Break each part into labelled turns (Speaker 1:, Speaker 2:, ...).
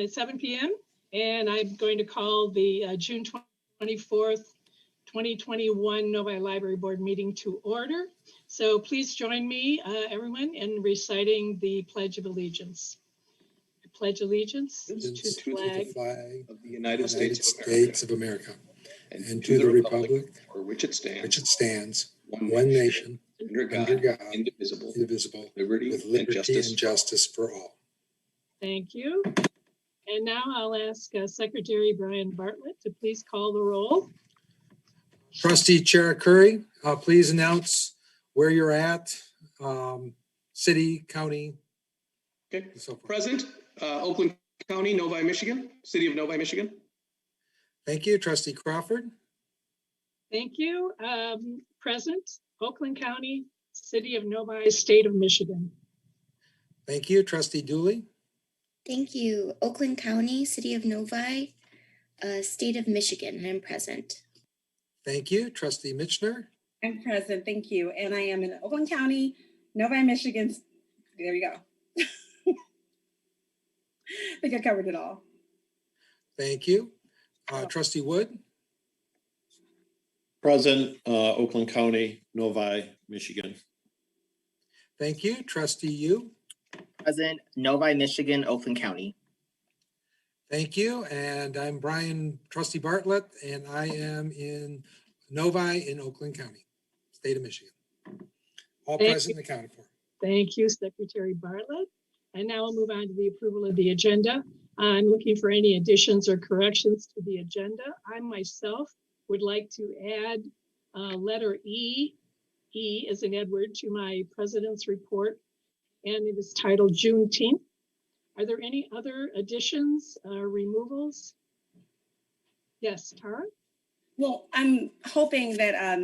Speaker 1: at 7 p.m. And I'm going to call the June 24th, 2021 Novi Library Board meeting to order. So please join me, everyone, in reciting the Pledge of Allegiance. I pledge allegiance to the flag
Speaker 2: of the United States of America, and to the republic for which it stands, one nation, under God, indivisible, liberty and justice for all.
Speaker 1: Thank you. And now I'll ask Secretary Brian Bartlett to please call the roll.
Speaker 2: Trustee Chair Curry, please announce where you're at, city, county.
Speaker 3: Okay. So present, Oakland County, Novi, Michigan, City of Novi, Michigan.
Speaker 2: Thank you. Trustee Crawford.
Speaker 1: Thank you. Present, Oakland County, City of Novi, State of Michigan.
Speaker 2: Thank you. Trustee Dooley.
Speaker 4: Thank you. Oakland County, City of Novi, State of Michigan. I'm present.
Speaker 2: Thank you. Trustee Mitchner.
Speaker 5: I'm present. Thank you. And I am in Oakland County, Novi, Michigan. There we go. I think I covered it all.
Speaker 2: Thank you. Trustee Wood.
Speaker 6: Present, Oakland County, Novi, Michigan.
Speaker 2: Thank you. Trustee Yu.
Speaker 7: Present, Novi, Michigan, Oakland County.
Speaker 2: Thank you. And I'm Brian, Trustee Bartlett, and I am in Novi in Oakland County, State of Michigan. All present and accounted for.
Speaker 1: Thank you, Secretary Bartlett. And now we'll move on to the approval of the agenda. I'm looking for any additions or corrections to the agenda. I myself would like to add letter E as in Edward, to my president's report, and it is titled Juneteenth. Are there any other additions or removals? Yes, Tara?
Speaker 5: Well, I'm hoping that, I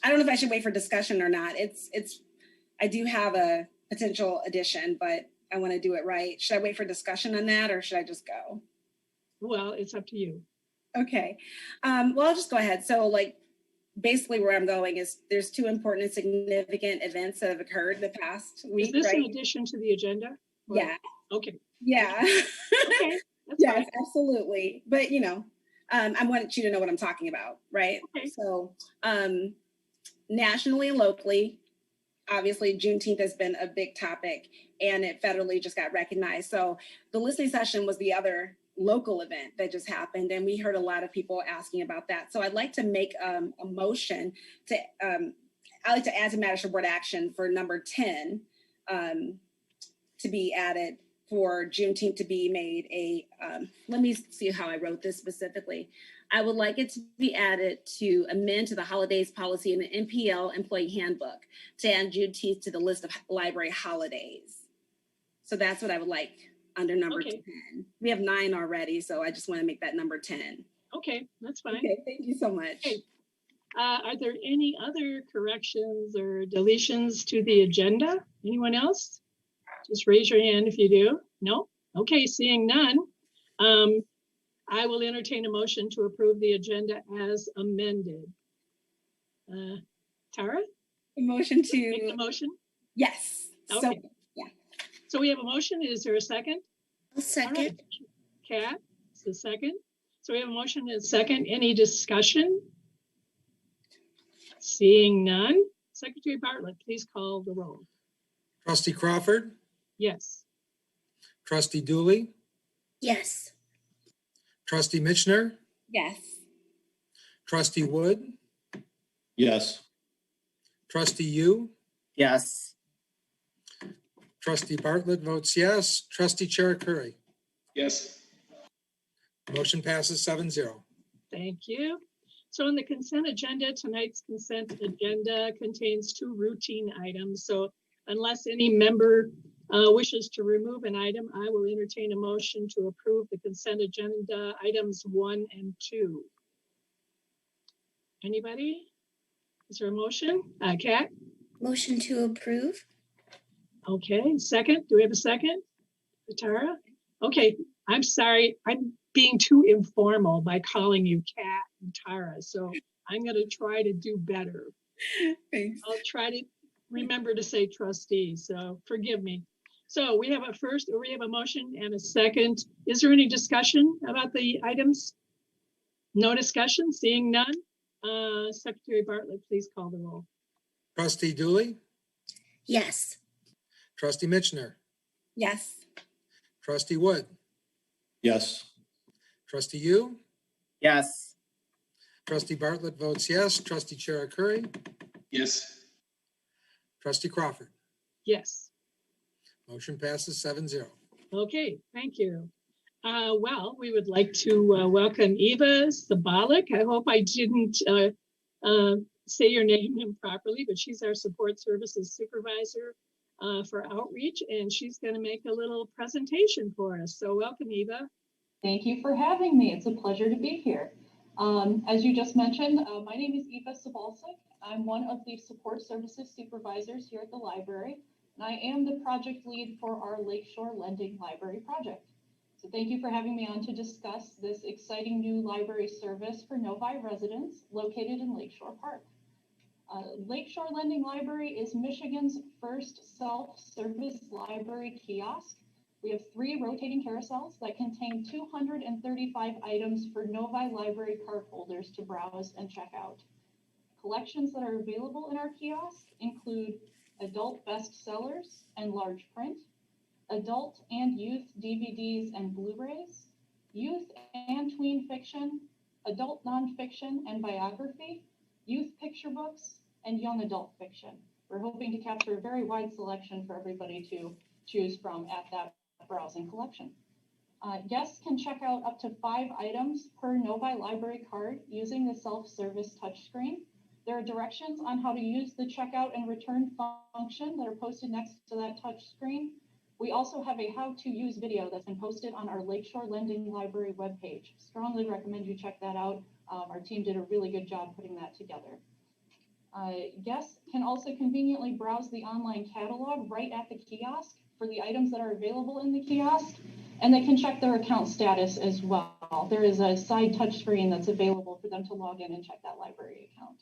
Speaker 5: don't know if I should wait for discussion or not. I do have a potential addition, but I want to do it right. Should I wait for discussion on that, or should I just go?
Speaker 1: Well, it's up to you.
Speaker 5: Okay. Well, I'll just go ahead. So basically where I'm going is there's two important and significant events that have occurred the past week.
Speaker 1: Is this
Speaker 5: right?
Speaker 1: in addition to the agenda?
Speaker 5: Or, yeah.
Speaker 1: Okay.
Speaker 5: Yeah.
Speaker 1: Okay.
Speaker 5: Yes,
Speaker 1: fine.
Speaker 5: Absolutely. But I want you to know what I'm talking about, right?
Speaker 1: Okay.
Speaker 5: So nationally and locally, obviously Juneteenth has been a big topic, and it federally just got recognized. So the listening session was the other local event that just happened, and we heard a lot of people asking about that. So I'd like to make a motion to I'd like to add to matters for board action for number 10 to be added for Juneteenth to be made a let me see how I wrote this specifically. I would like it to be added to amend to the holidays policy in the NPL employee handbook to add Juneteenth to the list of library holidays. So that's what I would like under number 10. We have 9 already, so I just want to make that number 10.
Speaker 1: Okay, that's fine.
Speaker 5: Okay, thank you so much.
Speaker 1: Okay. Are there any other corrections or deletions to the agenda? Anyone else? Just raise your hand if you do. No? Okay, seeing none. I will entertain a motion to approve the agenda as amended. Tara?
Speaker 5: A motion to
Speaker 1: make the motion?
Speaker 5: Yes.
Speaker 1: Okay.
Speaker 5: So, yeah.
Speaker 1: So we have a motion. Is there a second?
Speaker 4: A second.
Speaker 1: Right. Kat, it's the second. So we have a motion and a second. Any discussion? Seeing none. Secretary Bartlett, please call the roll.
Speaker 2: Trustee Crawford.
Speaker 1: Yes.
Speaker 2: Trustee Dooley.
Speaker 4: Yes.
Speaker 2: Trustee Mitchner.
Speaker 5: Yes.
Speaker 2: Trustee Wood.
Speaker 6: Yes.
Speaker 2: Trustee Yu.
Speaker 7: Yes.
Speaker 2: Trustee Bartlett votes yes. Trustee Chair Curry.
Speaker 3: Yes.
Speaker 2: Motion passes 7-0.
Speaker 1: Thank you. So on the consent agenda, tonight's consent agenda contains 2 routine items. So unless any member wishes to remove an item, I will entertain a motion to approve the consent agenda items 1 and 2. Anybody? Is there a motion? Kat?
Speaker 4: Motion to approve.
Speaker 1: Okay, second. Do we have a second? Tara? Okay, I'm sorry. I'm being too informal by calling you Kat and Tara. So I'm going to try to do better.
Speaker 5: Thanks.
Speaker 1: I'll try to remember to say trustee. So forgive me. So we have a motion and a second. Is there any discussion about the items? No discussion, seeing none. Secretary Bartlett, please call the roll.
Speaker 2: Trustee Dooley,
Speaker 4: Yes.
Speaker 2: Trustee Mitchner,
Speaker 5: Yes.
Speaker 2: Trustee Wood,
Speaker 6: Yes.
Speaker 2: Trustee Yu,
Speaker 7: Yes.
Speaker 2: Trustee Bartlett votes yes. Trustee Cherukuri,
Speaker 3: Yes.
Speaker 2: Trustee Crawford.
Speaker 1: Yes.
Speaker 2: Motion passes 7-0.
Speaker 1: Okay, thank you. Well, we would like to welcome Eva Sabalik. I hope I didn't say your name improperly, but she's our support services supervisor for outreach, and she's going to make a little presentation for us. So welcome, Eva.
Speaker 8: Thank you for having me. It's a pleasure to be here. As you just mentioned, my name is Eva Sabalsik. I'm one of the support services supervisors here at the library, and I am the project lead for our Lakeshore Lending Library project. So thank you for having me on to discuss this exciting new library service for Novi residents located in Lakeshore Park. Lakeshore Lending Library is Michigan's first self-service library kiosk. We have 3 rotating carousels that contain 235 items for Novi library card holders to browse and check out. Collections that are available in our kiosk include adult bestsellers and large print, adult and youth DVDs and Blu-rays, youth and tween fiction, adult nonfiction and biography, youth picture books, and young adult fiction. We're hoping to capture a very wide selection for everybody to choose from at that browsing collection. Guests can check out up to 5 items per Novi library card using the self-service touchscreen. There are directions on how to use the checkout and return function that are posted next to that touchscreen. We also have a how-to-use video that's been posted on our Lakeshore Lending Library webpage. Strongly recommend you check that out. Our team did a really good job putting that together. Guests can also conveniently browse the online catalog right at the kiosk for the items that are available in the kiosk, and they can check their account status as well. There is a side touchscreen that's available for them to log in and check that library account.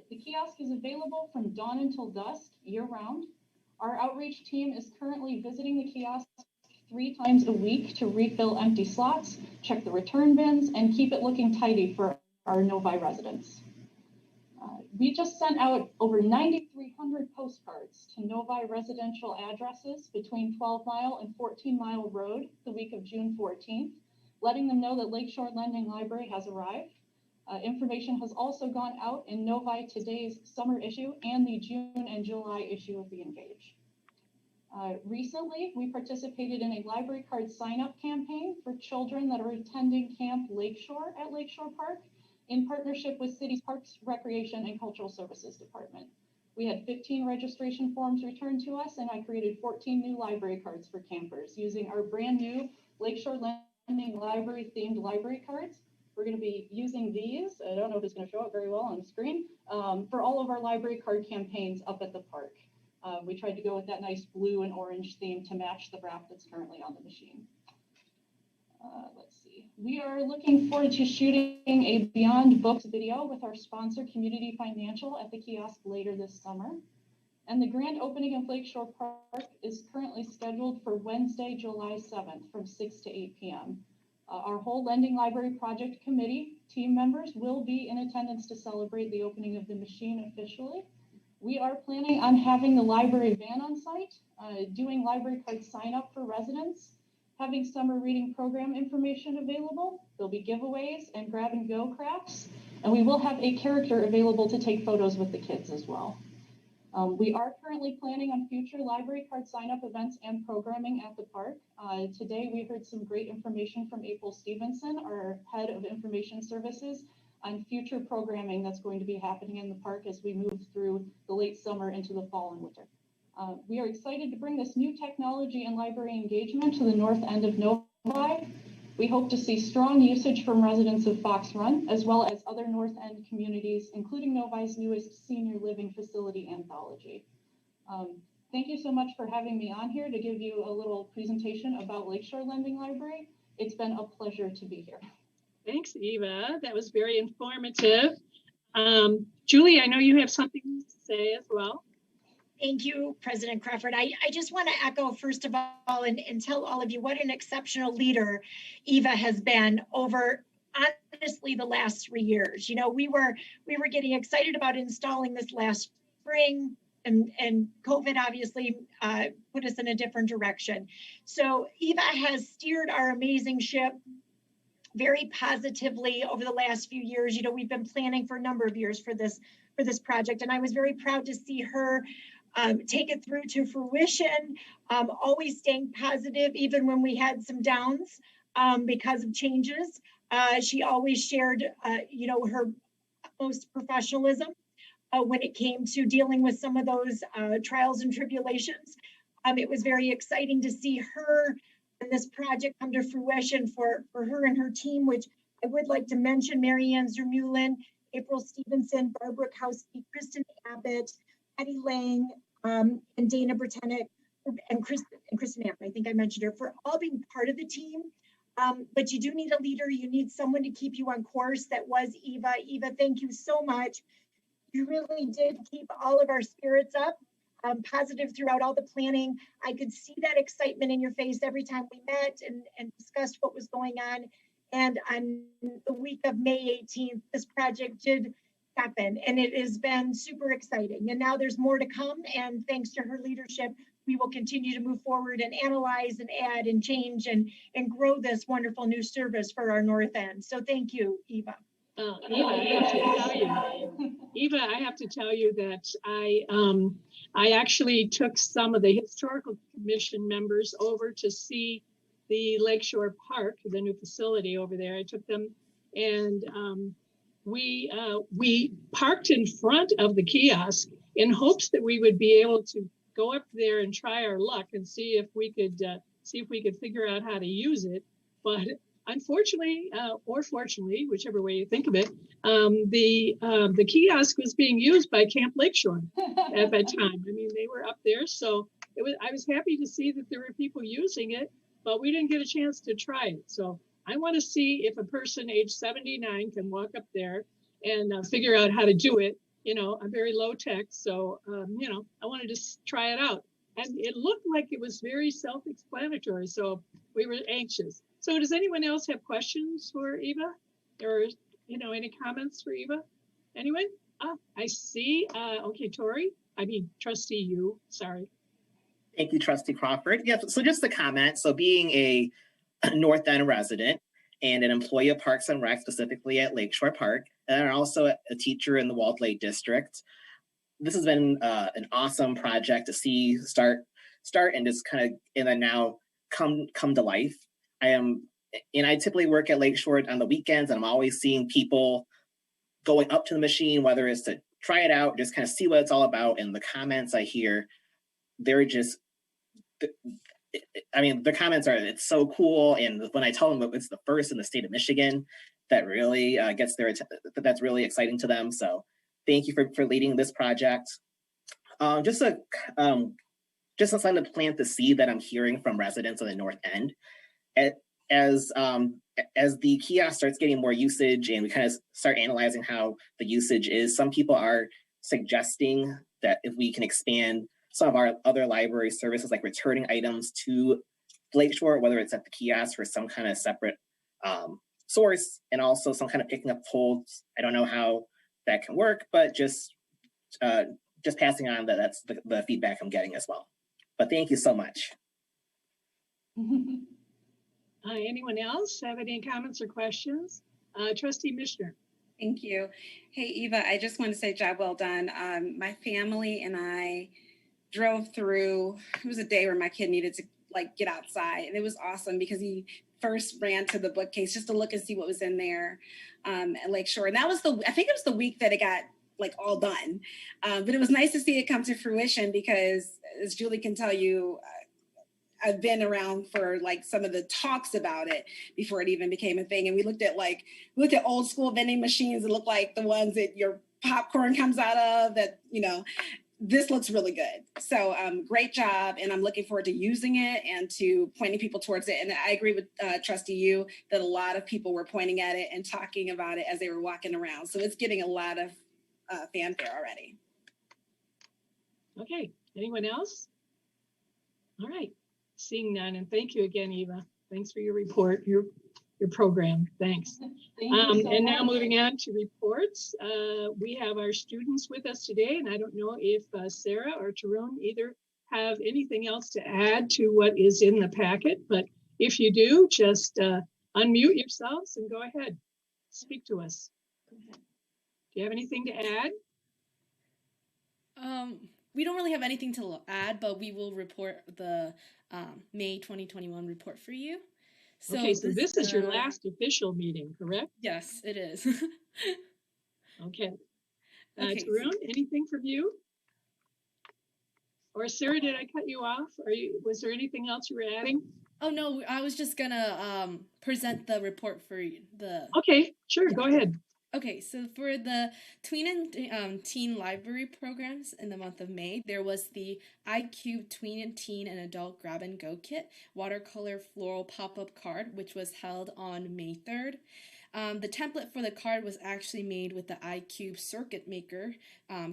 Speaker 8: The kiosk is available from dawn until dusk year-round. Our outreach team is currently visiting the kiosk 3 times a week to refill empty slots, check the return bins, and keep it looking tidy for our Novi residents. We just sent out over 9,300 postcards to Novi residential addresses between 12 Mile and 14 Mile Road the week of June 14th, letting them know that Lakeshore Lending Library has arrived. Information has also gone out in Novi Today's summer issue and the June and July issue of the Engage. Recently, we participated in a library card sign-up campaign for children that are attending Camp Lakeshore at Lakeshore Park in partnership with City's Parks, Recreation, and Cultural Services Department. We had 15 registration forms returned to us, and I created 14 new library cards for campers using our brand new Lakeshore Lending Library themed library cards. We're going to be using these, I don't know if it's going to show up very well on the screen, for all of our library card campaigns up at the park. We tried to go with that nice blue and orange theme to match the wrap that's currently on the machine. Let's see. We are looking forward to shooting a Beyond Books video with our sponsor, Community Financial, at the kiosk later this summer. And the grand opening of Lakeshore Park is currently scheduled for Wednesday, July 7th from 6 to 8 p.m. Our whole Lending Library Project Committee team members will be in attendance to celebrate the opening of the machine officially. We are planning on having the library van on site, doing library card sign up for residents, having summer reading program information available. There'll be giveaways and grab and go crafts, and we will have a character available to take photos with the kids as well. We are currently planning on future library card sign-up events and programming at the park. Today, we heard some great information from April Stevenson, our head of information services, on future programming that's going to be happening in the park as we move through the late summer into the fall and winter. We are excited to bring this new technology and library engagement to the north end of Novi. We hope to see strong usage from residents of Fox Run, as well as other North End communities, including Novi's newest senior living facility, Anthology. Thank you so much for having me on here to give you a little presentation about Lakeshore Lending Library. It's been a pleasure to be here.
Speaker 1: Thanks, Eva. That was very informative. Julie, I know you have something to say as well.
Speaker 9: Thank you, President Crawford. I just want to echo, first of all, and tell all of you what an exceptional leader Eva has been over, honestly, the last 3 years. You know, we were getting excited about installing this last spring, and COVID obviously put us in a different direction. So Eva has steered our amazing ship very positively over the last few years. You know, we've been planning for a number of years for this project, and I was very proud to see her take it through to fruition, always staying positive, even when we had some downs because of changes. She always shared, you know, her utmost professionalism when it came to dealing with some of those trials and tribulations. It was very exciting to see her and this project come to fruition for her and her team, which I would like to mention: Marianne Zermulin, April Stevenson, Barbara Kowski, Kristen Abbott, Eddie Lang, and Dana Bertenick, and Kristen Abbott, I think I mentioned her, for all being part of the team. But you do need a leader. You need someone to keep you on course. That was Eva. Eva, thank you so much. You really did keep all of our spirits up, positive throughout all the planning. I could see that excitement in your face every time we met and discussed what was going on. And on the week of May 18th, this project did happen, and it has been super exciting. And now there's more to come. And thanks to her leadership, we will continue to move forward and analyze and add and change and grow this wonderful new service for our North End. So thank you, Eva.
Speaker 1: Eva, I have to tell you that I actually took some of the historical commission members over to see the Lakeshore Park, the new facility over there. I took them, and we parked in front of the kiosk in hopes that we would be able to go up there and try our luck and see if we could figure out how to use it. But unfortunately, or fortunately, whichever way you think of it, the kiosk was being used by Camp Lakeshore at that time. I mean, they were up there, so I was happy to see that there were people using it, but we didn't get a chance to try it. So I want to see if a person age 79 can walk up there and figure out how to do it. You know, I'm very low tech, so you know, I wanted to try it out, and it looked like it was very self-explanatory. So we were anxious. So does anyone else have questions for Eva, or, you know, any comments for Eva? Anyone? I see. Okay, Trustee Yu, sorry.
Speaker 7: Thank you, Trustee Crawford. Yeah, so just a comment. So being a North End resident and an employee of Parks and Rec, specifically at Lakeshore Park, and also a teacher in the Walled Lake District, this has been an awesome project to see start and just kind of, and then now come to life. I typically work at Lakeshore on the weekends, and I'm always seeing people going up to the machine, whether it's to try it out, just kind of see what it's all about. And the comments I hear, they're just, I mean, the comments are, it's so cool. And when I tell them it's the first in the state of Michigan, that really gets their attention. That's really exciting to them. So thank you for leading this project. Just a sign to plant the seed that I'm hearing from residents of the North End. As the kiosk starts getting more usage and we kind of start analyzing how the usage is, some people are suggesting that if we can expand some of our other library services, like returning items to Lakeshore, whether it's at the kiosk or some kind of separate source, and also some kind of picking up holds. I don't know how that can work, but just passing on that's the feedback I'm getting as well. But thank you so much.
Speaker 1: Anyone else have any comments or questions? Trustee Mishner.
Speaker 5: Thank you. Hey, Eva, I just want to say job well done. My family and I drove through, it was a day where my kid needed to get outside, and it was awesome because he first ran to the bookcase just to look and see what was in there at Lakeshore. And that was I think it was the week that it got all done. But it was nice to see it come to fruition because, as Julie can tell you, I've been around for some of the talks about it before it even became a thing. And we looked at old school vending machines that look like the ones that your popcorn comes out of, that, this looks really good. So great job. And I'm looking forward to using it and to pointing people towards it. And I agree with Trustee Yu that a lot of people were pointing at it and talking about it as they were walking around. So it's getting a lot of fanfare already.
Speaker 1: Okay. Anyone else? All right, seeing none, and thank you again, Eva. Thanks for your report, your program. Thanks.
Speaker 8: Thank you so
Speaker 1: and now
Speaker 8: much.
Speaker 1: moving on to reports, we have our students with us today, and I don't know if Sarah or Tarun either have anything else to add to what is in the packet, but if you do, just unmute yourselves and go ahead. Speak to us. Do you have anything to add?
Speaker 10: We don't really have anything to add, but we will report the May 2021 report for you. So
Speaker 1: okay, so this is your last official meeting, correct?
Speaker 10: Yes, it is.
Speaker 1: Okay.
Speaker 10: Okay.
Speaker 1: Tarun, anything from you? Or Sarah, did I cut you off? Was there anything else you were adding?
Speaker 10: Oh no, I was just gonna present the report for the.
Speaker 1: Okay, sure, go ahead.
Speaker 10: Okay, so for the tween and teen library programs in the month of May, there was the iCube Tween and Teen and Adult Grab and Go Kit watercolor floral pop-up card, which was held on May 3rd. The template for the card was actually made with the iCube Circuit Maker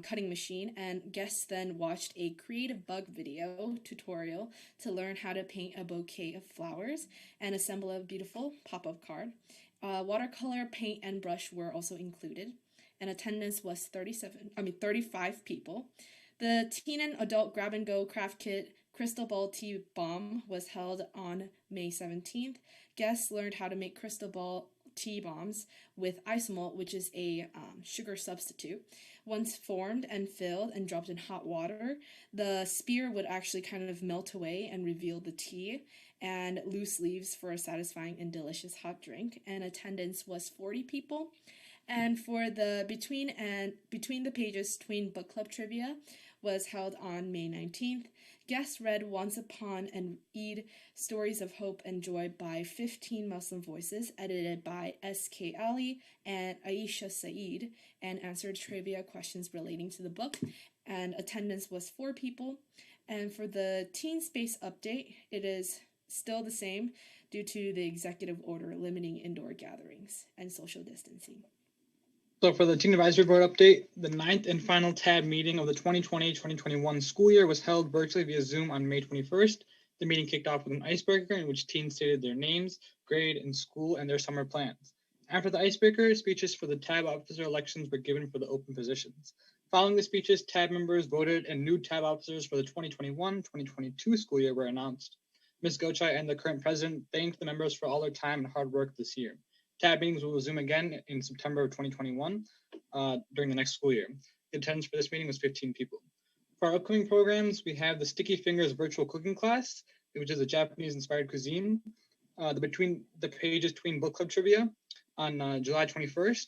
Speaker 10: cutting machine, and guests then watched a creative bug video tutorial to learn how to paint a bouquet of flowers and assemble a beautiful pop-up card. Watercolor, paint, and brush were also included, and attendance was 35 people. The teen and adult grab and go craft kit Crystal Ball Tea Bomb was held on May 17th. Guests learned how to make crystal ball tea bombs with isomalt, which is a sugar substitute. Once formed and filled and dropped in hot water, the spear would actually kind of melt away and reveal the tea and loose leaves for a satisfying and delicious hot drink. And attendance was 40 people. And for the Between the Pages Tween Book Club Trivia was held on May 19th. Guests read Once Upon an Eid, Stories of Hope and Joy by 15 Muslim Voices, edited by S.K. Ali and Aisha Saeed, and answered trivia questions relating to the book. And attendance was 4 people. And for the Teen Space update, it is still the same due to the executive order limiting indoor gatherings and social distancing.
Speaker 11: So for the Teen Advisory Board update, the 9th and final TAB meeting of the 2020-2021 school year was held virtually via Zoom on May 21st. The meeting kicked off with an icebreaker in which teens stated their names, grade, and school, and their summer plans. After the icebreaker, speeches for the TAB officer elections were given for the open positions. Following the speeches, TAB members voted and new TAB officers for the 2021-2022 school year were announced. Ms. Gochai and the current president thanked the members for all their time and hard work this year. TAB meetings will resume again in September of 2021 during the next school year. The attendance for this meeting was 15 people. For our upcoming programs, we have the Sticky Fingers virtual cooking class, which is a Japanese-inspired cuisine, the Between the Pages Tween Book Club Trivia on July 21st,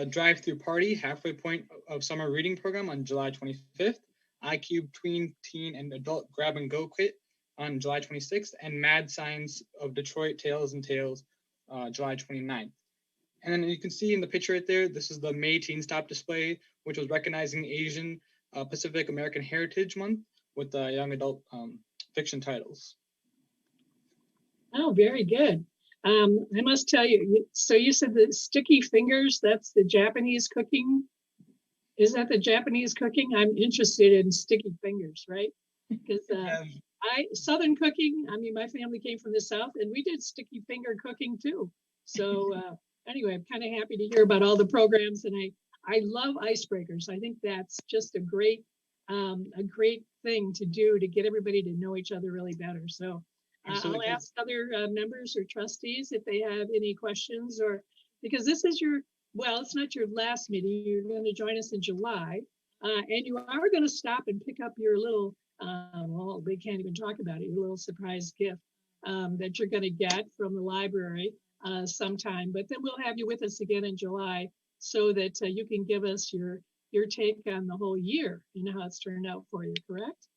Speaker 11: Drive-Through Party, halfway point of summer reading program on July 25th, iCube Tween, Teen, and Adult Grab and Go Kit on July 26th, and Mad Science of Detroit Tales and Tales July 29th. And then you can see in the picture right there, this is the May Teen Stop display, which was recognizing Asian Pacific American Heritage Month with young adult fiction titles.
Speaker 1: Oh, very good. I must tell you, so you said the Sticky Fingers, that's the Japanese cooking. Is that the Japanese cooking? I'm interested in sticky fingers, right? Because Southern cooking, I mean, my family came from the South and we did sticky finger cooking too. So anyway, I'm kind of happy to hear about all the programs, and I love icebreakers. I think that's just a great thing to do to get everybody to know each other really better. So I'll ask other members or trustees if they have any questions, or because this is it's not your last meeting. You're going to join us in July, and you are going to stop and pick up your little well, we can't even talk about it, your little surprise gift that you're going to get from the library sometime. But then we'll have you with us again in July so that you can give us your take on the whole year and how it's turned out for you, correct?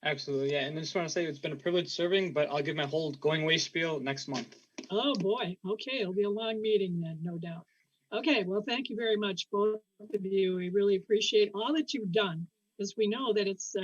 Speaker 11: Absolutely, yeah. And I just want to say it's been a privilege serving, but I'll give my whole going away spiel next month.
Speaker 1: Oh boy, okay, it'll be a long meeting then, no doubt. Okay, well, thank you very much, both of you. We really appreciate all that you've done, because we know that it's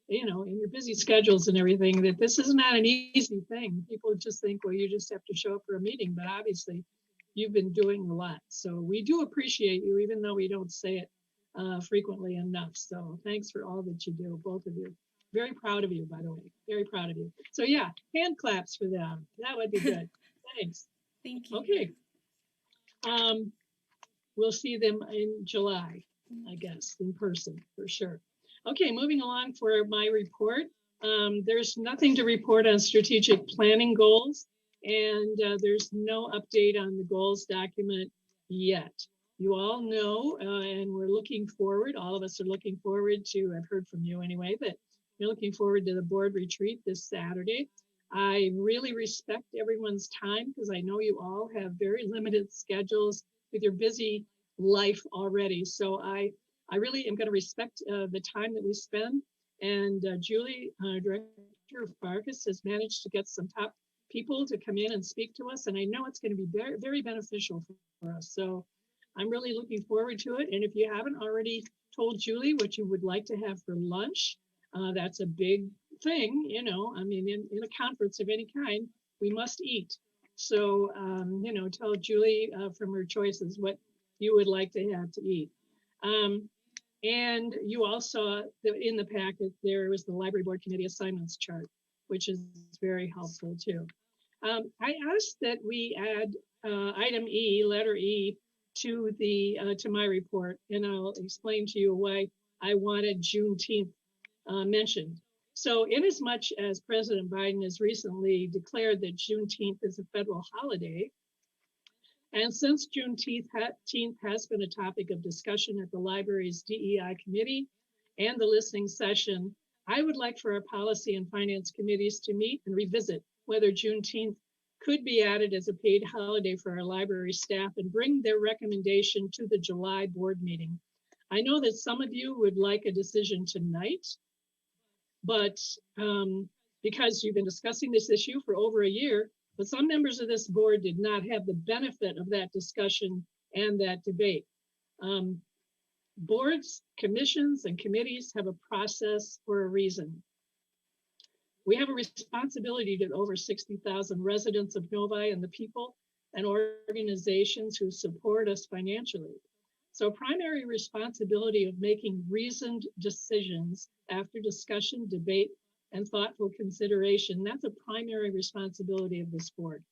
Speaker 1: in your busy schedules and everything, that this is not an easy thing. People just think, well, you just have to show up for a meeting, but obviously you've been doing a lot. So we do appreciate you, even though we don't say it frequently enough. So thanks for all that you do, both of you. Very proud of you, by the way. Very proud of you. So yeah, hand claps for them. That would be good. Thanks.
Speaker 10: Thank you.
Speaker 1: Okay. We'll see them in July, I guess, in person for sure. Okay, moving along for my report. There's nothing to report on strategic planning goals, and there's no update on the goals document yet. You all know, and we're looking forward, all of us are looking forward to, I've heard from you anyway, but we're looking forward to the board retreat this Saturday. I really respect everyone's time because I know you all have very limited schedules with your busy life already. So I really am going to respect the time that we spend. And Julie, Director Farkas, has managed to get some top people to come in and speak to us. And I know it's going to be very, very beneficial for us. So I'm really looking forward to it. And if you haven't already told Julie what you would like to have for lunch, that's a big thing, you know. I mean, in a conference of any kind, we must eat. So, you know, tell Julie from her choices what you would like to have to eat. And you all saw in the packet, there was the Library Board Committee assignments chart, which is very helpful too. I asked that we add item E, letter E, to my report, and I'll explain to you why I wanted Juneteenth mentioned. So inasmuch as President Biden has recently declared that Juneteenth is a federal holiday, and since Juneteenth has been a topic of discussion at the library's DEI committee and the listening session, I would like for our policy and finance committees to meet and revisit whether Juneteenth could be added as a paid holiday for our library staff and bring their recommendation to the July board meeting. I know that some of you would like a decision tonight, but because you've been discussing this issue for over a year, but some members of this board did not have the benefit of that discussion and that debate. Boards, commissions, and committees have a process for a reason. We have a responsibility to over 60,000 residents of Novi and the people and organizations who support us financially. So primary responsibility of making reasoned decisions after discussion, debate, and thoughtful consideration, that's a primary responsibility of this board.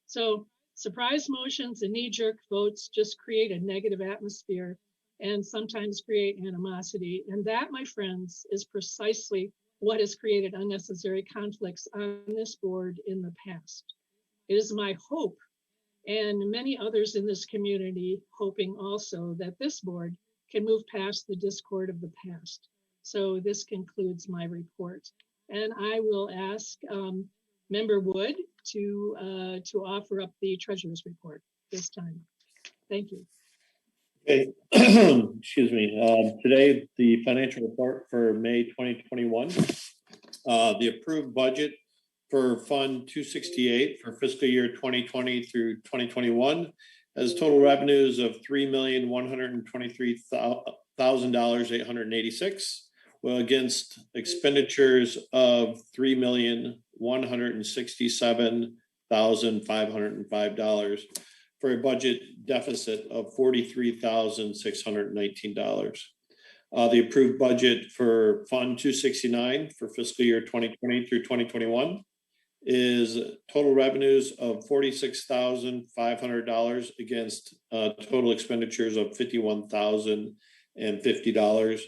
Speaker 1: So surprise motions and knee-jerk votes just create a negative atmosphere and sometimes create animosity. And that, my friends, is precisely what has created unnecessary conflicts on this board in the past. It is my hope, and many others in this community hoping also, that this board can move past the discord of the past. So this concludes my report. And I will ask Member Wood to offer up the treasurer's report this time. Thank you.
Speaker 6: Okay, excuse me. Today, the financial report for May 2021, the approved budget for Fund 268 for fiscal year 2020 through 2021 has total revenues of $3,123,886, well, against expenditures of $3,167,505 for a budget deficit of $43,619. The approved budget for Fund 269 for fiscal year 2020 through 2021 is total revenues of $46,500 against total expenditures of $51,050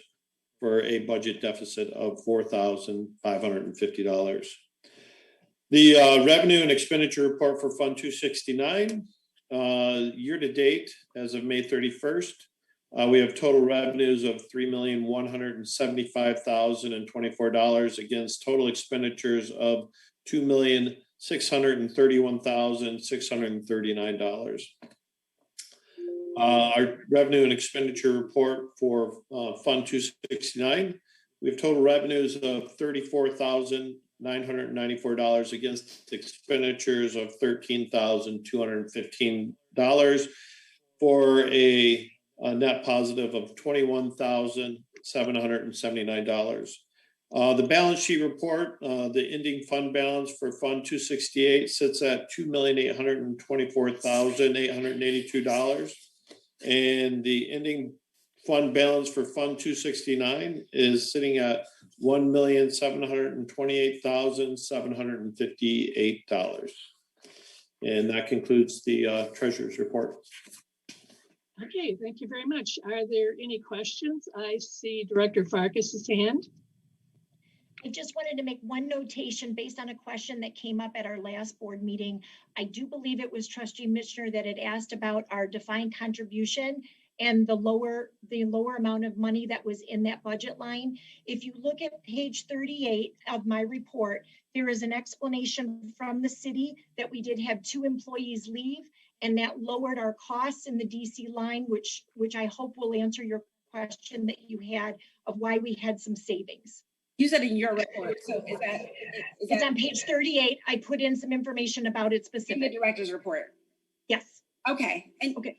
Speaker 6: for a budget deficit of $4,550. The revenue and expenditure report for Fund 269, year to date, as of May 31st, we have total revenues of $3,175,024 against total expenditures of $2,631,639. Our revenue and expenditure report for Fund 269, we have total revenues of $34,994 against expenditures of $13,215 for a net positive of $21,779. The balance sheet report, the ending fund balance for Fund 268 sits at $2,824,882. And the ending fund balance for Fund 269 is sitting at $1,728,758. And that concludes the treasurer's report.
Speaker 1: Okay, thank you very much. Are there any questions? I see Director Farkas's hand.
Speaker 9: I just wanted to make one notation based on a question that came up at our last board meeting. I do believe it was Trustee Michener that had asked about our defined contribution and the lower amount of money that was in that budget line. If you look at page 38 of my report, there is an explanation from the city that we did have 2 employees leave, and that lowered our costs in the DC line, which I hope will answer your question that you had of why we had some savings.
Speaker 5: You said in your report, so
Speaker 9: It's on page 38. I put in some information about it specifically.
Speaker 5: In the director's report?
Speaker 9: Yes.
Speaker 5: Okay. And okay.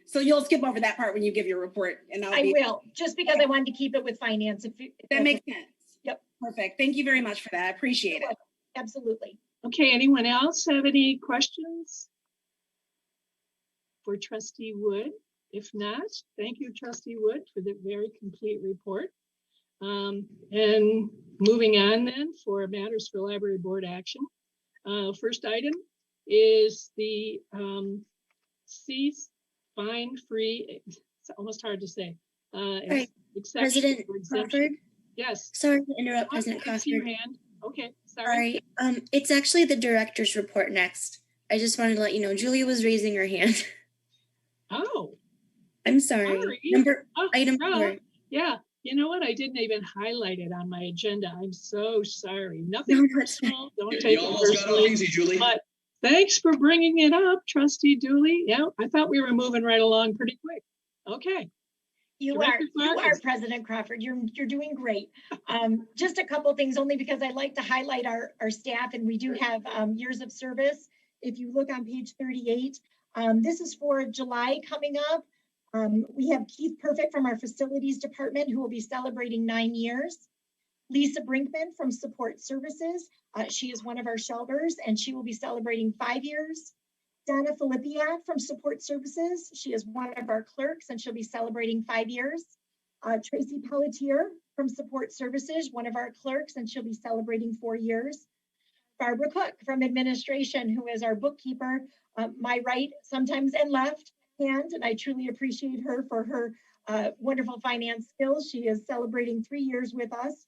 Speaker 5: So you'll skip over that part when you give your report, and
Speaker 9: I will, just because I wanted to keep it with finance. If
Speaker 5: that makes sense.
Speaker 9: Yep.
Speaker 5: Perfect. Thank you very much for that. I appreciate it.
Speaker 9: Absolutely.
Speaker 1: Okay, anyone else have any questions for Trustee Wood? If not, thank you, Trustee Wood, for the very complete report. And moving on then for matters for library board action. First item is the cease fine free, it's almost hard to say.
Speaker 4: Right. President Crawford?
Speaker 1: Yes.
Speaker 4: Sorry to interrupt, President
Speaker 1: I
Speaker 4: Crawford.
Speaker 1: see your hand. Okay, sorry.
Speaker 4: It's actually the director's report next. I just wanted to let you know, Julia was raising her hand.
Speaker 1: Oh.
Speaker 4: I'm sorry. Item 4.
Speaker 1: Yeah, you know what? I didn't even highlight it on my agenda. I'm so sorry. Nothing personal. Don't take it personally.
Speaker 3: Easy, Julie.
Speaker 1: But thanks for bringing it up, Trustee Dooley. Yeah, I thought we were moving right along pretty quick. Okay.
Speaker 9: You are President Crawford. You're doing great. Just a couple of things, only because I like to highlight our staff, and we do have years of service. If you look on page 38, this is for July coming up. We have Keith Perfect from our facilities department, who will be celebrating 9 years. Lisa Brinkman from Support Services. She is one of our shelters, and she will be celebrating 5 years. Donna Filippiak from Support Services. She is one of our clerks, and she'll be celebrating 5 years. Tracy Pelletier from Support Services, one of our clerks, and she'll be celebrating 4 years. Barbara Cook from administration, who is our bookkeeper, my right, sometimes and left hand, and I truly appreciate her for her wonderful finance skills. She is celebrating 3 years with us.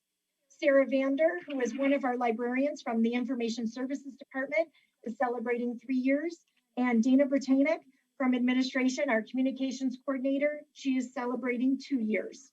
Speaker 9: Sarah Vander, who is one of our librarians from the Information Services Department, is celebrating 3 years. And Dana Britannic from administration, our communications coordinator, she is celebrating 2 years.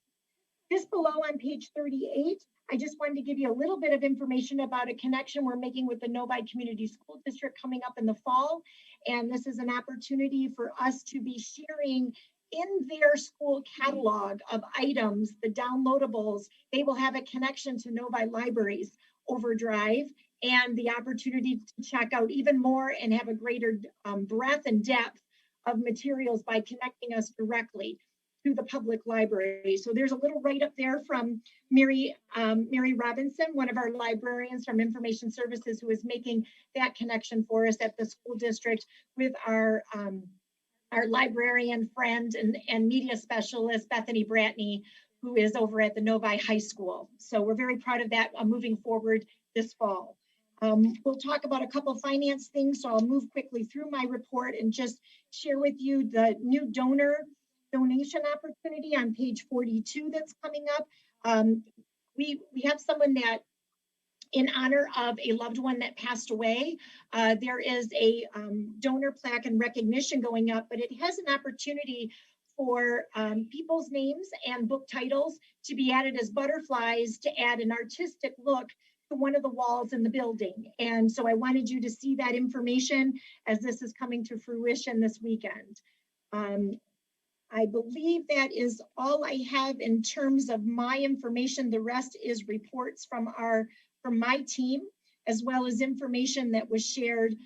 Speaker 9: Just below on page 38, I just wanted to give you a little bit of information about a connection we're making with the Novi Community School District coming up in the fall. And this is an opportunity for us to be sharing in their school catalog of items, the downloadables. They will have a connection to Novi Libraries Overdrive, and the opportunity to check out even more and have a greater breadth and depth of materials by connecting us directly to the public library. So there's a little write-up there from Mary Robinson, one of our librarians from Information Services, who is making that connection for us at the school district with our librarian friend and media specialist, Bethany Bratney, who is over at the Novi High School. So we're very proud of that moving forward this fall. We'll talk about a couple of finance things, so I'll move quickly through my report and just share with you the new donation opportunity on page 42 that's coming up. We have someone that, in honor of a loved one that passed away, there is a donor plaque and recognition going up, but it has an opportunity for people's names and book titles to be added as butterflies to add an artistic look to one of the walls in the building. And so I wanted you to see that information as this is coming to fruition this weekend. I believe that is all I have in terms of my information. The rest is reports from my team, as well as information that was shared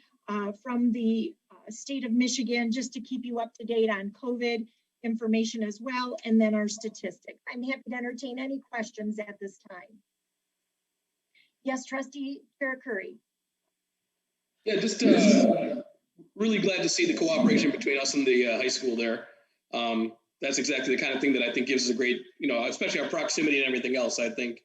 Speaker 9: from the state of Michigan, just to keep you up to date on COVID information as well, and then our statistics. I'm happy to entertain any questions at this time. Yes, Trustee Chair Curry.
Speaker 3: Yeah, just really glad to see the cooperation between us and the high school there. That's exactly the kind of thing that I think gives us a great, especially our proximity and everything else. I think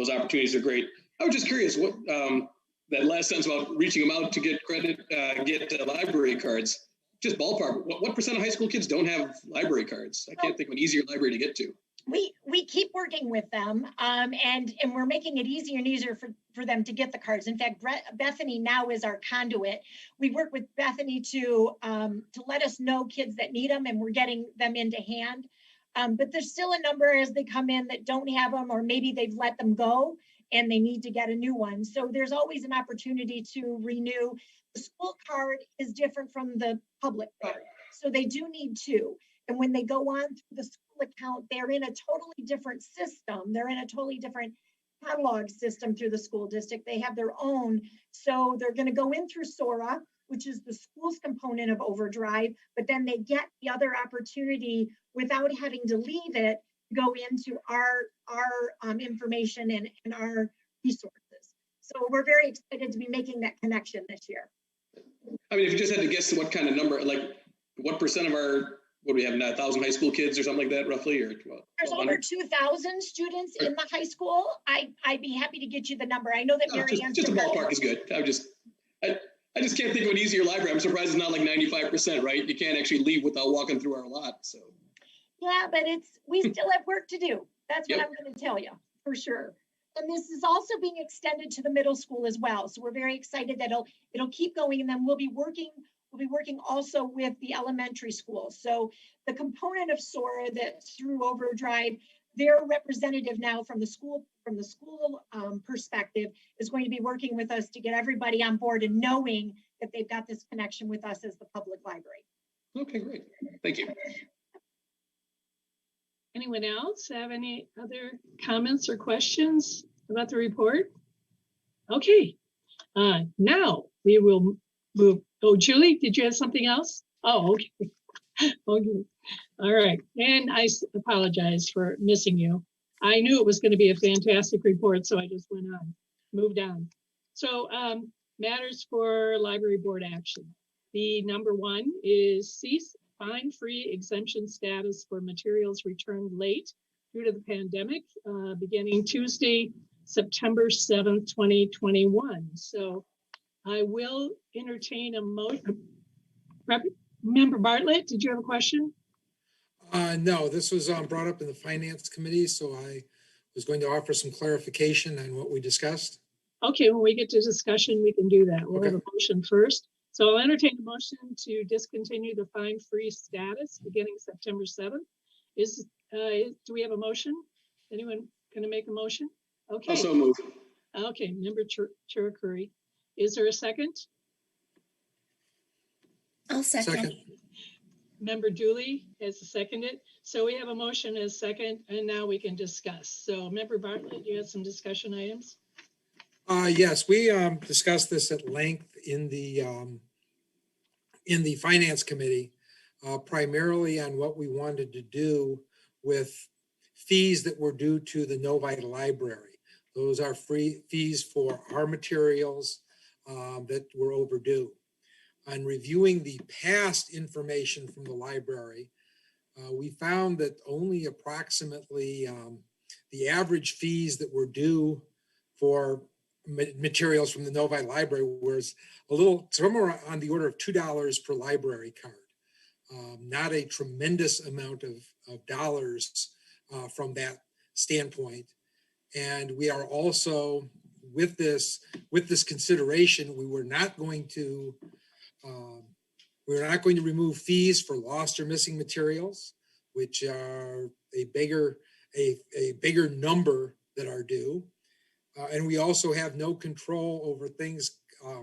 Speaker 3: those opportunities are great. I was just curious what that last sentence about reaching them out to get credit, get library cards. Just ballpark, what percent of high school kids don't have library cards? I can't think of an easier library to get to.
Speaker 9: We keep working with them, and we're making it easier and easier for them to get the cards. In fact, Bethany now is our conduit. We work with Bethany to let us know kids that need them, and we're getting them into hand. But there's still a number as they come in that don't have them, or maybe they've let them go and they need to get a new one. So there's always an opportunity to renew. The school card is different from the public card, so they do need two. And when they go on through the school account, they're in a totally different system. They're in a totally different catalog system through the school district. They have their own. So they're going to go in through SORA, which is the school's component of Overdrive, but then they get the other opportunity without having to leave it, go into our information and our resources. So we're very excited to be making that connection this year.
Speaker 3: I mean, if you just had to guess what kind of number, like what percent of our, what do we have now, 1,000 high school kids or something like that, roughly, or 12?
Speaker 9: There's over 2,000 students in the high school. I'd be happy to get you the number. I know that Mary Ann.
Speaker 3: Just a ballpark is good. I just can't think of an easier library. I'm surprised it's not like 95%, right? You can't actually leave without walking through our lot. So.
Speaker 9: Yeah, but we still have work to do. That's what I'm going to tell you for sure. And this is also being extended to the middle school as well. So we're very excited that it'll keep going, and then we'll be working also with the elementary schools. So the component of SORA that's through Overdrive, their representative now from the school perspective is going to be working with us to get everybody on board and knowing that they've got this connection with us as the public library.
Speaker 3: Okay, great. Thank you.
Speaker 1: Anyone else have any other comments or questions about the report? Okay, now we will move. Oh, Julie, did you have something else? Oh, okay. Okay. All right. And I apologize for missing you. I knew it was going to be a fantastic report, so I just moved on. So matters for library board action. The number one is cease fine-free exemption status for materials returned late due to the pandemic, beginning Tuesday, September 7th, 2021. So I will entertain a motion. Member Bartlett, did you have a question?
Speaker 2: No, this was brought up in the finance committee, so I was going to offer some clarification on what we discussed.
Speaker 1: Okay, when we get to discussion, we can do that. We'll have a motion first. So I'll entertain a motion to discontinue the fine-free status beginning September 7th. Do we have a motion? Anyone going to make a motion? Okay.
Speaker 3: Also move.
Speaker 1: Okay, Member Chiracuri. Is there a second?
Speaker 4: I'll second.
Speaker 1: Member Dooley has seconded. So we have a motion as second, and now we can discuss. So Member Bartlett, you had some discussion items?
Speaker 2: Yes, we discussed this at length in the finance committee, primarily on what we wanted to do with fees that were due to the Novi library. Those are free fees for our materials that were overdue. On reviewing the past information from the library, we found that only approximately the average fees that were due for materials from the Novi library was somewhere on the order of $2 per library card. Not a tremendous amount of dollars from that standpoint. And we are also, with this consideration, we are not going to remove fees for lost or missing materials, which are a bigger number that are due. And we also have no control over things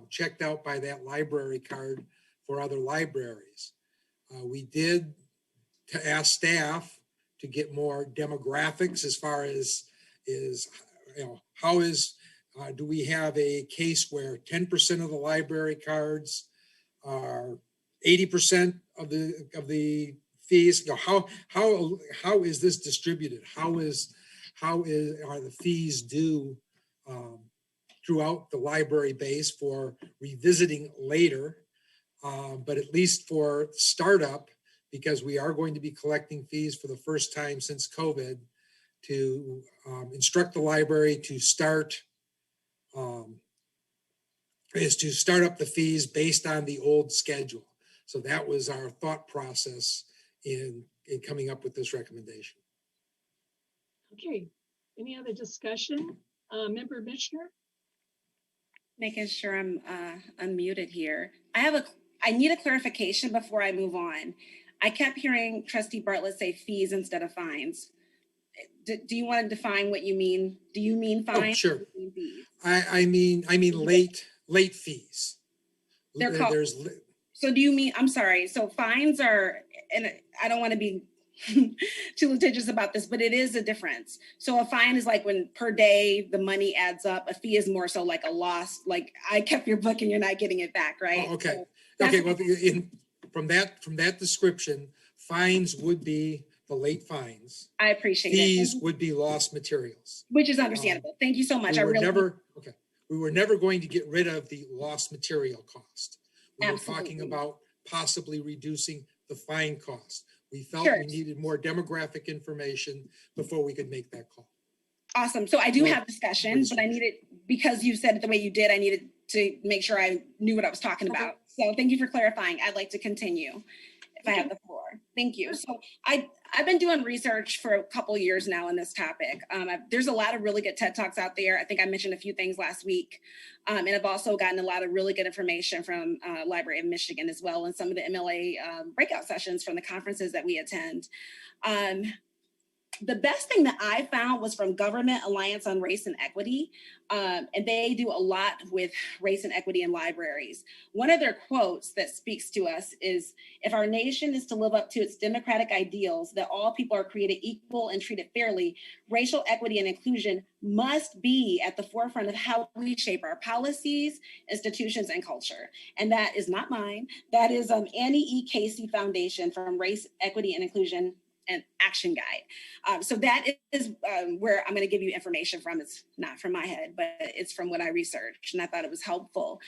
Speaker 2: checked out by that library card for other libraries. We did ask staff to get more demographics as far as do we have a case where 10% of the library cards are 80% of the fees? How is this distributed? How are the fees due throughout the library base for revisiting later, but at least for startup, because we are going to be collecting fees for the first time since COVID to instruct the library to start up the fees based on the old schedule. So that was our thought process in coming up with this recommendation.
Speaker 1: Okay, any other discussion? Member Michener?
Speaker 5: Making sure I'm unmuted here. I need a clarification before I move on. I kept hearing Trustee Bartlett say fees instead of fines. Do you want to define what you mean? Do you mean fines?
Speaker 2: Oh, sure.
Speaker 5: Or do you mean fees?
Speaker 2: I mean late fees.
Speaker 5: They're called. So do you mean? I'm sorry. So fines are, and I don't want to be too litigious about this, but it is a difference. So a fine is like when per day the money adds up. A fee is more so like a loss, like I kept your book and you're not getting it back, right?
Speaker 2: Oh, okay.
Speaker 5: So
Speaker 2: okay. Well, from that description, fines would be the late fines.
Speaker 5: I appreciate
Speaker 2: Fees
Speaker 5: it.
Speaker 2: would be lost materials,
Speaker 5: which is understandable. Thank you so much.
Speaker 2: We were never going to get rid of the lost material cost. We were talking about possibly reducing the fine cost. We felt we needed more demographic information before we could make that call.
Speaker 5: Awesome. So I do have discussion, but I needed, because you said it the way you did, I needed to make sure I knew what I was talking about. So thank you for clarifying. I'd like to continue if I have the floor. Thank you. So I've been doing research for a couple of years now on this topic. There's a lot of really good TED Talks out there. I think I mentioned a few things last week. And I've also gotten a lot of really good information from Library of Michigan as well, and some of the MLA breakout sessions from the conferences that we attend. The best thing that I found was from Government Alliance on Race and Equity. And they do a lot with race and equity in libraries. One of their quotes that speaks to us is, if our nation is to live up to its democratic ideals that all people are created equal and treated fairly, racial equity and inclusion must be at the forefront of how we shape our policies, institutions, and culture. And that is not mine. That is Annie E. Casey Foundation from Race, Equity, and Inclusion and Action Guide. So that is where I'm going to give you information from. It's not from my head, but it's from what I researched, and I thought it was helpful.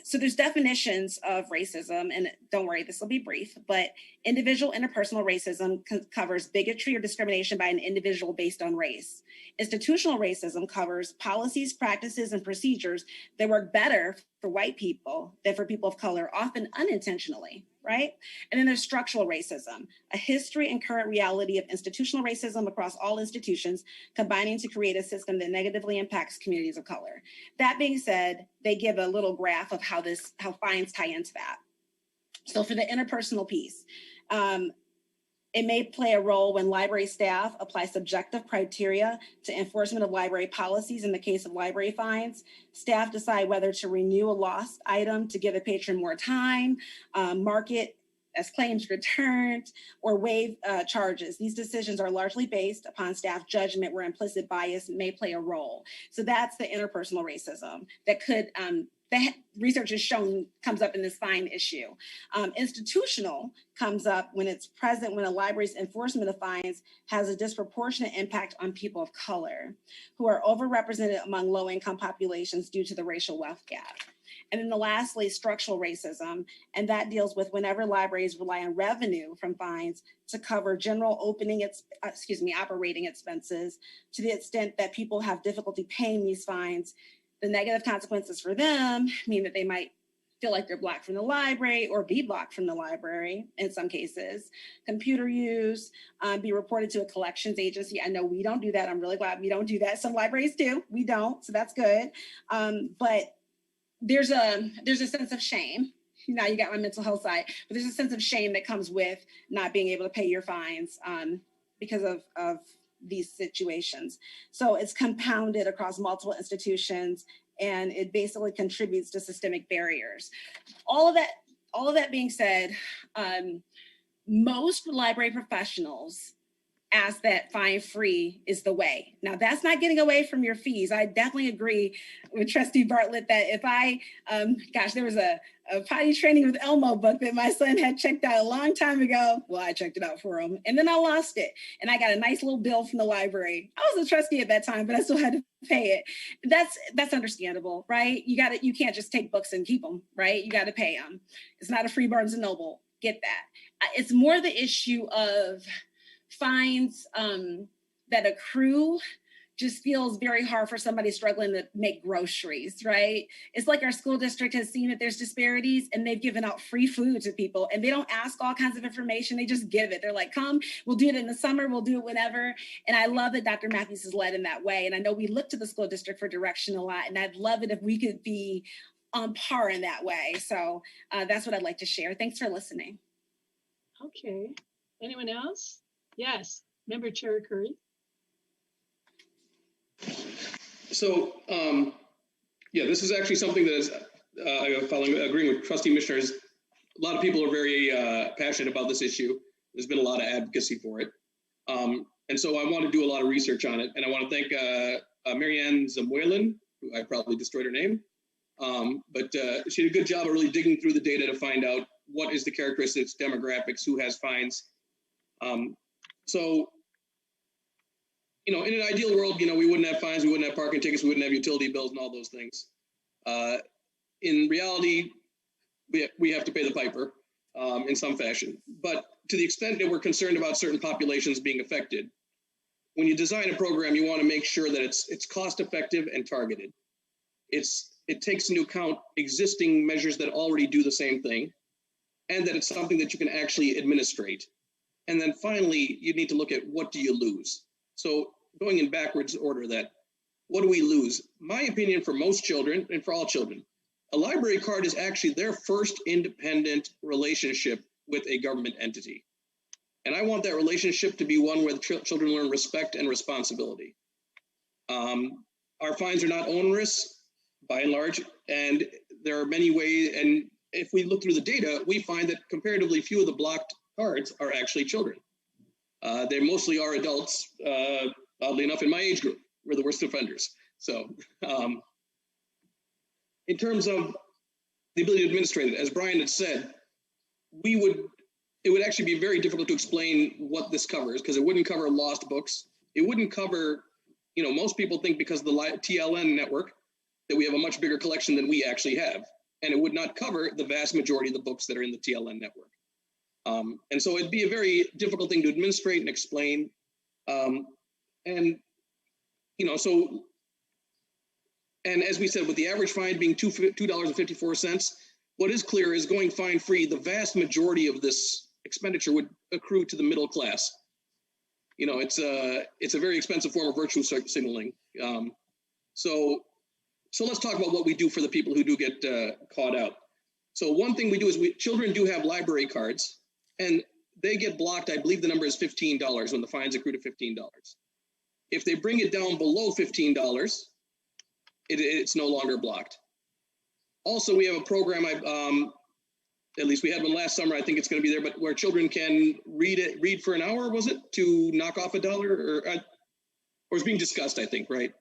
Speaker 5: So there's definitions of racism, and don't worry, this will be brief, but individual interpersonal racism covers bigotry or discrimination by an individual based on race. Institutional racism covers policies, practices, and procedures that work better for white people than for people of color, often unintentionally, right? And then there's structural racism, a history and current reality of institutional racism across all institutions, combining to create a system that negatively impacts communities of color. That being said, they give a little graph of how fines tie into that. So for the interpersonal piece, it may play a role when library staff apply subjective criteria to enforcement of library policies. In the case of library fines, staff decide whether to renew a lost item to give a patron more time, mark it as claims returned, or waive charges. These decisions are largely based upon staff judgment where implicit bias may play a role. So that's the interpersonal racism that could, that research has shown comes up in this fine issue. Institutional comes up when it's present when a library's enforcement of fines has a disproportionate impact on people of color who are overrepresented among low-income populations due to the racial wealth gap. And then lastly, structural racism, and that deals with whenever libraries rely on revenue from fines to cover general operating expenses to the extent that people have difficulty paying these fines. The negative consequences for them mean that they might feel like they're blocked from the library or be blocked from the library in some cases. Computer use, be reported to a collections agency. I know we don't do that. I'm really glad we don't do that. Some libraries do, we don't, so that's good. But there's a sense of shame. Now you got my mental health side, but there's a sense of shame that comes with not being able to pay your fines because of these situations. So it's compounded across multiple institutions, and it basically contributes to systemic barriers. All of that being said, most library professionals ask that fine-free is the way. Now, that's not getting away from your fees. I definitely agree with Trustee Bartlett that if there was a potty training with Elmo book that my son had checked out a long time ago. Well, I checked it out for him, and then I lost it. And I got a nice little bill from the library. I was a trustee at that time, but I still had to pay it. That's understandable, right? You can't just take books and keep them, right? You got to pay them. It's not a free Barnes and Noble. Get that. It's more the issue of fines that accrue just feels very hard for somebody struggling to make groceries, right? It's like our school district has seen that there's disparities and they've given out free food to people and they don't ask all kinds of information. They just give it. They're like, come, we'll do it in the summer. We'll do it whenever. And I love that Dr. Matthews is led in that way. And I know we look to the school district for direction a lot. And I'd love it if we could be on par in that way. So that's what I'd like to share. Thanks for listening.
Speaker 1: Okay. Anyone else? Yes. Member Chair Curry.
Speaker 3: So, yeah, this is actually something that is, agreeing with Trustee Missioners. A lot of people are very passionate about this issue. There's been a lot of advocacy for it. And so I want to do a lot of research on it. And I want to thank Marianne Zamuelin, who I probably destroyed her name. But she did a good job of really digging through the data to find out what is the characteristics, demographics, who has fines. So, you know, in an ideal world, you know, we wouldn't have fines, we wouldn't have parking tickets, we wouldn't have utility bills and all those things. In reality, we have to pay the piper in some fashion. But to the extent that we're concerned about certain populations being affected, when you design a program, you want to make sure that it's cost effective and targeted. It takes into account existing measures that already do the same thing, and that it's something that you can actually administrate. And then finally, you need to look at what do you lose? So going in backwards order, that what do we lose? My opinion, for most children and for all children, a library card is actually their first independent relationship with a government entity. And I want that relationship to be one where the children learn respect and responsibility. Our fines are not onerous by and large, and there are many ways, and if we look through the data, we find that comparatively few of the blocked cards are actually children. They mostly are adults, oddly enough, in my age group. We're the worst offenders. So in terms of the ability to administrate it, as Brian had said, it would actually be very difficult to explain what this covers, because it wouldn't cover lost books. It wouldn't cover, you know, most people think because of the TLN network that we have a much bigger collection than we actually have. And it would not cover the vast majority of the books that are in the TLN network. And so it'd be a very difficult thing to administrate and explain. And, you know, so, and as we said, with the average fine being $2.54, what is clear is going fine free, the vast majority of this expenditure would accrue to the middle class. You know, it's a very expensive form of virtue signaling. So let's talk about what we do for the people who do get caught out. So one thing we do is children do have library cards, and they get blocked. I believe the number is $15 when the fines accrue to $15. If they bring it down below $15, it's no longer blocked. Also, we have a program, at least we had one last summer, I think it's going to be there, but where children can read for an hour, was it, to knock off $1? Or it's being discussed, I think, right?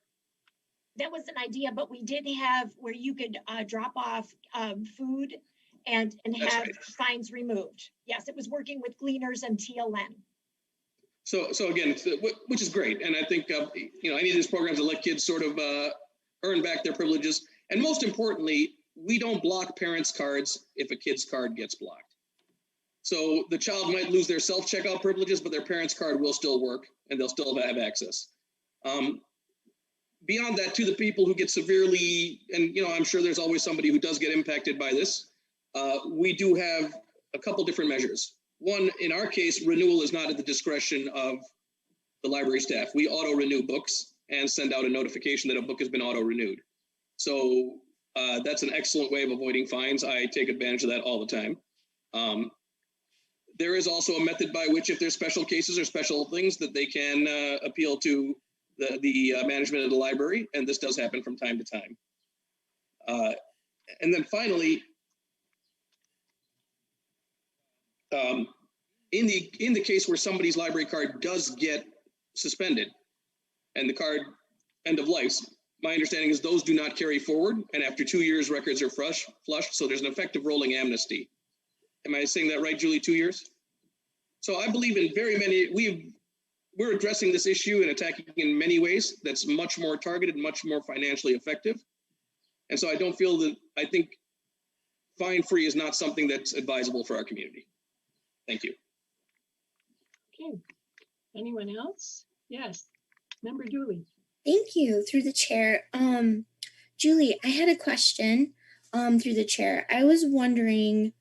Speaker 9: That was an idea, but we did have where you could drop off food and have fines removed. Yes, it was working with Gleaners and TLN.
Speaker 3: So again, which is great. And I think, you know, any of these programs that let kids sort of earn back their privileges. And most importantly, we don't block parents' cards if a kid's card gets blocked. So the child might lose their self-checkout privileges, but their parents' card will still work and they'll still have access. Beyond that, to the people who get severely, and, you know, I'm sure there's always somebody who does get impacted by this, we do have a couple different measures. One, in our case, renewal is not at the discretion of the library staff. We auto-renew books and send out a notification that a book has been auto-renewed. So that's an excellent way of avoiding fines. I take advantage of that all the time. There is also a method by which, if there's special cases or special things, that they can appeal to the management of the library, and this does happen from time to time. And then finally, in the case where somebody's library card does get suspended and the card end of life, my understanding is those do not carry forward, and after 2 years, records are flushed, so there's an effective rolling amnesty. Am I saying that right, Julie, 2 years? So I believe in very many, we're addressing this issue and attacking in many ways that's much more targeted, much more financially effective. And so I don't feel that, I think fine-free is not something that's advisable for our community. Thank you.
Speaker 1: Okay. Anyone else? Yes. Member Dooley.
Speaker 4: Thank you, through the chair. Julie, I had a question through the chair. I was wondering,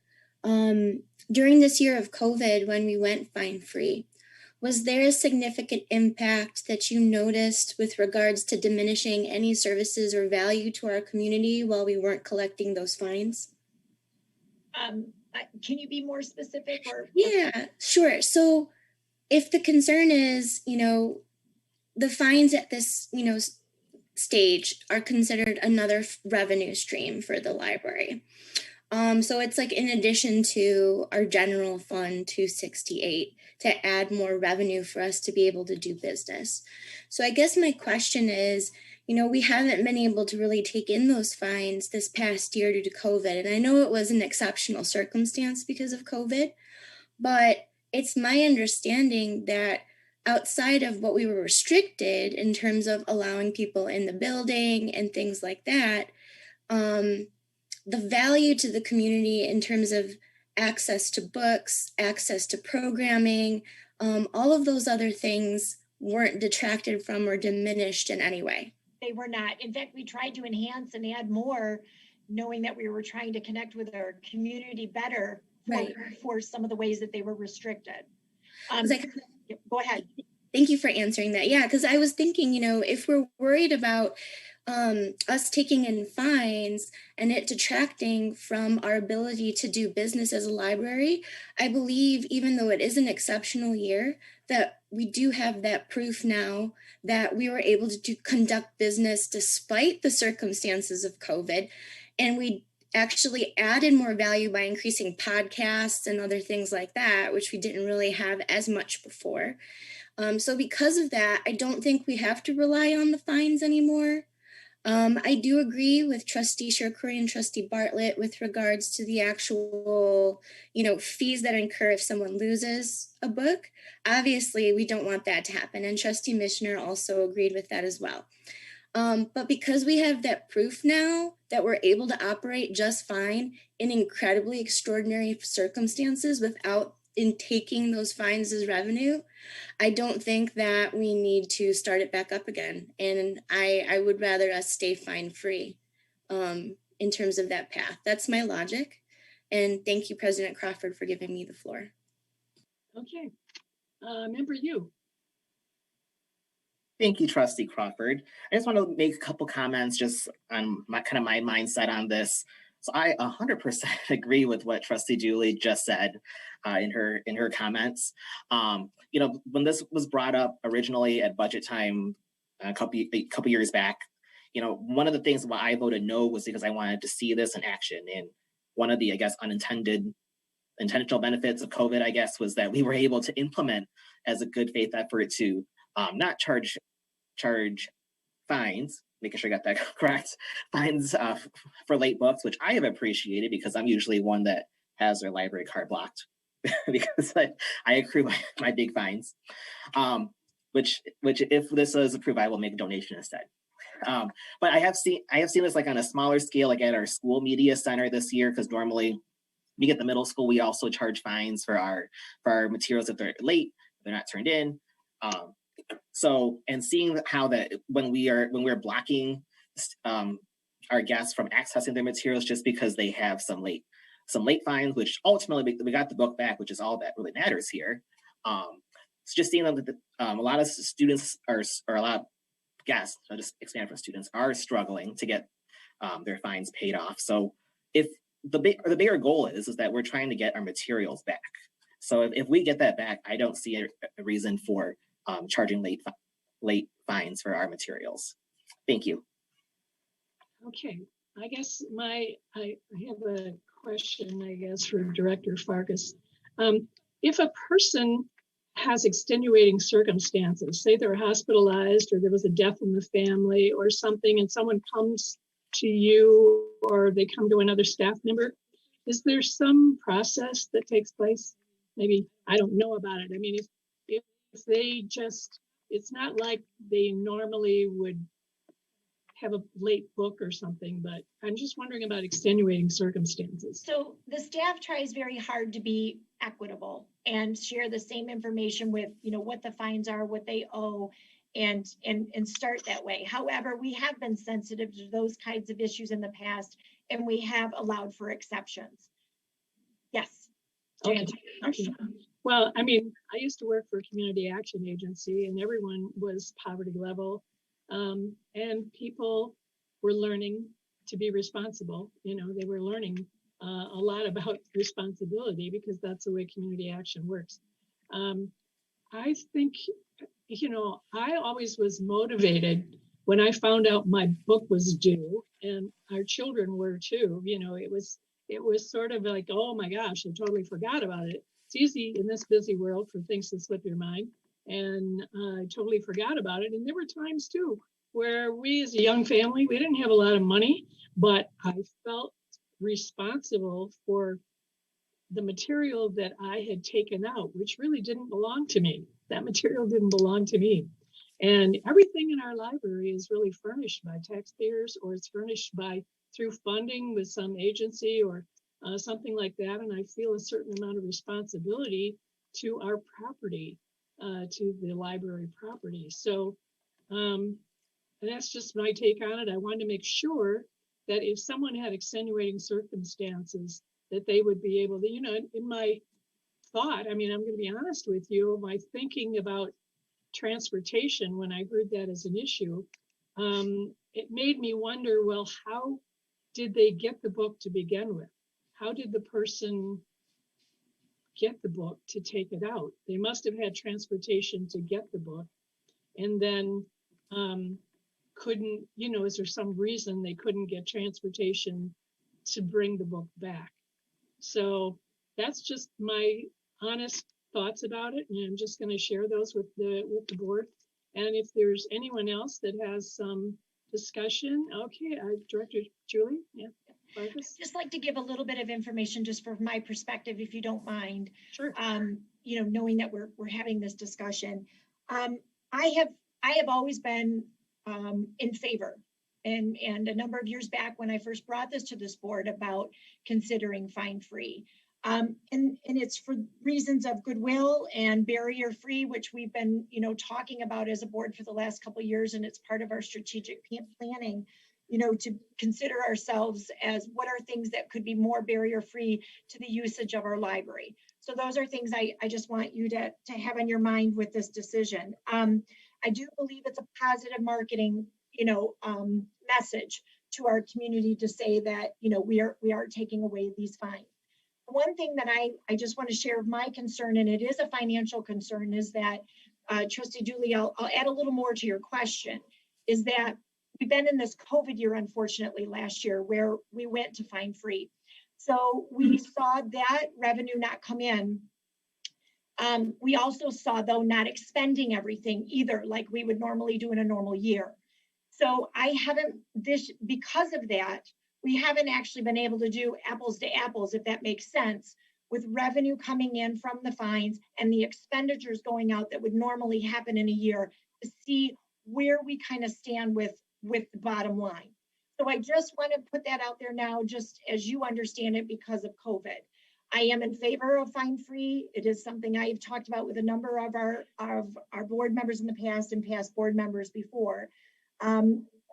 Speaker 4: during this year of COVID, when we went fine-free, was there a significant impact that you noticed with regards to diminishing any services or value to our community while we weren't collecting those fines?
Speaker 9: Can you be more specific?
Speaker 4: Yeah, sure. So if the concern is, the fines at this, stage are considered another revenue stream for the library. So it's like in addition to our general fund 268 to add more revenue for us to be able to do business. So I guess my question is, we haven't been able to really take in those fines this past year due to COVID. And I know it was an exceptional circumstance because of COVID, but it's my understanding that outside of what we were restricted in terms of allowing people in the building and things like that, the value to the community in terms of access to books, access to programming, all of those other things weren't detracted from or diminished in any way.
Speaker 9: They were not. In fact, we tried to enhance and add more, knowing that we were trying to connect with our community better for some of the ways that they were restricted. Go ahead.
Speaker 4: Thank you for answering that. Yeah, because I was thinking, if we're worried about us taking in fines and it detracting from our ability to do business as a library, I believe, even though it is an exceptional year, that we do have that proof now that we were able to conduct business despite the circumstances of COVID. And we actually added more value by increasing podcasts and other things like that, which we didn't really have as much before. So because of that, I don't think we have to rely on the fines anymore. I do agree with Trustee Shirkuri and Trustee Bartlett with regards to the actual, fees that incur if someone loses a book. Obviously, we don't want that to happen. And Trustee Mishner also agreed with that as well. But because we have that proof now that we're able to operate just fine in incredibly extraordinary circumstances without taking those fines as revenue, I don't think that we need to start it back up again. And I would rather us stay fine free in terms of that path. That's my logic. And thank you, President Crawford, for giving me the floor.
Speaker 1: Okay. Member Yu.
Speaker 7: Thank you, Trustee Crawford. I just want to make a couple comments just on my mindset on this. So I 100% agree with what Trustee Julie just said in her comments. When this was brought up originally at budget time a couple years back, one of the things why I voted no was because I wanted to see this in action. And one of the, intentional benefits of COVID, I guess, was that we were able to implement as a good faith effort to not charge fines, making sure I got that correct, fines for late books, which I have appreciated because I'm usually one that has their library card blocked because I accrue my big fines, which if this is approved, I will make a donation instead. But I have seen this like on a smaller scale, like at our school media center this year, because normally we get the middle school, we also charge fines for our materials if they're late, if they're not turned in. So, and seeing how that when we're blocking our guests from accessing their materials just because they have some late fines, which ultimately we got the book back, which is all that really matters here. It's just seeing that a lot of students or a lot of guests, I'll just expand for students, are struggling to get their fines paid off. So if the bigger goal is that we're trying to get our materials back. So if we get that back, I don't see a reason for charging late fines for our materials. Thank you.
Speaker 1: Okay, I guess I have a question, I guess, for Director Farkas. If a person has extenuating circumstances, say they're hospitalized or there was a death in the family or something, and someone comes to you or they come to another staff member, is there some process that takes place? Maybe I don't know about it. I mean, if they just, it's not like they normally would have a late book or something, but I'm just wondering about extenuating circumstances.
Speaker 9: So the staff tries very hard to be equitable and share the same information with, what the fines are, what they owe. and start that way. However, we have been sensitive to those kinds of issues in the past, and we have allowed for exceptions. Yes.
Speaker 1: Okay. Well, I mean, I used to work for a community action agency, and everyone was poverty level, and people were learning to be responsible. You know, they were learning a lot about responsibility because that's the way community action works. I think, you know, I always was motivated when I found out my book was due, and our children were too. You know, it was sort of like, oh my gosh, I totally forgot about it. It's easy in this busy world for things to slip your mind, and I totally forgot about it. And there were times too where we, as a young family, we didn't have a lot of money, but I felt responsible for the material that I had taken out, which really didn't belong to me. That material didn't belong to me. And everything in our library is really furnished by taxpayers, or it's furnished by through funding with some agency or something like that. And I feel a certain amount of responsibility to our property, to the library property. So and that's just my take on it. I wanted to make sure that if someone had extenuating circumstances, that they would be able to, you know, in my thought, I mean, I'm going to be honest with you, my thinking about transportation, when I heard that as an issue, it made me wonder, well, how did they get the book to begin with? How did the person get the book to take it out? They must have had transportation to get the book, and then couldn't, you know, is there some reason they couldn't get transportation to bring the book back? So that's just my honest thoughts about it, and I'm just going to share those with the board. And if there's anyone else that has some discussion, okay, Director Julie, yeah. Marcus?
Speaker 9: Just like to give a little bit of information just from my perspective, if you don't mind.
Speaker 1: Sure.
Speaker 9: You know, knowing that we're having this discussion, I have always been in favor. And a number of years back when I first brought this to this board about considering fine-free. And it's for reasons of goodwill and barrier-free, which we've been, you know, talking about as a board for the last couple of years, and it's part of our strategic planning, you know, to consider ourselves as what are things that could be more barrier-free to the usage of our library. So those are things I just want you to have on your mind with this decision. I do believe it's a positive marketing, you know, message to our community to say that, you know, we are taking away these fines. One thing that I just want to share of my concern, and it is a financial concern, is that, Trustee Julie, I'll add a little more to your question, is that we've been in this COVID year, unfortunately, last year, where we went to fine-free. So we saw that revenue not come in. We also saw, though, not expending everything either, like we would normally do in a normal year. So because of that, we haven't actually been able to do apples to apples, if that makes sense, with revenue coming in from the fines and the expenditures going out that would normally happen in a year, to see where we kind of stand with the bottom line. So I just want to put that out there now, just as you understand it, because of COVID. I am in favor of fine-free. It is something I've talked about with a number of our board members in the past and past board members before.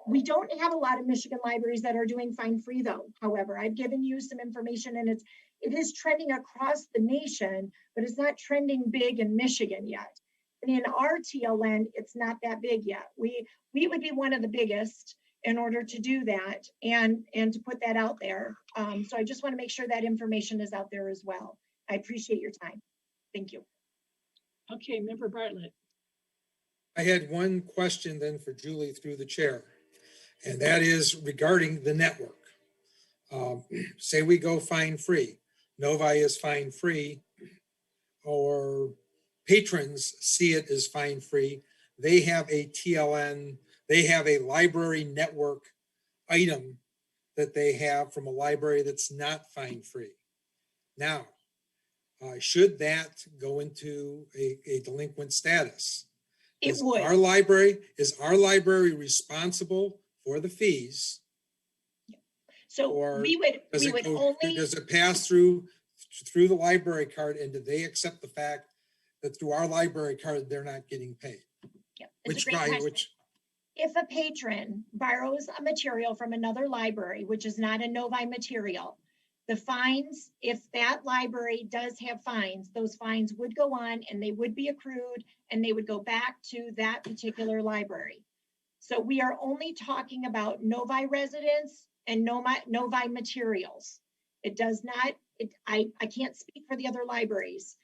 Speaker 9: We don't have a lot of Michigan libraries that are doing fine-free, though. However, I've given you some information, and it is trending across the nation, but it's not trending big in Michigan yet. And in our TLN, it's not that big yet. We would be one of the biggest in order to do that and to put that out there. So I just want to make sure that information is out there as well. I appreciate your time. Thank you.
Speaker 1: Okay, Member Bartlett.
Speaker 2: I had one question then for Julie through the chair, and that is regarding the network. Say we go fine-free, Novi is fine-free, or patrons see it as fine-free. They have a TLN, they have a library network item that they have from a library that's not fine-free. Now, should that go into a delinquent status?
Speaker 9: It would.
Speaker 2: Is our library responsible for the fees?
Speaker 9: So
Speaker 2: does it pass through the library card, and do they accept the fact that through our library card they're not getting paid?
Speaker 9: Yeah. It's a great question. If a patron borrows a material from another library, which is not a Novi material, the fines, if that library does have fines, those fines would go on and they would be accrued and they would go back to that particular library. So we are only talking about Novi residents and Novi materials. It does not, I can't speak for the other libraries.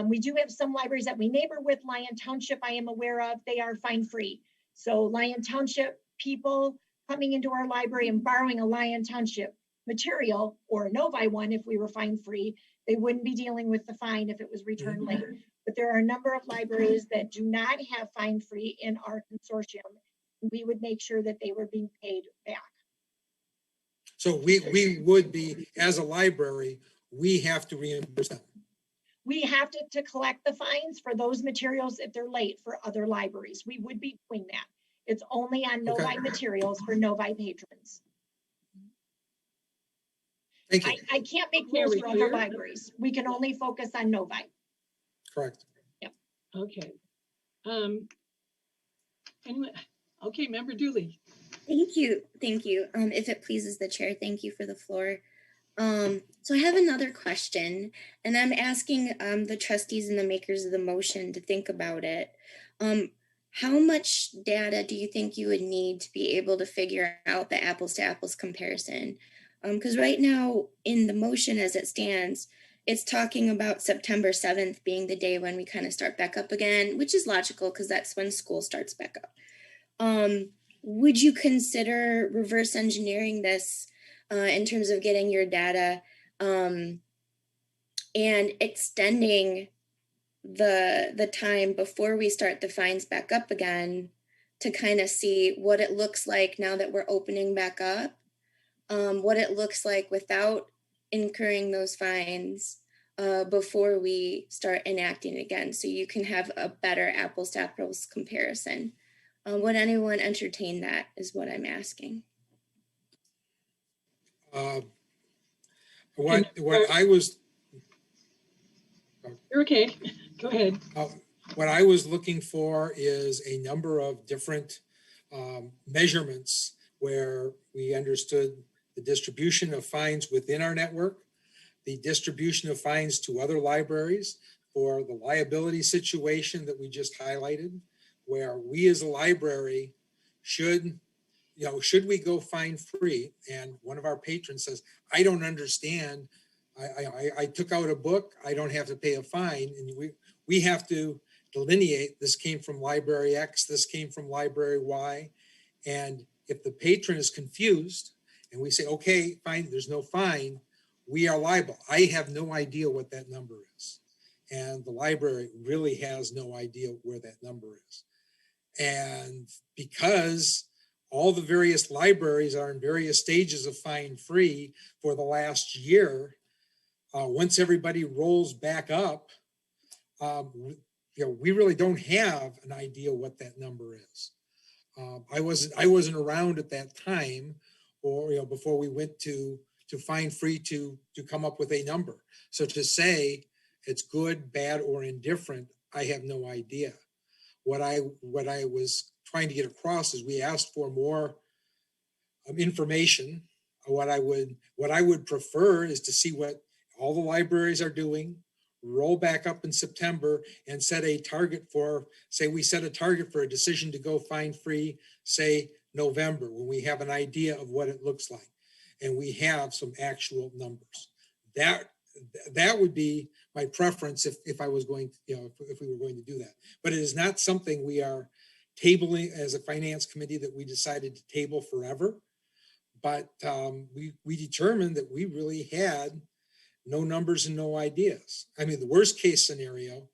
Speaker 9: We do have some libraries that we neighbor with. Lyon Township, I am aware of, they are fine free. So Lyon Township people coming into our library and borrowing a Lyon Township material or a Novi one, if we were fine free, they wouldn't be dealing with the fine if it was returned late. But there are a number of libraries that do not have fine free in our consortium. We would make sure that they were being paid back.
Speaker 2: So we would be, as a library, we have to reimburse them.
Speaker 9: We have to collect the fines for those materials if they're late for other libraries. We would be doing that. It's only on Novi materials for Novi patrons.
Speaker 2: Thank you.
Speaker 9: I can't make rules for other libraries. We can only focus on Novi.
Speaker 2: Correct.
Speaker 9: Yep.
Speaker 1: Okay. Anyway, okay, Member Dooley.
Speaker 4: Thank you. Thank you. If it pleases the chair, thank you for the floor. So I have another question, and I'm asking the trustees and the makers of the motion to think about it. How much data do you think you would need to be able to figure out the apples to apples comparison? Because right now in the motion as it stands, it's talking about September 7th being the day when we kind of start back up again, which is logical because that's when school starts back up. Would you consider reverse engineering this in terms of getting your data and extending the time before we start the fines back up again to kind of see what it looks like now that we're opening back up, what it looks like without incurring those fines before we start enacting again, so you can have a better apples to apples comparison. Would anyone entertain that is what I'm asking.
Speaker 2: What I was...
Speaker 1: You're okay. Go ahead.
Speaker 2: What I was looking for is a number of different measurements where we understood the distribution of fines within our network, the distribution of fines to other libraries for the liability situation that we just highlighted, where we as a library should we go fine free? And one of our patrons says, I don't understand. I took out a book, I don't have to pay a fine. And we have to delineate, this came from library X, this came from library Y. And if the patron is confused and we say, okay, fine, there's no fine, we are liable. I have no idea what that number is. And the library really has no idea where that number is. And because all the various libraries are in various stages of fine free for the last year, once everybody rolls back up, we really don't have an idea what that number is. I wasn't around at that time, or before we went to fine free to come up with a number. So to say it's good, bad, or indifferent, I have no idea. What I was trying to get across is we asked for more information. What I would prefer is to see what all the libraries are doing, roll back up in September and set a target for, say we set a target for a decision to go fine free, say November, when we have an idea of what it looks like and we have some actual numbers. That would be my preference if I was going to, if we were going to do that. But it is not something we are tabling as a finance committee that we decided to table forever. But we determined that we really had no numbers and no ideas. I mean, the worst case scenario,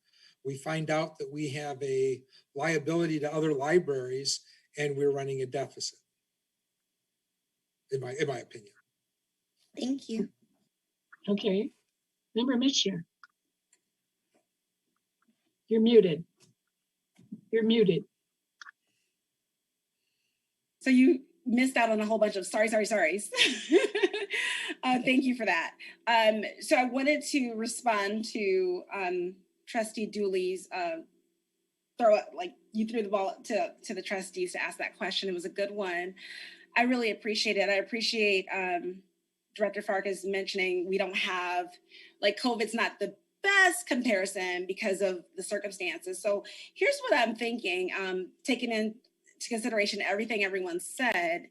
Speaker 2: we find out that we have a liability to other libraries and we're running a deficit, in my opinion.
Speaker 4: Thank you.
Speaker 1: Okay. Member Mitchell. You're muted. You're muted.
Speaker 5: So you missed out on a whole bunch of sorries. Thank you for that. So I wanted to respond to Trustee Dooley's you threw the ball to the trustees to ask that question. It was a good one. I really appreciate it. I appreciate Director Farkas mentioning we don't have, like, COVID's not the best comparison because of the circumstances. So here's what I'm thinking, taking into consideration everything everyone said.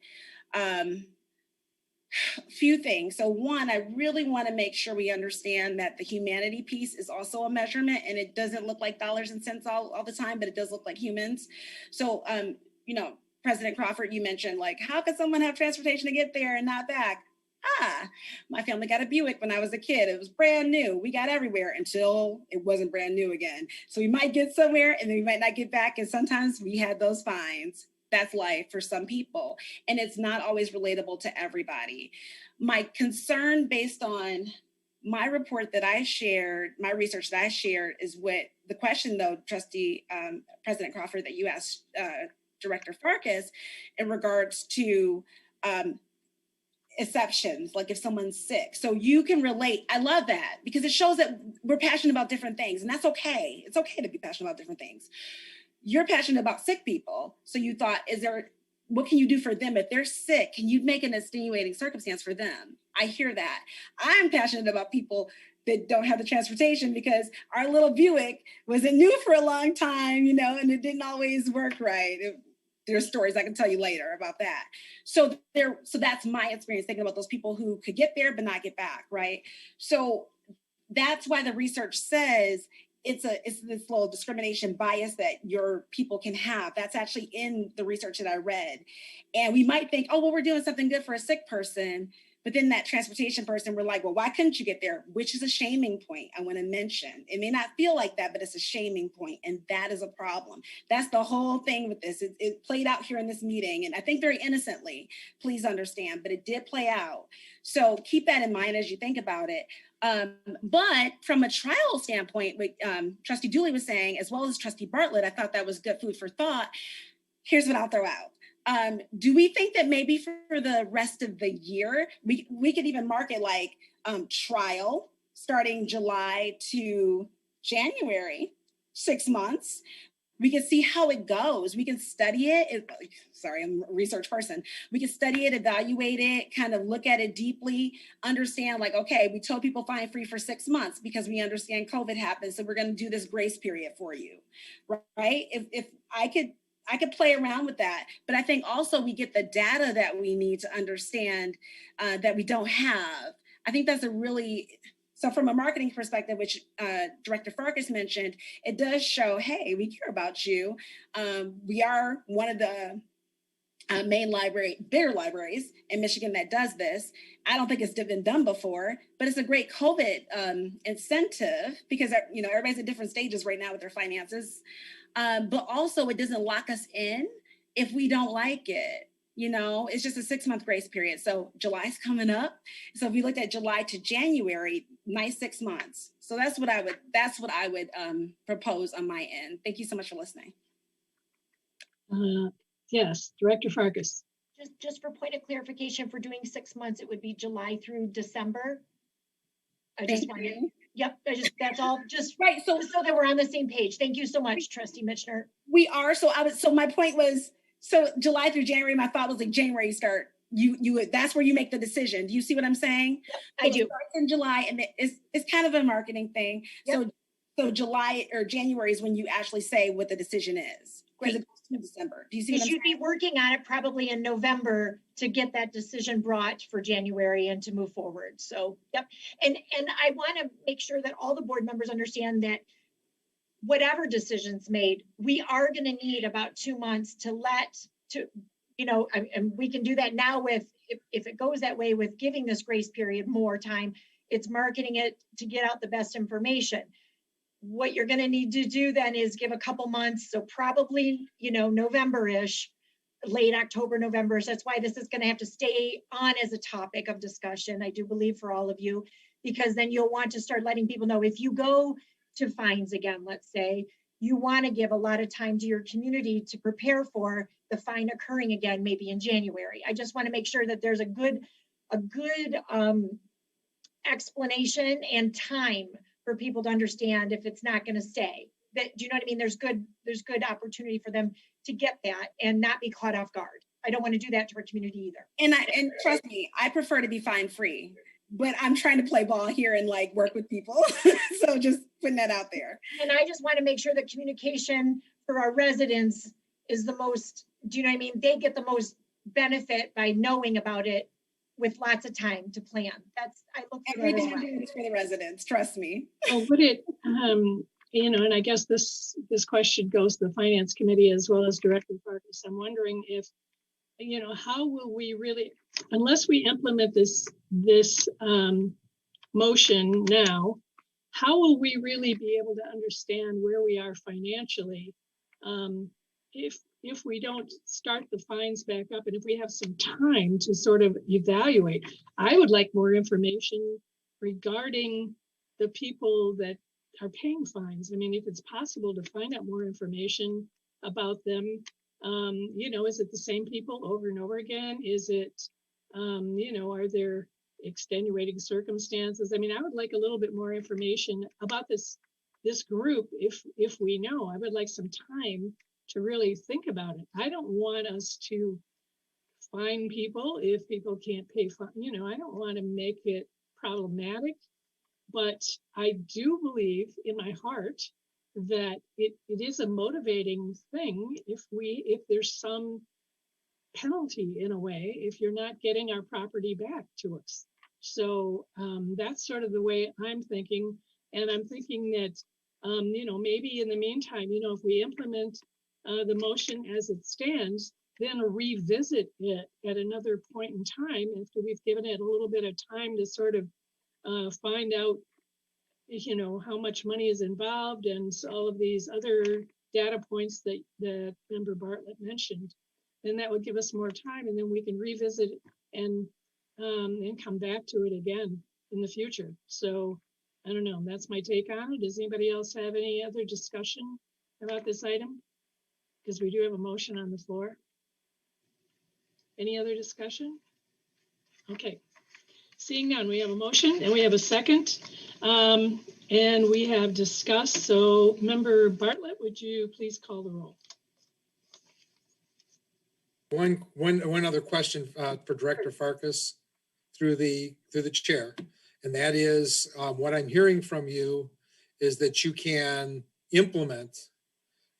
Speaker 5: Few things. So one, I really want to make sure we understand that the humanity piece is also a measurement, and it doesn't look like dollars and cents all the time, but it does look like humans. So, President Crawford, you mentioned, like, how could someone have transportation to get there and not back? My family got a Buick when I was a kid. It was brand new. We got everywhere until it wasn't brand new again. So we might get somewhere and then we might not get back. And sometimes we had those fines. That's life for some people. And it's not always relatable to everybody. My concern based on my report that I shared, my research that I shared, is what the question, though, President Crawford, that you asked Director Farkas in regards to exceptions, like if someone's sick. So you can relate. I love that because it shows that we're passionate about different things, and that's okay. It's okay to be passionate about different things. You're passionate about sick people. So you thought, what can you do for them if they're sick? Can you make an extenuating circumstance for them? I hear that. I'm passionate about people that don't have the transportation because our little Buick wasn't new for a long time, and it didn't always work right. There's stories I can tell you later about that. So that's my experience thinking about those people who could get there but not get back, right? So that's why the research says it's this little discrimination bias that your people can have. That's actually in the research that I read. And we might think, oh, well, we're doing something good for a sick person. But then that transportation person, we're like, well, why couldn't you get there? Which is a shaming point I want to mention. It may not feel like that, but it's a shaming point, and that is a problem. That's the whole thing with this. It played out here in this meeting, and I think very innocently, please understand, but it did play out. So keep that in mind as you think about it. But from a trial standpoint, what Trustee Dooley was saying, as well as Trustee Bartlett, I thought that was good food for thought. Here's what I'll throw out. Do we think that maybe for the rest of the year, we could even mark it like trial starting July to January, 6 months? We can see how it goes. We can study it. Sorry, I'm a research person. We can study it, evaluate it, kind of look at it deeply, understand like, okay, we told people fine free for 6 months because we understand COVID happened. So we're going to do this grace period for you, right? If I could play around with that, but I think also we get the data that we need to understand that we don't have. I think that's so from a marketing perspective, which Director Farkas mentioned, it does show, hey, we care about you. We are one of the main bigger libraries in Michigan that does this. I don't think it's been done before, but it's a great COVID incentive because, everybody's at different stages right now with their finances. But also it doesn't lock us in if we don't like it. It's just a 6-month grace period. So July's coming up. So if we looked at July to January, nice 6 months. So that's what I would propose on my end. Thank you so much for listening.
Speaker 1: Yes, Director Farkas.
Speaker 9: Just for point of clarification, for doing 6 months, it would be July through December. Yep, that's all. Just right. So that we're on the same page. Thank you so much, Trustee Mitchner.
Speaker 5: We are. So my point was, so July through January, my thought was like January start. That's where you make the decision. Do you see what I'm saying?
Speaker 9: Yep, I do.
Speaker 5: It starts in July, and it's kind of a marketing thing. Yep. So July or January is when you actually say what the decision is. Because it goes to December. Do you see what I'm saying?
Speaker 9: You'd be working on it probably in November to get that decision brought for January and to move forward. So, yep. And I want to make sure that all the board members understand that whatever decisions made, we are going to need about 2 months and we can do that now with, if it goes that way with giving this grace period more time, it's marketing it to get out the best information. What you're going to need to do then is give a couple months. So probably, November-ish, late October, November. So that's why this is going to have to stay on as a topic of discussion, I do believe, for all of you, because then you'll want to start letting people know if you go to fines again, let's say, you want to give a lot of time to your community to prepare for the fine occurring again, maybe in January. I just want to make sure that there's a good explanation and time for people to understand if it's not going to stay. that, do you know what I mean? There's good opportunity for them to get that and not be caught off guard. I don't want to do that to our community either.
Speaker 5: And trust me, I prefer to be fine free, but I'm trying to play ball here and like work with people. So just putting that out there.
Speaker 9: And I just want to make sure that communication for our residents is the most, do you know what I mean? They get the most benefit by knowing about it with lots of time to plan. I look for
Speaker 5: everything
Speaker 9: that as well.
Speaker 5: I'm doing is for the residents, trust me.
Speaker 1: Well, would it, you know, and I guess this question goes to the Finance Committee as well as Director Farkas. I'm wondering if, you know, how will we really, unless we implement this motion now, how will we really be able to understand where we are financially if we don't start the fines back up and if we have some time to sort of evaluate? I would like more information regarding the people that are paying fines. I mean, if it's possible to find out more information about them, you know, is it the same people over and over again? Is it, you know, are there extenuating circumstances? I mean, I would like a little bit more information about this group. If we know, I would like some time to really think about it. I don't want us to fine people if people can't pay fine. You know, I don't want to make it problematic, but I do believe in my heart that it is a motivating thing if there's some penalty in a way if you're not getting our property back to us. So that's sort of the way I'm thinking. And I'm thinking that, you know, maybe in the meantime, you know, if we implement the motion as it stands, then revisit it at another point in time after we've given it a little bit of time to sort of find out, you know, how much money is involved and all of these other data points that Member Bartlett mentioned. Then that would give us more time, and then we can revisit it and come back to it again in the future. So I don't know, that's my take on it. Does anybody else have any other discussion about this item? Because we do have a motion on the floor. Any other discussion? Okay. Seeing none, we have a motion and we have a second, and we have discussed. So Member Bartlett, would you please call the roll?
Speaker 2: One other question for Director Farkas through the chair, and that is what I'm hearing from you is that you can implement.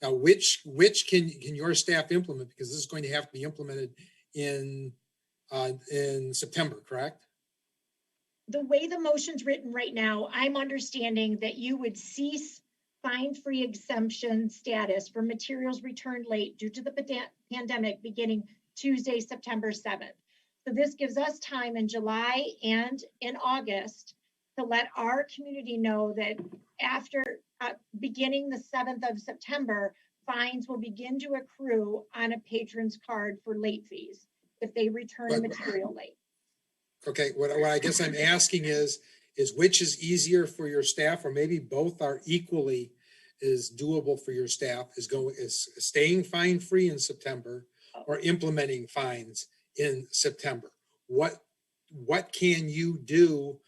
Speaker 2: Now, which can your staff implement, because this is going to have to be implemented in September, correct?
Speaker 9: The way the motion's written right now, I'm understanding that you would cease fine-free exemption status for materials returned late due to the pandemic beginning Tuesday, September 7th. So this gives us time in July and in August to let our community know that after beginning the 7th of September, fines will begin to accrue on a patron's card for late fees if they return material late.
Speaker 2: Okay, what I guess I'm asking is which is easier for your staff, or maybe both are equally is doable for your staff, is staying fine free in September or implementing fines in September? What can you do?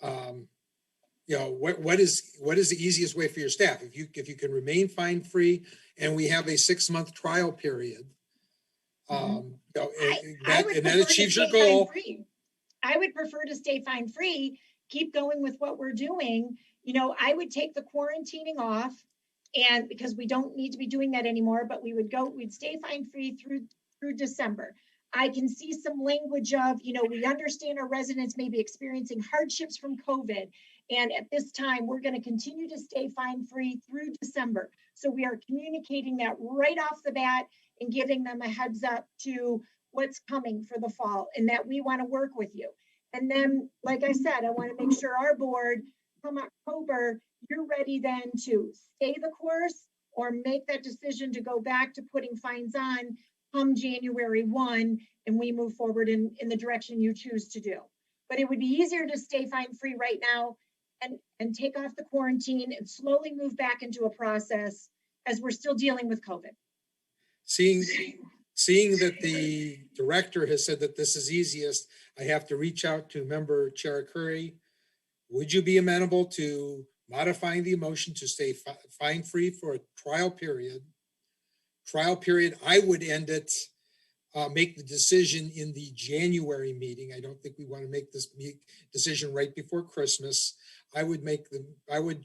Speaker 2: You know, what is the easiest way for your staff? If you can remain fine free and we have a 6-month trial period, you know, and that achieves your goal.
Speaker 9: I would prefer to stay fine free, keep going with what we're doing. You know, I would take the quarantining off, and because we don't need to be doing that anymore, but we'd stay fine free through December. I can see some language of, you know, we understand our residents may be experiencing hardships from COVID. And at this time, we're going to continue to stay fine free through December. So we are communicating that right off the bat and giving them a heads up to what's coming for the fall and that we want to work with you. And then, like I said, I want to make sure our board, come October, you're ready then to stay the course or make that decision to go back to putting fines on come January 1, and we move forward in the direction you choose to do. But it would be easier to stay fine free right now and take off the quarantine and slowly move back into a process as we're still dealing with COVID.
Speaker 2: Seeing that the director has said that this is easiest, I have to reach out to Member Chair Curry. Would you be amenable to modifying the motion to stay fine-free for a trial period. Trial period, I would end it, make the decision in the January meeting. I don't think we want to make this decision right before Christmas. I would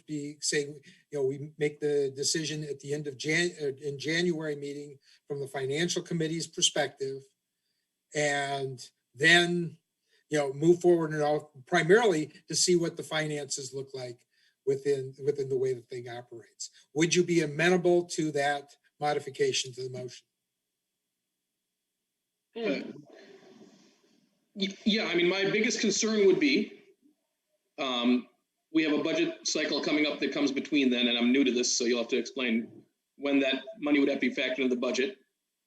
Speaker 2: be saying, we make the decision at the end of in January meeting from the financial committee's perspective, and then, move forward and all, primarily to see what the finances look like within the way the thing operates. Would you be amenable to that modification to the motion?
Speaker 3: Yeah, I mean, my biggest concern would be, we have a budget cycle coming up that comes between then, and I'm new to this, so you'll have to explain when that money would have to be factored into the budget.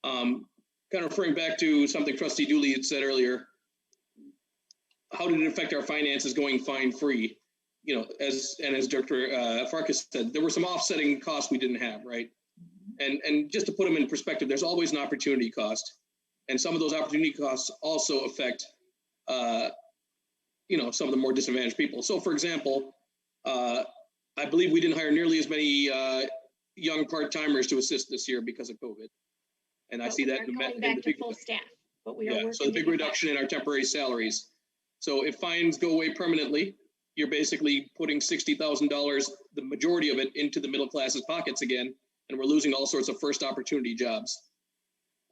Speaker 3: Kind of referring back to something Trustee Dooley had said earlier, how did it affect our finances going fine-free? As Dr. Farkas said, there were some offsetting costs we didn't have, right? And just to put them in perspective, there's always an opportunity cost. And some of those opportunity costs also affect, some of the more disadvantaged people. So, for example, I believe we didn't hire nearly as many young part-timers to assist this year because of COVID. And I see that in the big
Speaker 9: full staff, but we are working.
Speaker 3: So the big reduction in our temporary salaries. So if fines go away permanently, you're basically putting $60,000, the majority of it, into the middle class's pockets again, and we're losing all sorts of first opportunity jobs.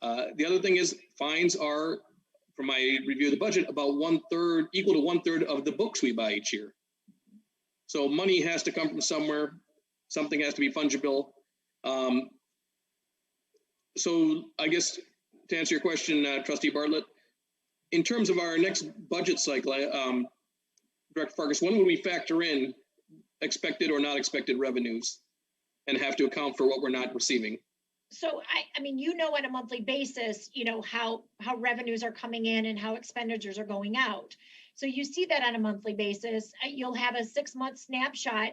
Speaker 3: The other thing is fines are, from my review of the budget, about equal to one third of the books we buy each year. So money has to come from somewhere. Something has to be fungible. So I guess to answer your question, Trustee Bartlett, in terms of our next budget cycle, Director Farkas, when would we factor in expected or not expected revenues and have to account for what we're not receiving?
Speaker 9: So I mean, on a monthly basis, how revenues are coming in and how expenditures are going out. So you see that on a monthly basis. You'll have a 6-month snapshot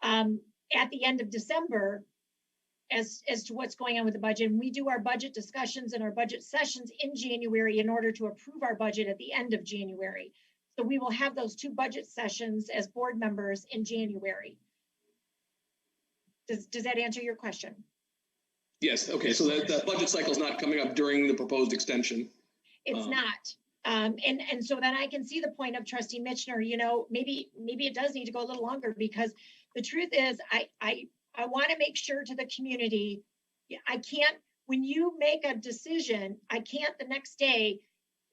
Speaker 9: at the end of December as to what's going on with the budget. And we do our budget discussions and our budget sessions in January in order to approve our budget at the end of January. So we will have those 2 budget sessions as board members in January. Does that answer your question?
Speaker 3: Yes. Okay. So the budget cycle is not coming up during the proposed extension.
Speaker 9: It's not. And so then I can see the point of Trustee Mitchner, maybe it does need to go a little longer, because the truth is I want to make sure to the community, I can't, when you make a decision, I can't the next day,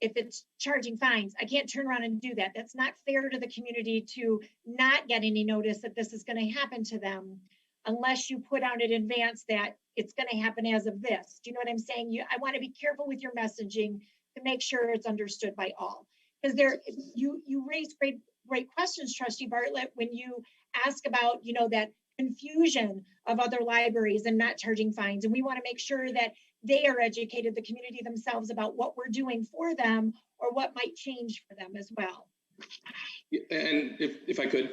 Speaker 9: if it's charging fines, I can't turn around and do that. That's not fair to the community to not get any notice that this is going to happen to them, unless you put out in advance that it's going to happen as of this. Do you know what I'm saying? I want to be careful with your messaging to make sure it's understood by all. Because you raise great questions, Trustee Bartlett, when you ask about, that confusion of other libraries and not charging fines. And we want to make sure that they are educated, the community themselves, about what we're doing for them or what might change for them as well.
Speaker 3: And if I could,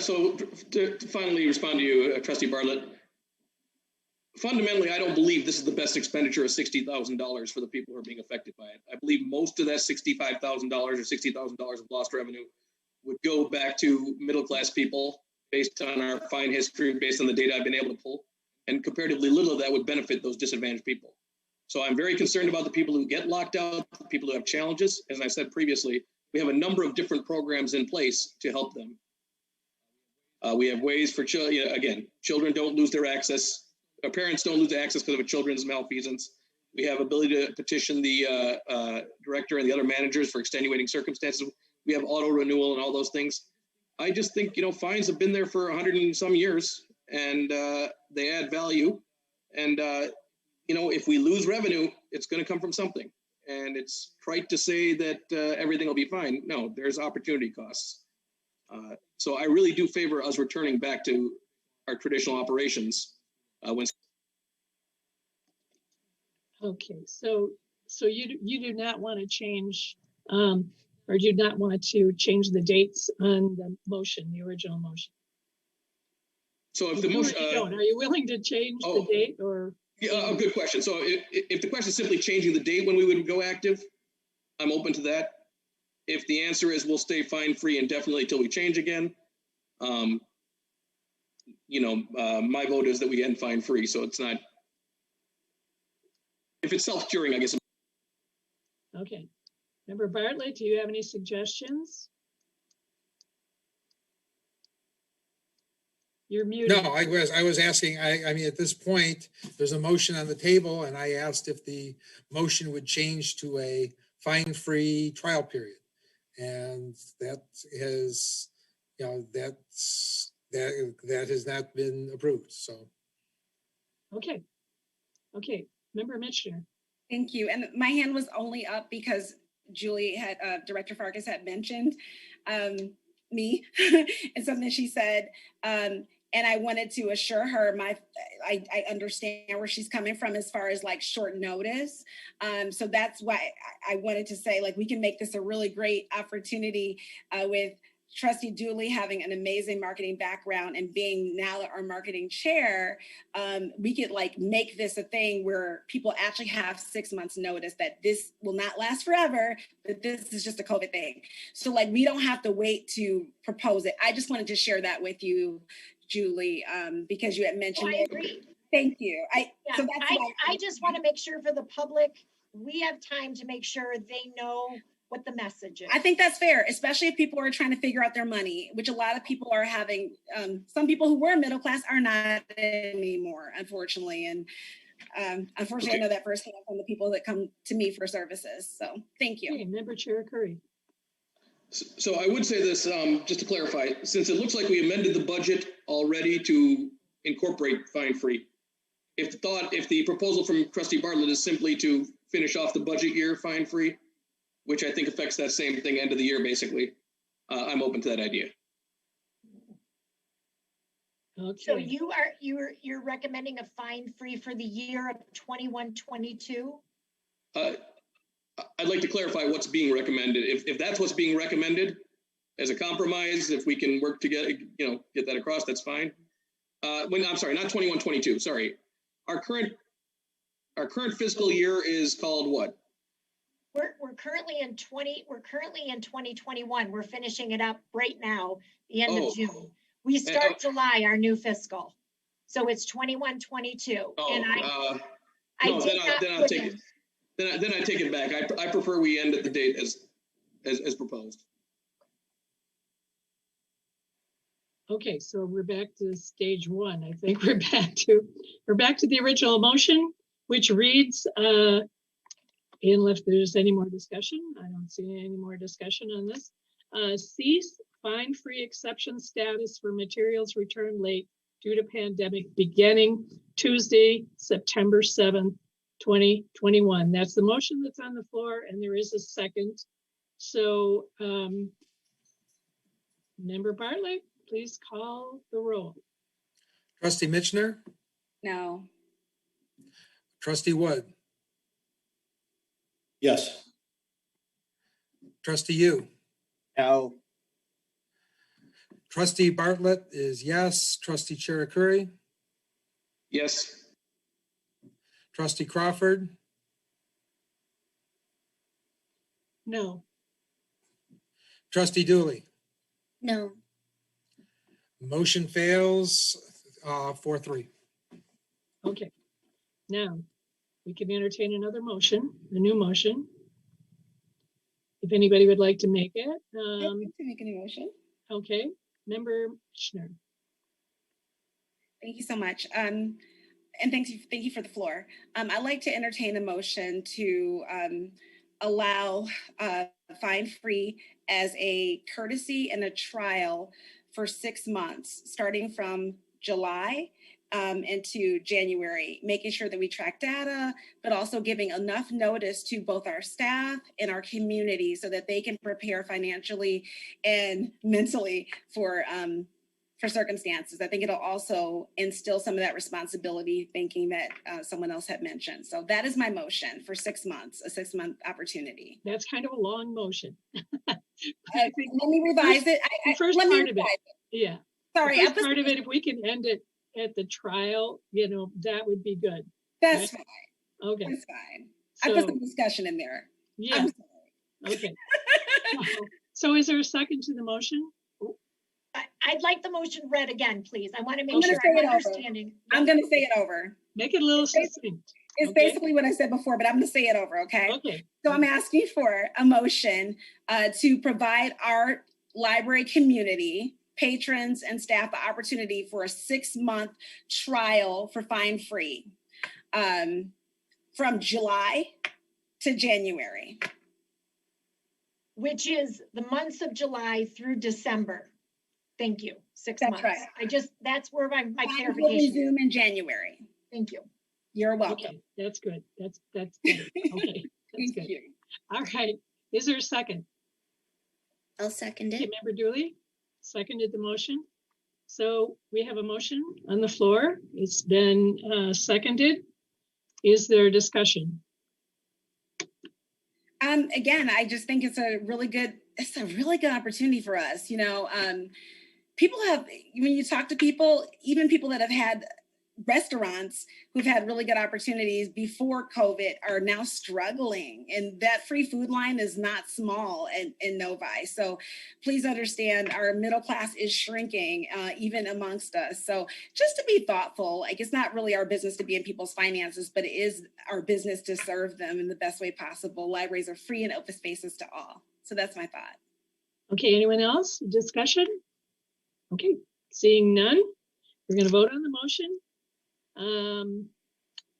Speaker 3: so to finally respond to you, Trustee Bartlett, fundamentally, I don't believe this is the best expenditure of $60,000 for the people who are being affected by it. I believe most of that $65,000 or $60,000 of lost revenue would go back to middle-class people based on our fine history, based on the data I've been able to pull, and comparatively little of that would benefit those disadvantaged people. So I'm very concerned about the people who get locked out, the people who have challenges. As I said previously, we have a number of different programs in place to help them. We have ways for children, again, children don't lose their access. Parents don't lose their access because of a children's malfeasance. We have ability to petition the director and the other managers for extenuating circumstances. We have auto renewal and all those things. I just think, fines have been there for 100 and some years, and they add value. And, if we lose revenue, it's going to come from something. And it's trite to say that everything will be fine. No, there's opportunity costs. So I really do favor us returning back to our traditional operations.
Speaker 1: Okay, so you do not want to change, or do not want to change the dates on the motion, the original motion?
Speaker 3: So if the motion,
Speaker 1: are you willing to change the date or?
Speaker 3: Yeah, good question. So if the question is simply changing the date when we would go active, I'm open to that. If the answer is we'll stay fine free indefinitely until we change again, my vote is that we end fine free. So it's not, if it's self-curing, I guess.
Speaker 1: Okay. Member Bartlett, do you have any suggestions? You're muted.
Speaker 2: No, I was asking, I mean, at this point, there's a motion on the table, and I asked if the motion would change to a fine-free trial period. And that has, that has not been approved, so.
Speaker 1: Okay. Okay, Member Mitchner.
Speaker 5: Thank you. And my hand was only up because Julie had, Director Farkas had mentioned me and something she said. And I wanted to assure her I understand where she's coming from as far as like short notice. So that's why I wanted to say, like, we can make this a really great opportunity with Trustee Dooley having an amazing marketing background and being now our marketing chair. We could like make this a thing where people actually have 6 months notice that this will not last forever, but this is just a COVID thing. So like, we don't have to wait to propose it. I just wanted to share that with you, Julie, because you had mentioned
Speaker 9: I agree.
Speaker 5: Thank you.
Speaker 9: I just want to make sure for the public, we have time to make sure they know what the message is.
Speaker 5: I think that's fair, especially if people are trying to figure out their money, which a lot of people are having. Some people who were middle class are not anymore, unfortunately. And unfortunately, I know that firsthand from the people that come to me for services. So thank you.
Speaker 1: Okay, Member Chair Curry.
Speaker 3: So I would say this, just to clarify, since it looks like we amended the budget already to incorporate fine free. If the proposal from Trustee Bartlett is simply to finish off the budget year fine free, which I think affects that same thing end of the year, basically, I'm open to that idea.
Speaker 1: Okay.
Speaker 9: So you're recommending a fine free for the year of 21-22?
Speaker 3: I'd like to clarify what's being recommended. If that's what's being recommended as a compromise, if we can work together, get that across, that's fine. I'm sorry, not 21-22. Sorry, our current fiscal year is called what?
Speaker 9: We're currently in 2021. We're finishing it up right now, the end of June. We start July, our new fiscal. So it's 21-22. And
Speaker 3: Then I take it back. I prefer we end at the date as proposed.
Speaker 1: Okay, so we're back to stage one. I think we're back to the original motion, which reads, unless there's any more discussion, I don't see any more discussion on this. Cease fine-free exception status for materials returned late due to pandemic beginning Tuesday, September 7th, 2021. That's the motion that's on the floor, and there is a second. So, Member Bartlett, please call the roll.
Speaker 2: Trustee Mitchner?
Speaker 5: No.
Speaker 2: Trustee Wood?
Speaker 6: Yes.
Speaker 2: Trustee Yu?
Speaker 7: No.
Speaker 2: Trustee Bartlett is yes. Trustee Cherukuri?
Speaker 3: Yes.
Speaker 2: Trustee Crawford?
Speaker 1: No.
Speaker 2: Trustee Dooley?
Speaker 4: No.
Speaker 2: Motion fails 4-3.
Speaker 1: Okay. Now, we can entertain another motion, a new motion. If anybody would like to make it.
Speaker 5: I'd like to make an motion.
Speaker 1: Okay, Member Schner.
Speaker 5: Thank you so much. And thank you for the floor. I'd like to entertain a motion to allow fine free as a courtesy and a trial for 6 months, starting from July into January, making sure that we track data, but also giving enough notice to both our staff and our community so that they can prepare financially and mentally for circumstances. I think it'll also instill some of that responsibility thinking that someone else had mentioned. So that is my motion for 6 months, a 6-month opportunity.
Speaker 1: That's kind of a long motion.
Speaker 5: Let me revise it.
Speaker 1: The first part of it. Yeah.
Speaker 5: Sorry.
Speaker 1: The first part of it, if we can end it at the trial, that would be good.
Speaker 5: That's fine.
Speaker 1: Okay.
Speaker 5: That's fine. I put some discussion in there.
Speaker 1: Yeah.
Speaker 5: I'm sorry.
Speaker 1: Okay. So is there a second to the motion?
Speaker 9: I'd like the motion read again, please. I want to make
Speaker 5: I'm gonna
Speaker 9: sure
Speaker 5: say
Speaker 9: I'm
Speaker 5: it over.
Speaker 9: understanding.
Speaker 5: I'm going to say it over.
Speaker 1: Make it a little succinct.
Speaker 5: It's
Speaker 1: Okay.
Speaker 5: basically what I said before, but I'm going to say it over, okay?
Speaker 1: Okay.
Speaker 5: So I'm asking for a motion to provide our library community, patrons, and staff the opportunity for a 6-month trial for fine-free from July to January.
Speaker 9: Which is the months of July through December. Thank you. 6
Speaker 5: That's
Speaker 9: months.
Speaker 5: right.
Speaker 9: That's where my
Speaker 5: Will
Speaker 9: clarification.
Speaker 5: resume in January.
Speaker 9: Thank you.
Speaker 5: You're welcome.
Speaker 1: Okay, that's good. That's better. Okay, that's
Speaker 5: Thank
Speaker 1: good.
Speaker 5: you.
Speaker 1: All right. Is there a second?
Speaker 4: I'll second
Speaker 1: Okay,
Speaker 4: it.
Speaker 1: Member Dooley seconded the motion. So we have a motion on the floor. It's been seconded. Is there discussion?
Speaker 5: Again, I just think it's a really good opportunity for us. People have, when you talk to people, even people that have had restaurants who've had really good opportunities before COVID are now struggling. And that free food line is not small in Novi. So please understand our middle class is shrinking even amongst us. So just to be thoughtful, like it's not really our business to be in people's finances, but it is our business to serve them in the best way possible. Libraries are free and open spaces to all. So that's my thought.
Speaker 1: Okay, anyone else? Discussion? Okay, seeing none, we're going to vote on the motion.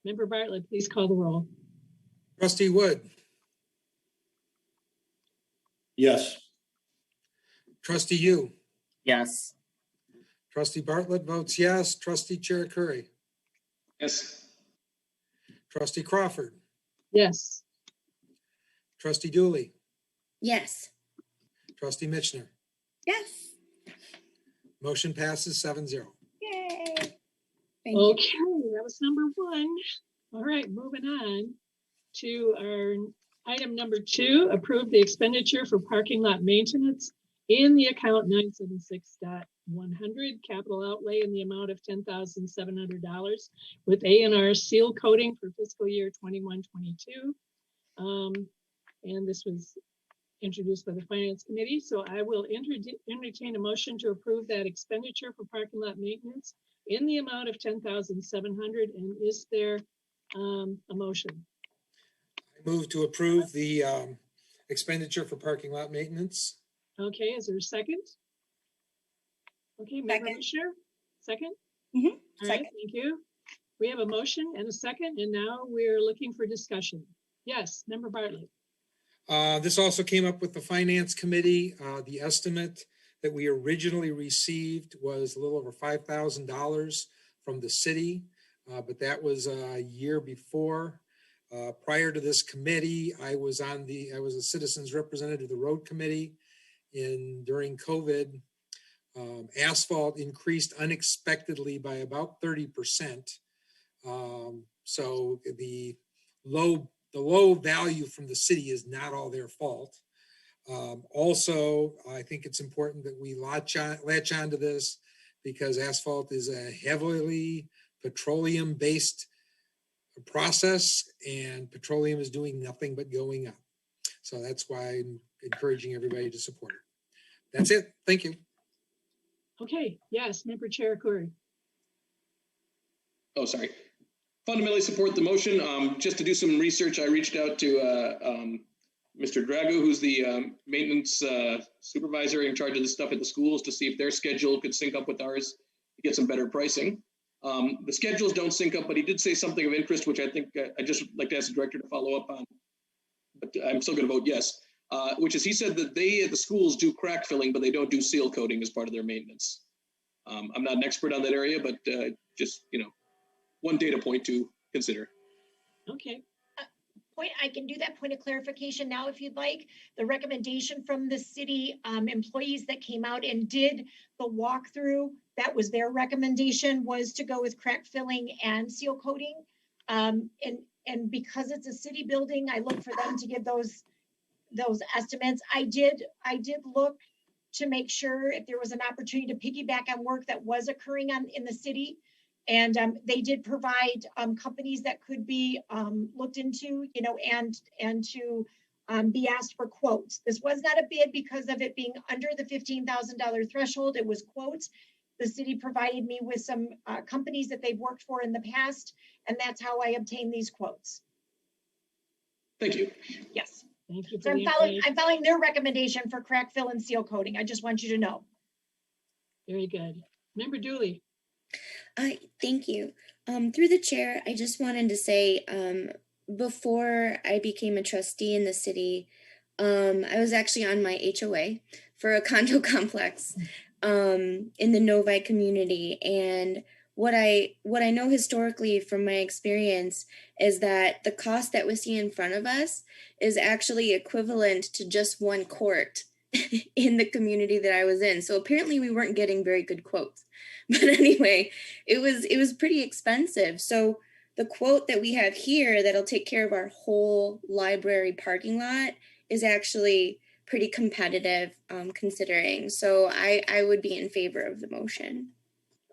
Speaker 1: Member Bartlett, please call the roll.
Speaker 2: Trustee Wood.
Speaker 6: Yes.
Speaker 2: Trustee Yu.
Speaker 7: Yes.
Speaker 2: Trustee Bartlett votes yes. Trustee Chair Curry.
Speaker 3: Yes.
Speaker 2: Trustee Crawford.
Speaker 1: Yes.
Speaker 2: Trustee Dooley.
Speaker 4: Yes.
Speaker 2: Trustee Mitchner.
Speaker 5: Yes.
Speaker 2: Motion passes 7-0.
Speaker 5: Yay. Thank
Speaker 1: Okay,
Speaker 5: you.
Speaker 1: that was number 1. All right, moving on to our item number 2, approve the expenditure for parking lot maintenance in the account 976.100 capital outlay in the amount of $10,700 with A&R seal coating for fiscal year 21-22. And this was introduced by the Finance Committee. So I will entertain a motion to approve that expenditure for parking lot maintenance in the amount of $10,700. And is there a motion?
Speaker 2: I move to approve the expenditure for parking lot maintenance.
Speaker 1: Okay, is there a second? Okay, Member Misher, second?
Speaker 5: Mm-hmm.
Speaker 1: All right, thank you. We have a motion and a second, and now we're looking for discussion. Yes, Member Bartlett.
Speaker 2: This also came up with the Finance Committee. The estimate that we originally received was a little over $5,000 from the city, but that was a year before. Prior to this committee, I was a citizens representative of the road committee. During COVID, asphalt increased unexpectedly by about 30%. So the low value from the city is not all their fault. Also, I think it's important that we latch on to this because asphalt is a heavily petroleum-based process, and petroleum is doing nothing but going up. So that's why I'm encouraging everybody to support it. That's it. Thank you.
Speaker 1: Okay, yes, Member Chair Curry.
Speaker 3: Oh, sorry. Fundamentally support the motion. Just to do some research, I reached out to Mr. Drago, who's the maintenance supervisor in charge of the stuff at the schools, to see if their schedule could sync up with ours to get some better pricing. The schedules don't sync up, but he did say something of interest, which I think I just like to ask the director to follow up on, but I'm still going to vote yes, which is he said that they at the schools do crack filling, but they don't do seal coating as part of their maintenance. I'm not an expert on that area, but just, one data point to consider.
Speaker 1: Okay.
Speaker 9: I can do that point of clarification now if you'd like. The recommendation from the city employees that came out and did the walkthrough, that was their recommendation, was to go with crack filling and seal coating. And because it's a city building, I look for them to give those estimates. I did look to make sure if there was an opportunity to piggyback on work that was occurring in the city. And they did provide companies that could be looked into, and to be asked for quotes. This was not a bid because of it being under the $15,000 threshold. It was quotes. The city provided me with some companies that they've worked for in the past, and that's how I obtained these quotes.
Speaker 3: Thank you.
Speaker 9: Yes.
Speaker 1: Thank you.
Speaker 9: So I'm following their recommendation for crack fill and seal coating. I just want you to know.
Speaker 1: Very good. Member Dooley.
Speaker 4: Thank you. Through the chair, I just wanted to say, before I became a trustee in the city, I was actually on my HOA for a condo complex in the Novi community. And what I know historically from my experience is that the cost that we see in front of us is actually equivalent to just one court in the community that I was in. So apparently we weren't getting very good quotes. But anyway, it was pretty expensive. So the quote that we have here that'll take care of our whole library parking lot is actually pretty competitive considering. So I would be in favor of the motion.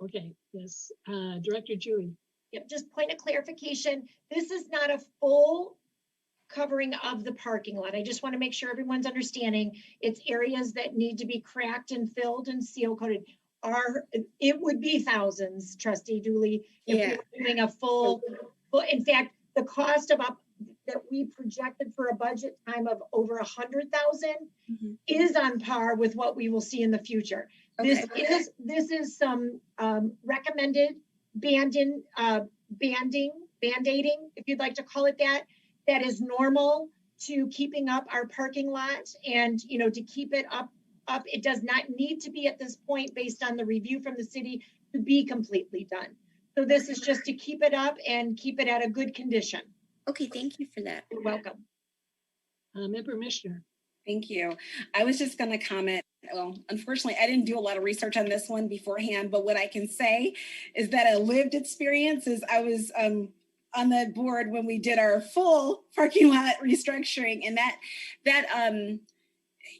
Speaker 1: Okay, yes. Director Julie.
Speaker 9: Yep, just point of clarification. This is not a full covering of the parking lot. I just want to make sure everyone's understanding. It's areas that need to be cracked and filled and seal coated. It would be thousands, Trustee Dooley, if we were doing a full, in fact, the cost that we projected for a budget time of over 100,000 is on par with what we will see in the future. Okay. This is some recommended band-aiding, if you'd like to call it that is normal to keeping up our parking lot and, to keep it up. It does not need to be at this point based on the review from the city to be completely done. So this is just to keep it up and keep it at a good condition.
Speaker 4: Okay, thank you for that.
Speaker 9: You're welcome.
Speaker 1: Member Mishner.
Speaker 5: Thank you. I was just going to comment. Well, unfortunately, I didn't do a lot of research on this one beforehand, but what I can say is that a lived experience is I was on the board when we did our full parking lot restructuring, and that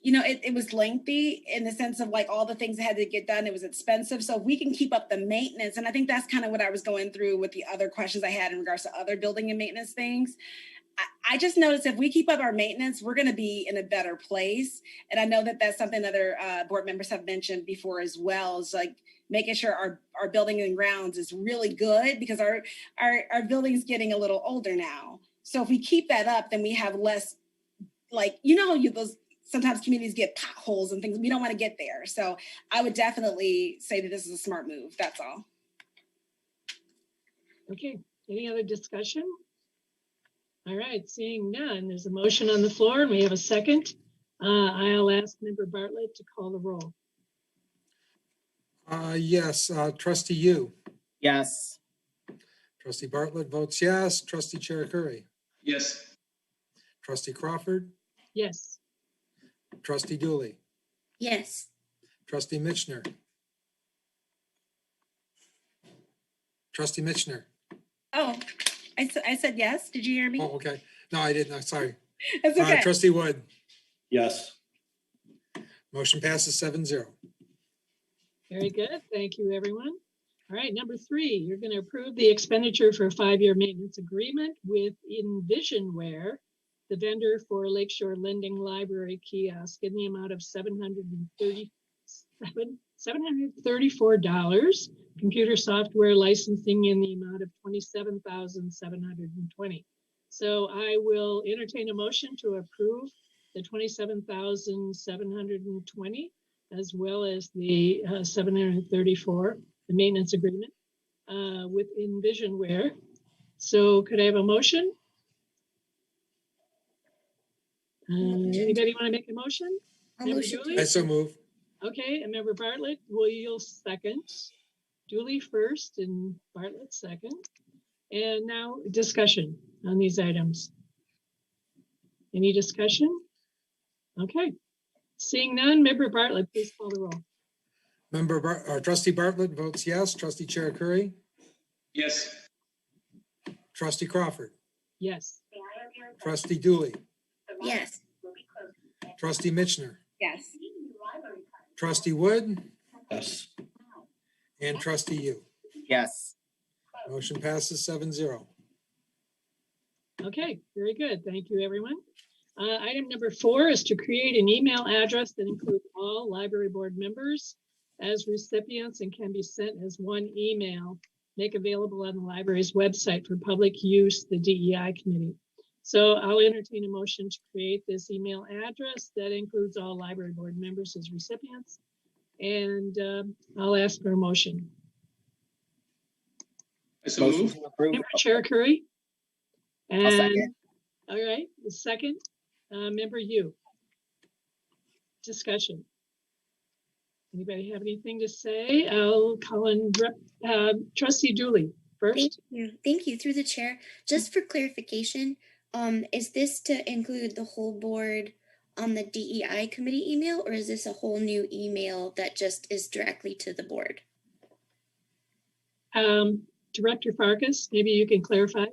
Speaker 5: it was lengthy in the sense of like all the things that had to get done. It was expensive. So if we can keep up the maintenance, and I think that's kind of what I was going through with the other questions I had in regards to other building and maintenance things. I just noticed if we keep up our maintenance, we're going to be in a better place. And I know that that's something other board members have mentioned before as well, is like making sure our building and grounds is really good, because our building is getting a little older now. So if we keep that up, then we have less, those sometimes communities get potholes and things. We don't want to get there. So I would definitely say that this is a smart move. That's all.
Speaker 1: Okay. Any other discussion? All right. Seeing none, there's a motion on the floor and we have a second. I'll ask Member Bartlett to call the roll.
Speaker 2: Yes. Trustee Yu.
Speaker 7: Yes.
Speaker 2: Trustee Bartlett votes yes. Trustee Chair Curry.
Speaker 3: Yes.
Speaker 2: Trustee Crawford.
Speaker 1: Yes.
Speaker 2: Trustee Dooley.
Speaker 4: Yes.
Speaker 2: Trustee Mitchner. Trustee Mitchner.
Speaker 5: Oh, I said yes. Did you hear me?
Speaker 2: Oh, okay. No, I didn't. I'm sorry.
Speaker 5: That's okay.
Speaker 2: Trustee Wood.
Speaker 6: Yes.
Speaker 2: Motion passes 7-0.
Speaker 1: Very good. Thank you, everyone. All right, number 3, you're going to approve the expenditure for a 5-year maintenance agreement with Envisionware, the vendor for Lakeshore Lending Library kiosk, in the amount of $734. Computer software licensing in the amount of $27,720. So I will entertain a motion to approve the $27,720 as well as the $734, the maintenance agreement with Envisionware. So could I have a motion? Anybody want to make a motion? Member Dooley?
Speaker 2: I so move.
Speaker 1: Okay, and Member Bartlett, will you second? Dooley first and Bartlett second. And now discussion on these items. Any discussion? Okay. Seeing none, Member Bartlett, please call the roll.
Speaker 2: Trustee Bartlett votes yes. Trustee Chair Curry.
Speaker 3: Yes.
Speaker 2: Trustee Crawford.
Speaker 1: Yes.
Speaker 2: Trustee Dooley.
Speaker 4: Yes.
Speaker 2: Trustee Mitchner.
Speaker 5: Yes.
Speaker 2: Trustee Wood.
Speaker 6: Yes.
Speaker 2: And Trustee Yu.
Speaker 7: Yes.
Speaker 2: Motion passes 7-0.
Speaker 1: Okay, very good. Thank you, everyone. Item number 4 is to create an email address that includes all library board members as recipients and can be sent as one email, make available on the library's website for public use, the DEI committee. So I'll entertain a motion to create this email address that includes all library board members as recipients. And I'll ask for a motion.
Speaker 3: So move.
Speaker 1: Member Chair Curry.
Speaker 7: I'll
Speaker 1: And
Speaker 7: second.
Speaker 1: all right, the second, Member Yu. Discussion. Anybody have anything to say? I'll call in Trustee Dooley first.
Speaker 4: Thank you. Through the chair, just for clarification, is this to include the whole board on the DEI committee email, or is this a whole new email that just is directly to the board?
Speaker 1: Director Farkas, maybe you can clarify.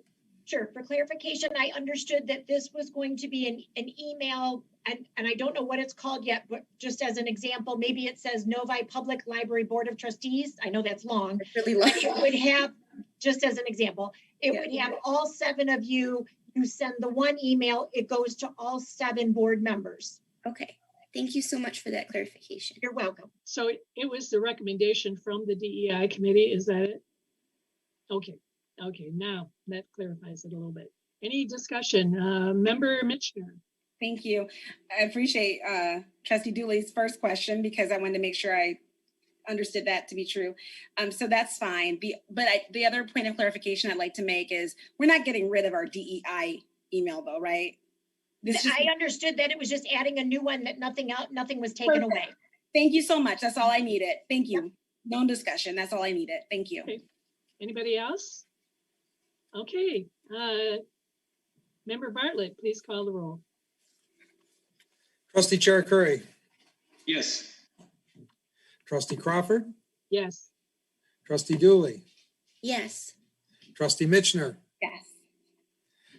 Speaker 9: Sure. For clarification, I understood that this was going to be an email, and I don't know what it's called yet, but just as an example, maybe it says Novi Public Library Board of Trustees. I know that's long.
Speaker 4: It's really long.
Speaker 9: But it would have, just as an example, it would have all 7 of you. You send the one email, it goes to all 7 board members.
Speaker 4: Okay. Thank you so much for that clarification.
Speaker 9: You're welcome.
Speaker 1: So it was the recommendation from the DEI committee, is that it? Okay. Okay, now that clarifies it a little bit. Any discussion? Member Mitchner.
Speaker 5: Thank you. I appreciate Trustee Dooley's first question because I wanted to make sure I understood that to be true. So that's fine. The other point of clarification I'd like to make is we're not getting rid of our DEI email though, right?
Speaker 9: I understood that it was just adding a new one, that nothing was taken away.
Speaker 5: Thank you so much. That's all I needed. Thank you. No discussion. That's all I needed. Thank you.
Speaker 1: Okay. Anybody else? Okay. Member Bartlett, please call the roll.
Speaker 2: Trustee Chair Curry.
Speaker 3: Yes.
Speaker 2: Trustee Crawford.
Speaker 1: Yes.
Speaker 2: Trustee Dooley.
Speaker 4: Yes.
Speaker 2: Trustee Mitchner.
Speaker 5: Yes.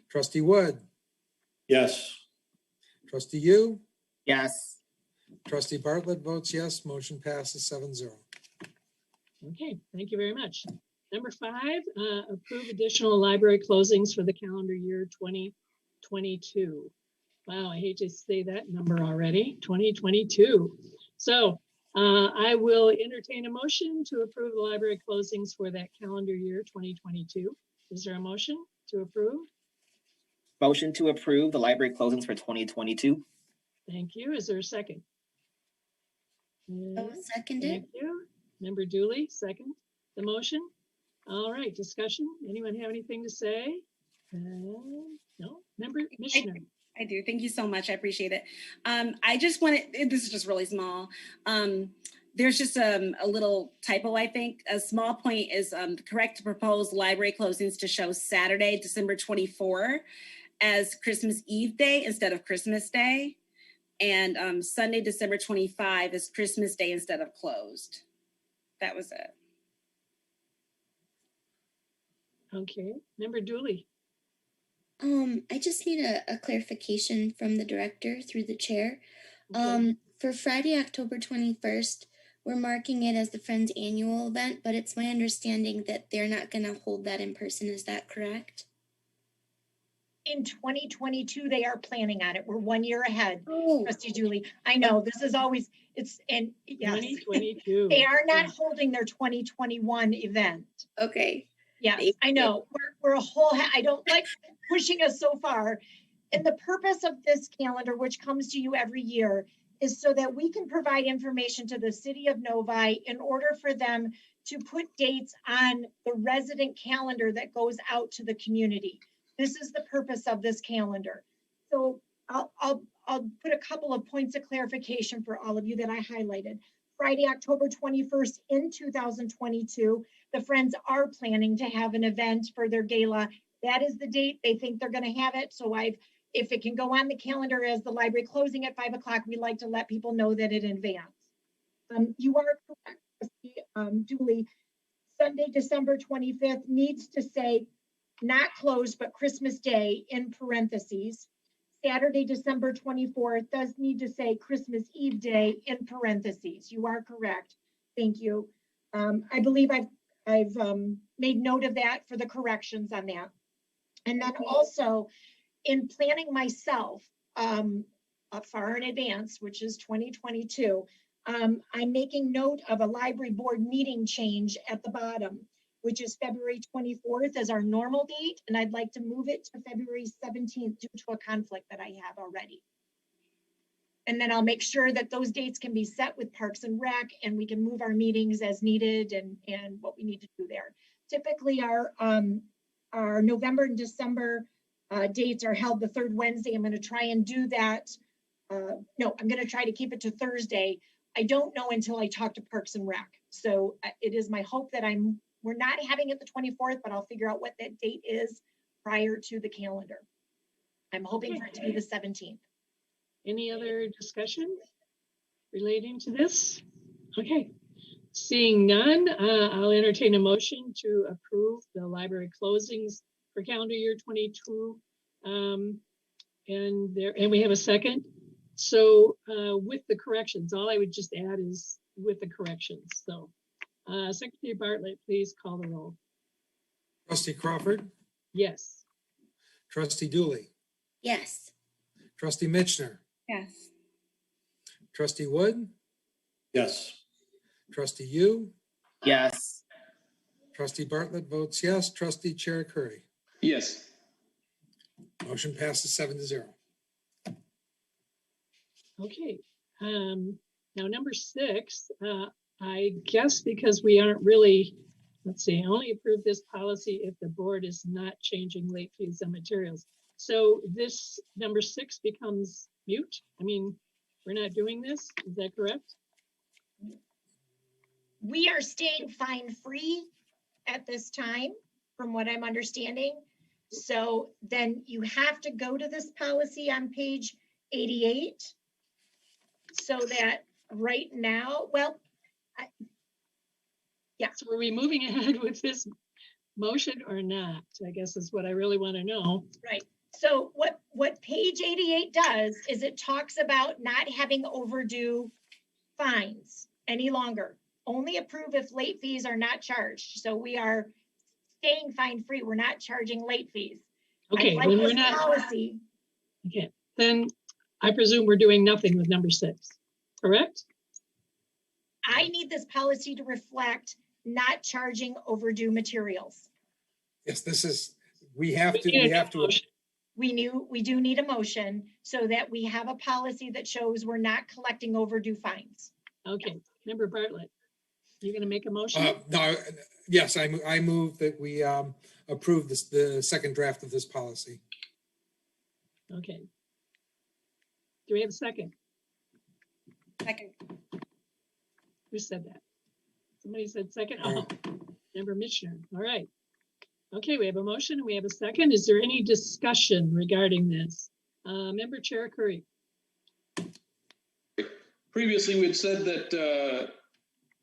Speaker 2: Trustee Wood.
Speaker 6: Yes.
Speaker 2: Trustee Yu.
Speaker 7: Yes.
Speaker 2: Trustee Bartlett votes yes. Motion passes 7-0.
Speaker 1: Okay, thank you very much. Number 5, approve additional library closings for the calendar year 2022. Wow, I hate to say that number already, 2022. So I will entertain a motion to approve the library closings for that calendar year 2022. Is there a motion to approve?
Speaker 7: Motion to approve the library closings for 2022.
Speaker 1: Thank you. Is there a second?
Speaker 4: I'll second it.
Speaker 1: Thank you. Member Dooley, second the motion. All right, discussion. Anyone have anything to say? No. Member Commissioner.
Speaker 5: I do. Thank you so much. I appreciate it. I just wanted, this is just really small. There's just a little typo, I think. A small point is correct to propose library closings to show Saturday, December 24 as Christmas Eve Day instead of Christmas Day. And Sunday, December 25 is Christmas Day instead of closed. That was it.
Speaker 1: Okay, Member Dooley.
Speaker 4: I just need a clarification from the director through the chair.
Speaker 1: Okay.
Speaker 4: For Friday, October 21st, we're marking it as the Friends annual event, but it's my understanding that they're not going to hold that in person. Is that correct?
Speaker 9: In 2022, they are planning on it. We're 1 year ahead,
Speaker 4: Oh,
Speaker 9: Trustee Dooley. I know this is always, yes,
Speaker 1: 2022.
Speaker 9: they are not holding their 2021 event.
Speaker 4: okay.
Speaker 9: Yes, I know. We're a whole, I don't like pushing us so far. And the purpose of this calendar, which comes to you every year, is so that we can provide information to the city of Novi in order for them to put dates on the resident calendar that goes out to the community. This is the purpose of this calendar. So I'll put a couple of points of clarification for all of you that I highlighted. Friday, October 21st in 2022, the Friends are planning to have an event for their gala. That is the date they think they're going to have it. So if it can go on the calendar as the library closing at 5 o'clock, we like to let people know that in advance. You are correct, Julie. Sunday, December 25th needs to say not closed, but Christmas Day in parentheses. Saturday, December 24th does need to say Christmas Eve Day in parentheses. You are correct. Thank you. I believe I've made note of that for the corrections on that. And then also in planning myself, far in advance, which is 2022. I'm making note of a library board meeting change at the bottom, which is February 24th as our normal date. And I'd like to move it to February 17th due to a conflict that I have already. And then I'll make sure that those dates can be set with Parks and Rec, and we can move our meetings as needed and what we need to do there. Typically our November and December dates are held the third Wednesday. I'm going to try and do that. No, I'm going to try to keep it to Thursday. I don't know until I talk to Parks and Rec. So it is my hope that we're not having it the 24th, but I'll figure out what that date is prior to the calendar. I'm hoping for it to be the 17th.
Speaker 1: Any other discussion relating to this? Okay, seeing none, I'll entertain a motion to approve the library closings for calendar year 22. And we have a second. So with the corrections, all I would just add is with the corrections. So Secretary Bartlett, please call the roll.
Speaker 2: Trustee Crawford?
Speaker 1: Yes.
Speaker 2: Trustee Dooley?
Speaker 4: Yes.
Speaker 2: Trustee Mitchner?
Speaker 5: Yes.
Speaker 2: Trustee Wood?
Speaker 6: Yes.
Speaker 2: Trustee Yu?
Speaker 7: Yes.
Speaker 2: Trustee Bartlett votes yes. Trustee Chair Curry?
Speaker 3: Yes.
Speaker 2: Motion passes 7-0.
Speaker 1: Okay. Now number 6, I guess because we aren't really, let's see, only approve this policy if the board is not changing late fees and materials. So this number 6 becomes mute. I mean, we're not doing this. Is that correct?
Speaker 9: We are staying fine free at this time, from what I'm understanding. So then you have to go to this policy on page 88. So that right now, well, yeah.
Speaker 1: So are we moving ahead with this motion or not? I guess is what I really want to know.
Speaker 9: Right. So what page 88 does is it talks about not having overdue fines any longer. Only approve if late fees are not charged. So we are staying fine free. We're not charging late fees.
Speaker 1: Okay,
Speaker 9: like
Speaker 1: then we're not
Speaker 9: policy.
Speaker 1: Okay, then I presume we're doing nothing with number 6, correct?
Speaker 9: I need this policy to reflect not charging overdue materials.
Speaker 2: Yes, this is, we have to.
Speaker 9: We do need a motion so that we have a policy that shows we're not collecting overdue fines.
Speaker 1: Okay, Member Bartlett, you're going to make a motion?
Speaker 2: No, yes, I move that we approve the second draft of this policy.
Speaker 1: Okay. Do we have a second?
Speaker 5: Second.
Speaker 1: Who said that? Somebody said second? Oh, Member Mitchner. All right. Okay, we have a motion and we have a second. Is there any discussion regarding this? Member Chair Curry.
Speaker 3: Previously, we had said that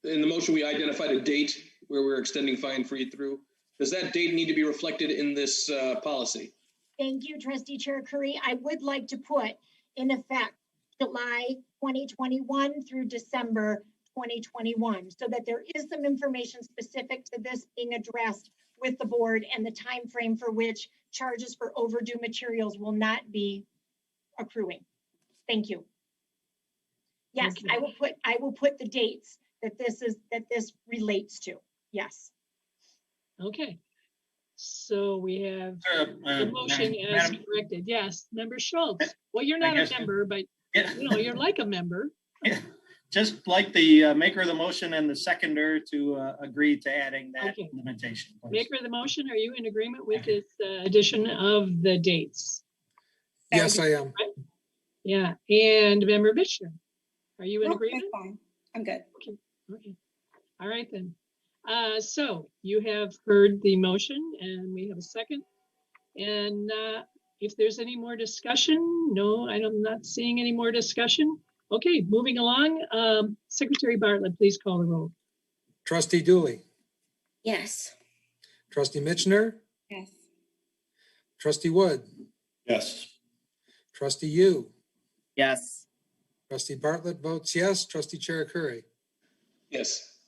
Speaker 3: in the motion, we identified a date where we're extending fine free through. Does that date need to be reflected in this policy?
Speaker 9: Thank you, Trustee Chair Curry. I would like to put in effect July 2021 through December 2021, so that there is some information specific to this being addressed with the board and the time frame for which charges for overdue materials will not be accruing. Thank you. Yes, okay. I will put the dates that this relates to. Yes.
Speaker 1: Okay. So we have the motion as corrected. Yes, Member Schultz. Well, you're not a member, but you know, you're like a member.
Speaker 12: Yeah. Just like the maker of the motion and the seconder to agree to adding that limitation. Please.
Speaker 1: Maker of the motion, are you in agreement with this addition of the dates?
Speaker 2: Yes, I am.
Speaker 1: Right? Yeah, and Member Mitchner, are you in agreement?
Speaker 5: Fine. I'm good.
Speaker 1: Okay. Okay. All right then. So you have heard the motion and we have a second. And if there's any more discussion, no, I'm not seeing any more discussion. Okay, moving along. Secretary Bartlett, please call the roll.
Speaker 2: Trustee Dooley.
Speaker 4: Yes.
Speaker 2: Trustee Mitchner.
Speaker 5: Yes.
Speaker 2: Trustee Wood.
Speaker 6: Yes.
Speaker 2: Trustee Yu.
Speaker 7: Yes.
Speaker 2: Trustee Bartlett votes yes. Trustee Chair Curry.
Speaker 3: Yes.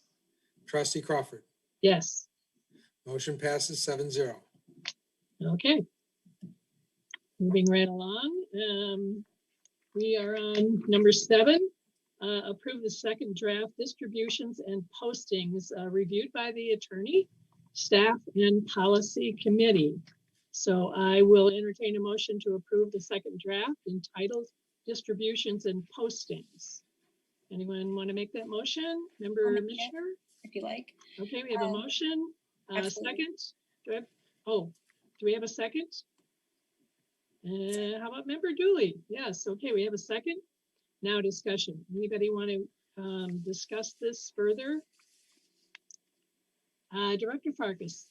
Speaker 2: Trustee Crawford.
Speaker 1: Yes.
Speaker 2: Motion passes 7-0.
Speaker 1: Okay. Moving right along. We are on number 7. Approve the second draft distributions and postings reviewed by the attorney, staff, and policy committee. So I will entertain a motion to approve the second draft entitled distributions and postings. Anyone want to make that motion? Member Mishner?
Speaker 4: If you like.
Speaker 1: Okay, we have a motion. Second? Do we have a second? How about Member Dooley? Yes, okay, we have a second. Now discussion. Anybody want to discuss this further? Director Farkas.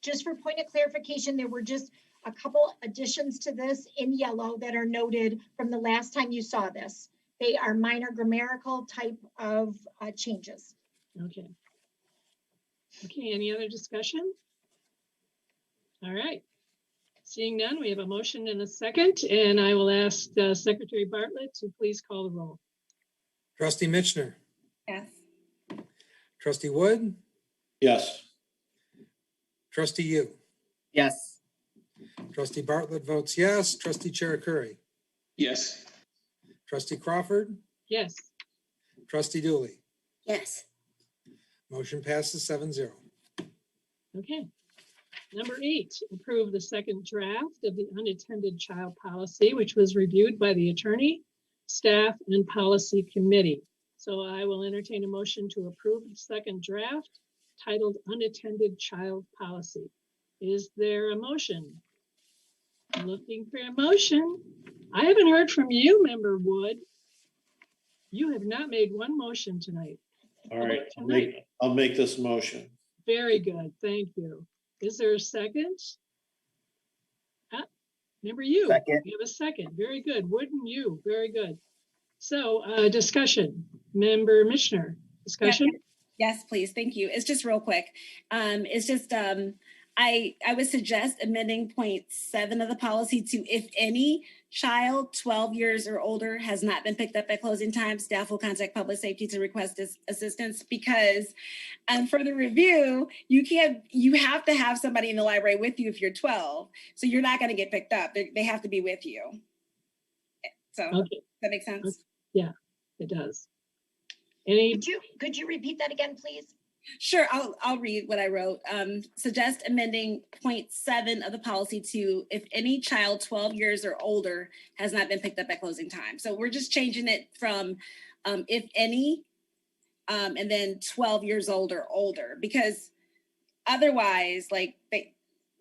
Speaker 9: Just for point of clarification, there were just a couple additions to this in yellow that are noted from the last time you saw this. They are minor grammatical type of changes.
Speaker 1: Okay. Okay, any other discussion? All right. Seeing none, we have a motion and a second, and I will ask Secretary Bartlett to please call the roll.
Speaker 2: Trustee Mitchner.
Speaker 4: Yes.
Speaker 2: Trustee Wood.
Speaker 6: Yes.
Speaker 2: Trustee Yu.
Speaker 7: Yes.
Speaker 2: Trustee Bartlett votes yes. Trustee Cherukuri.
Speaker 3: Yes.
Speaker 2: Trustee Crawford.
Speaker 1: Yes.
Speaker 2: Trustee Dooley.
Speaker 4: Yes.
Speaker 2: Motion passes 7-0.
Speaker 1: Okay. Number 8, approve the second draft of the unattended child policy, which was reviewed by the attorney, staff, and policy committee. So I will entertain a motion to approve the second draft titled unattended child policy. Is there a motion? Looking for a motion. I haven't heard from you, Member Wood. You have not made one motion tonight.
Speaker 6: All right, I'll make this motion.
Speaker 1: Very good, thank you. Is there a second? Member Yu.
Speaker 7: Second.
Speaker 1: You have a second. Very good. Wood and you. Very good. So discussion. Member Mishner. Discussion.
Speaker 5: Yes, please. Thank you. It's just real quick. It's just I would suggest amending point 7 of the policy to, if any child 12 years or older has not been picked up at closing time, staff will contact public safety to request assistance, because for the review, you have to have somebody in the library with you if you're 12. So you're not going to get picked up. They have to be with you. So
Speaker 1: Okay.
Speaker 5: Does that make sense?
Speaker 1: Yeah, it does.
Speaker 9: Could you repeat that again, please?
Speaker 5: Sure, I'll read what I wrote. Suggest amending point 7 of the policy to, if any child 12 years or older has not been picked up at closing time. So we're just changing it from if any, and then 12 years old or older, because otherwise,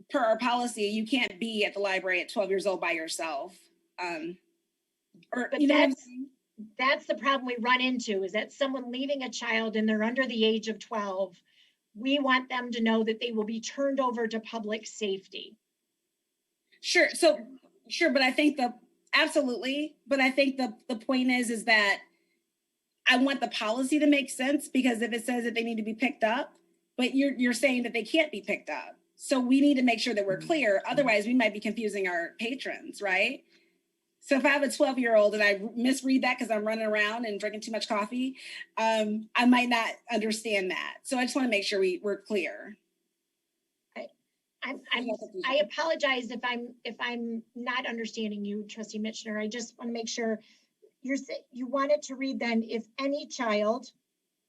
Speaker 5: per our policy, you can't be at the library at 12 years old by yourself.
Speaker 9: But that's the problem we run into, is that someone leaving a child and they're under the age of 12, we want them to know that they will be turned over to public safety.
Speaker 5: Sure. But I think absolutely. But I think the point is that I want the policy to make sense, because if it says that they need to be picked up, but you're saying that they can't be picked up. So we need to make sure that we're clear. Otherwise, we might be confusing our patrons, right? So if I have a 12-year-old and I misread that because I'm running around and drinking too much coffee, I might not understand that. So I just want to make sure we're clear.
Speaker 9: I apologize if I'm not understanding you, Trustee Mitchner. I just want to make sure you want it to read then, if any child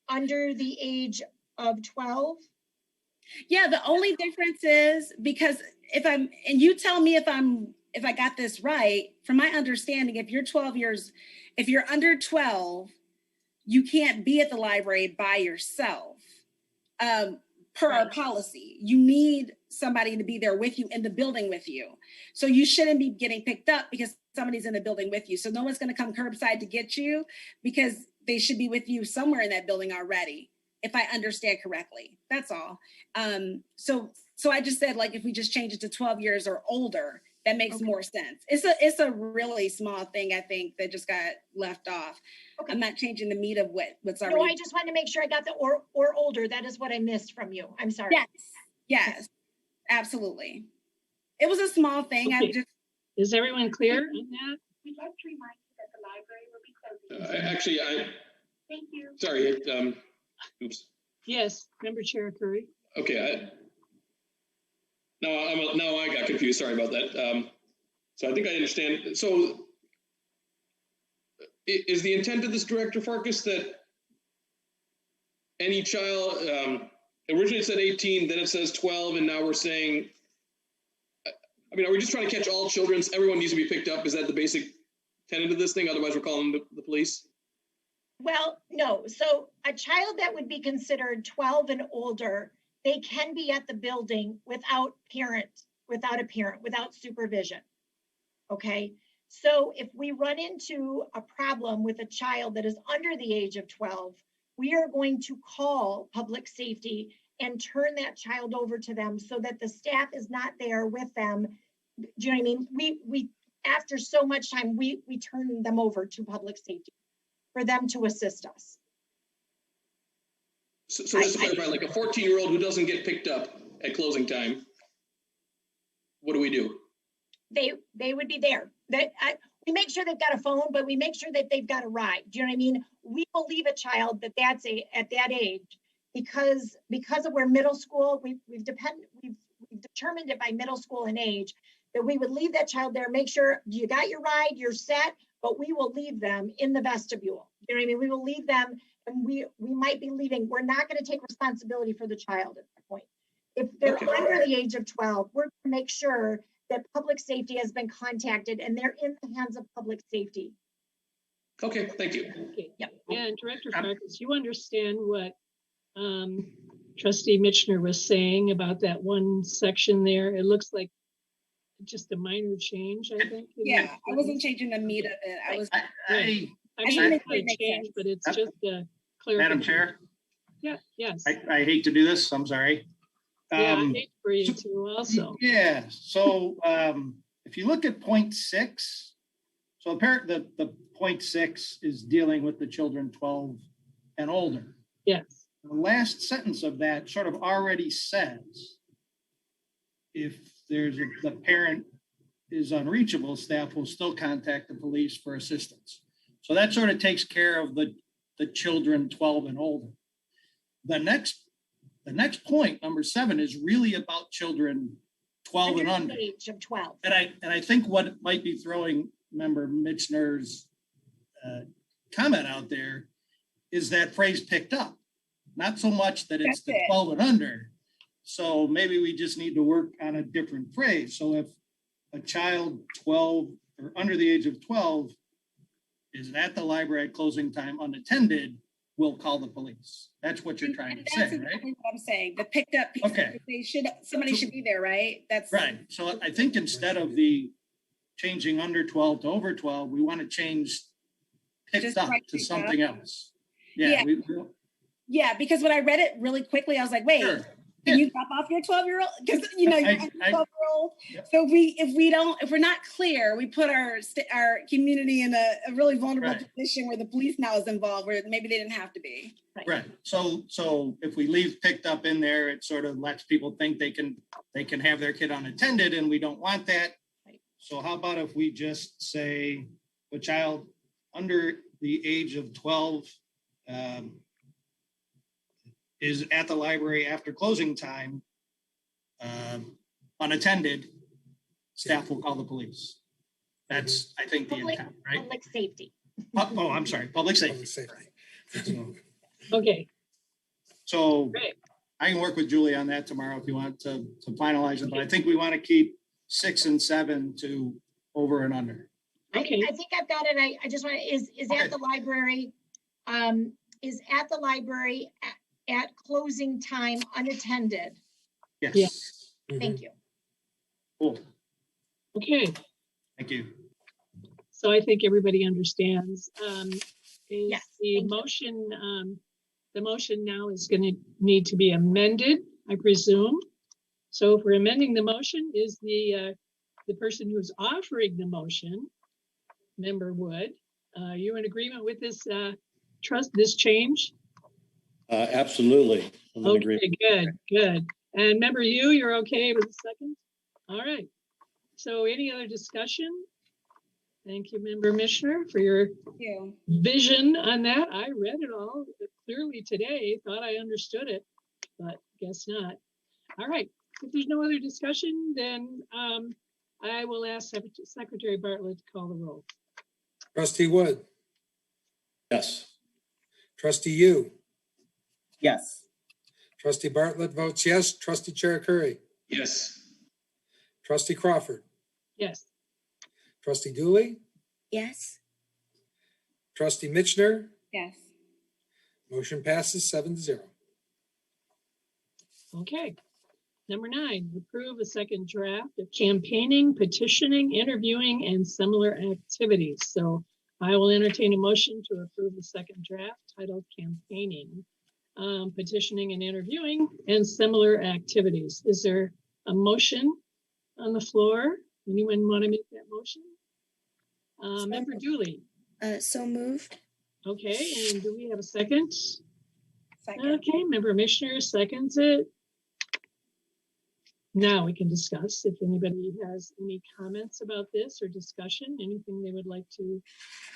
Speaker 9: under the age of 12.
Speaker 5: Yeah, the only difference is, because and you tell me if I got this right, from my understanding, if you're under 12, you can't be at the library by yourself. Per our policy, you need somebody to be there with you, in the building with you. So you shouldn't be getting picked up because somebody's in the building with you. So no one's going to come curbside to get you, because they should be with you somewhere in that building already, if I understand correctly. That's all. So I just said, if we just change it to 12 years or older, that makes more sense. It's a really small thing, I think, that just got left off. Okay. I'm not changing the meat of what's already.
Speaker 9: No, I just wanted to make sure I got the or older. That is what I missed from you. I'm sorry.
Speaker 5: Yes, absolutely. It was a small thing.
Speaker 1: Okay. Is everyone clear on that?
Speaker 13: We'd like to remind you that the library will be closing. Thank you.
Speaker 3: Sorry. Oops.
Speaker 1: Yes, Member Cherukuri.
Speaker 3: Okay. Now I got confused. Sorry about that. So I think I understand. So is the intent of this, Director Farkas, that any child, originally it said 18, then it says 12, and now we're saying, I mean, are we just trying to catch all children? Everyone needs to be picked up. Is that the basic tenet of this thing? Otherwise, we're calling the police?
Speaker 9: Well, no. So a child that would be considered 12 and older, they can be at the building without a parent, without supervision. Okay. So if we run into a problem with a child that is under the age of 12, we are going to call public safety and turn that child over to them so that the staff is not there with them. Do you know what I mean? We after so much time, we turn them over to public safety for them to assist us.
Speaker 3: So just to clarify, like a 14-year-old who doesn't get picked up at closing time, what do we do?
Speaker 9: They would be there. We make sure they've got a phone, but we make sure that they've got a ride. Do you know what I mean? We will leave a child at that age because of where middle school, we've determined it by middle school and age that we would leave that child there, make sure you got your ride, you're set, but we will leave them in the vestibule. You know what I mean? We will leave them, and we might be leaving. We're not going to take responsibility for the child at that point. If they're under the age of 12, we're going to make sure that public safety has been contacted and they're in the hands of public safety.
Speaker 3: Okay, thank you.
Speaker 1: Okay. Yep. And Director Farkas, you understand what Trustee Mitchner was saying about that one section there? It looks like just a minor change, I think.
Speaker 5: Yeah, I wasn't changing the meat of it. I was.
Speaker 1: I mean, it's not a change, but it's just a clarification.
Speaker 12: Madam Chair?
Speaker 1: Yeah, yes.
Speaker 12: I hate to do this, I'm sorry.
Speaker 1: Yeah, I hate for you too also.
Speaker 12: Yeah, so if you look at point 6, so the point 6 is dealing with the children 12 and older.
Speaker 1: Yes.
Speaker 12: The last sentence of that sort of already says, if the parent is unreachable, staff will still contact the police for assistance. So that sort of takes care of the children 12 and older. The next point, number 7, is really about children 12 and under.
Speaker 9: Age of 12.
Speaker 12: And I think what might be throwing Member Mitchner's comment out there is that phrase picked up. Not so much that it's the 12 and under. So maybe we just need to work on a different phrase. So if a child 12 or under the age of 12 is at the library at closing time unattended, we'll call the police. That's what you're trying to say, right?
Speaker 5: That's what I'm saying. The picked up piece.
Speaker 12: Okay.
Speaker 5: Somebody should be there, right? That's
Speaker 12: right. So I think instead of the changing under 12 to over 12, we want to change picked up to something else. Yeah.
Speaker 5: Yeah, because when I read it really quickly, I was like, wait, can you drop off your 12-year-old? Because you're a 12-year-old. So if we're not clear, we put our community in a really vulnerable position where the police now is involved, where maybe they didn't have to be.
Speaker 12: Right. So if we leave picked up in there, it sort of lets people think they can have their kid unattended, and we don't want that. So how about if we just say a child under the age of 12 is at the library after closing time, unattended, staff will call the police. That's, I think, the intent, right?
Speaker 9: Public safety.
Speaker 12: Oh, I'm sorry, public safety.
Speaker 1: Okay.
Speaker 12: So great. I can work with Julie on that tomorrow if you want to finalize it, but I think we want to keep 6 and 7 to over and under.
Speaker 9: Okay. I think I've got it. I just want to, is at the library, at closing time unattended.
Speaker 12: Yes.
Speaker 1: Yeah.
Speaker 9: Thank you.
Speaker 12: Cool.
Speaker 1: Okay.
Speaker 12: Thank you.
Speaker 1: So I think everybody understands.
Speaker 9: Yes,
Speaker 1: the motion now is going to need to be amended, I presume. So if we're amending the motion, is the person who's offering the motion, Member Wood, you in agreement with this this change?
Speaker 6: Absolutely.
Speaker 1: Okay, good. And Member you're okay with the second? All right. So any other discussion? Thank you, Member Mitchner, for your vision on that. I read it all clearly today, thought I understood it, but guess not. All right. If there's no other discussion, then I will ask Secretary Bartlett to call the roll.
Speaker 2: Trustee Wood.
Speaker 6: Yes.
Speaker 2: Trustee Yu.
Speaker 7: Yes.
Speaker 2: Trustee Bartlett votes yes. Trustee Cherukuri.
Speaker 3: Yes.
Speaker 2: Trustee Crawford.
Speaker 1: Yes.
Speaker 2: Trustee Dooley.
Speaker 4: Yes.
Speaker 2: Trustee Mitchner.
Speaker 5: Yes.
Speaker 2: Motion passes 7-0.
Speaker 1: Okay. Number 9, approve a second draft of campaigning, petitioning, interviewing, and similar activities. So I will entertain a motion to approve the second draft titled campaigning, petitioning and interviewing, and similar activities. Is there a motion on the floor? Anyone want to make that motion? Member Dooley.
Speaker 4: So moved.
Speaker 1: Okay, and do we have a second?
Speaker 5: Second.
Speaker 1: Okay, Member Mishner seconds it. Now we can discuss if anybody has any comments about this or discussion, anything they would like to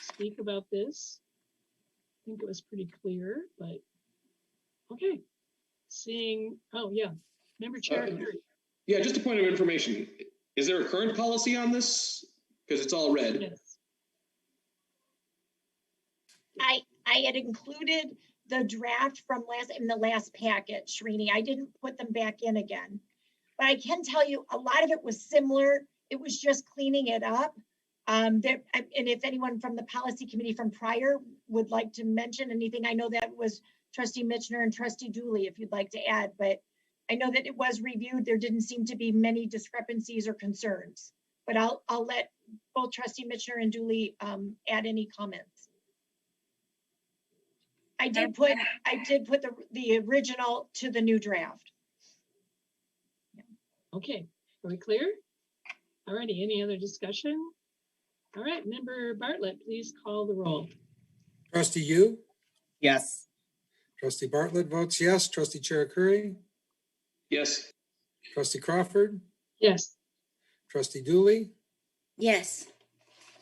Speaker 1: speak about this. I think it was pretty clear, but okay. Seeing, oh yeah, Member Chair.
Speaker 3: Yeah, just a point of information. Is there a current policy on this? Because it's all red.
Speaker 1: Yes.
Speaker 9: I had included the draft from in the last packet, Srini. I didn't put them back in again. But I can tell you a lot of it was similar. It was just cleaning it up. And if anyone from the policy committee from prior would like to mention anything, I know that was Trustee Mitchner and Trustee Dooley, if you'd like to add, but I know that it was reviewed. There didn't seem to be many discrepancies or concerns, but I'll let both Trustee Mitchner and Dooley add any comments. I did put the original to the new draft.
Speaker 1: Okay, are we clear? All righty, any other discussion? All right, Member Bartlett, please call the roll.
Speaker 2: Trustee Yu.
Speaker 7: Yes.
Speaker 2: Trustee Bartlett votes yes. Trustee Cherukuri.
Speaker 3: Yes.
Speaker 2: Trustee Crawford.
Speaker 1: Yes.
Speaker 2: Trustee Dooley.
Speaker 4: Yes.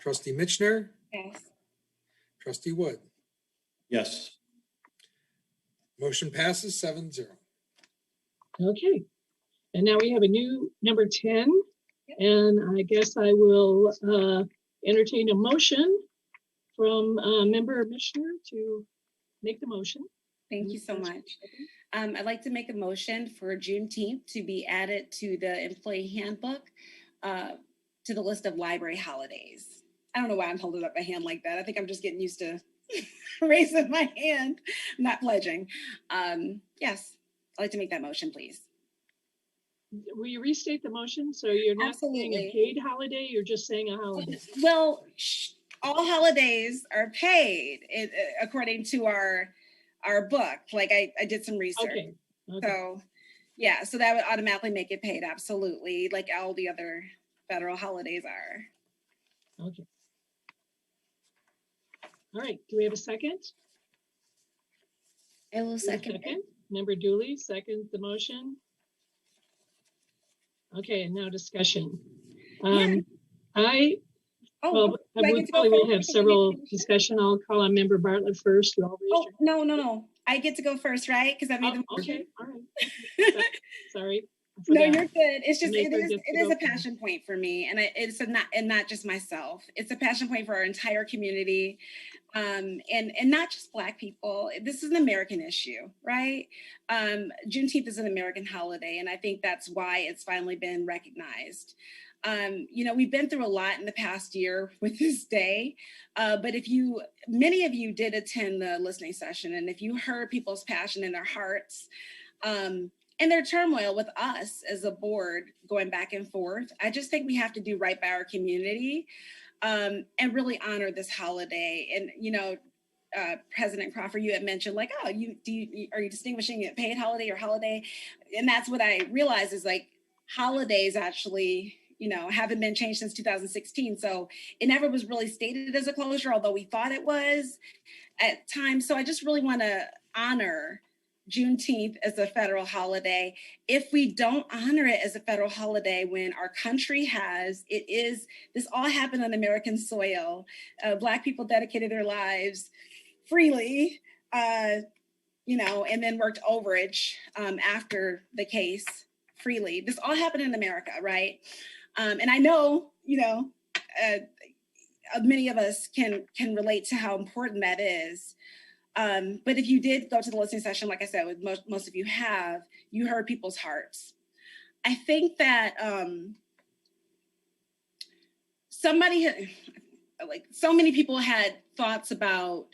Speaker 2: Trustee Mitchner.
Speaker 5: Yes.
Speaker 2: Trustee Wood.
Speaker 6: Yes.
Speaker 2: Motion passes 7-0.
Speaker 1: Okay, and now we have a new number 10, and I guess I will entertain a motion from Member Mishner to make the motion.
Speaker 14: Thank you so much. I'd like to make a motion for Juneteenth to be added to the employee handbook to the list of library holidays. I don't know why I'm holding up my hand like that. I think I'm just getting used to raising my hand, not pledging. Yes, I'd like to make that motion, please.
Speaker 1: Will you restate the motion? So you're not saying a paid holiday, you're just saying a holiday.
Speaker 14: Well, all holidays are paid according to our book. Like I did some research.
Speaker 1: Okay.
Speaker 14: So yeah, so that would automatically make it paid, absolutely, like all the other federal holidays are.
Speaker 1: Okay. All right, do we have a second?
Speaker 4: I will second.
Speaker 1: Member Dooley seconds the motion. Okay, and now discussion. We probably will have several discussion. I'll call on Member Bartlett first.
Speaker 14: No. I get to go first, right? Because I made the motion.
Speaker 1: Okay, all right. Sorry.
Speaker 14: No, you're good. It's just it is a passion point for me, and it's not just myself. It's a passion point for our entire community, and not just Black people. This is an American issue, right? Juneteenth is an American holiday, and I think that's why it's finally been recognized. We've been through a lot in the past year with this day, but many of you did attend the listening session, and if you heard people's passion in their hearts, and their turmoil with us as a board going back and forth, I just think we have to do right by our community and really honor this holiday. And, President Crawford, you had mentioned like, are you distinguishing a paid holiday or holiday? And that's what I realized is like holidays actually, haven't been changed since 2016. So it never was really stated as a closure, although we thought it was at times. So I just really want to honor Juneteenth as a federal holiday. If we don't honor it as a federal holiday when our country this all happened on American soil. Black people dedicated their lives freely, and then worked overage after the case freely. This all happened in America, right? And I know,
Speaker 5: many of us can relate to how important that is. But if you did go to the listening session, like I said, with most of you have, you heard people's hearts. I think that so many people had thoughts about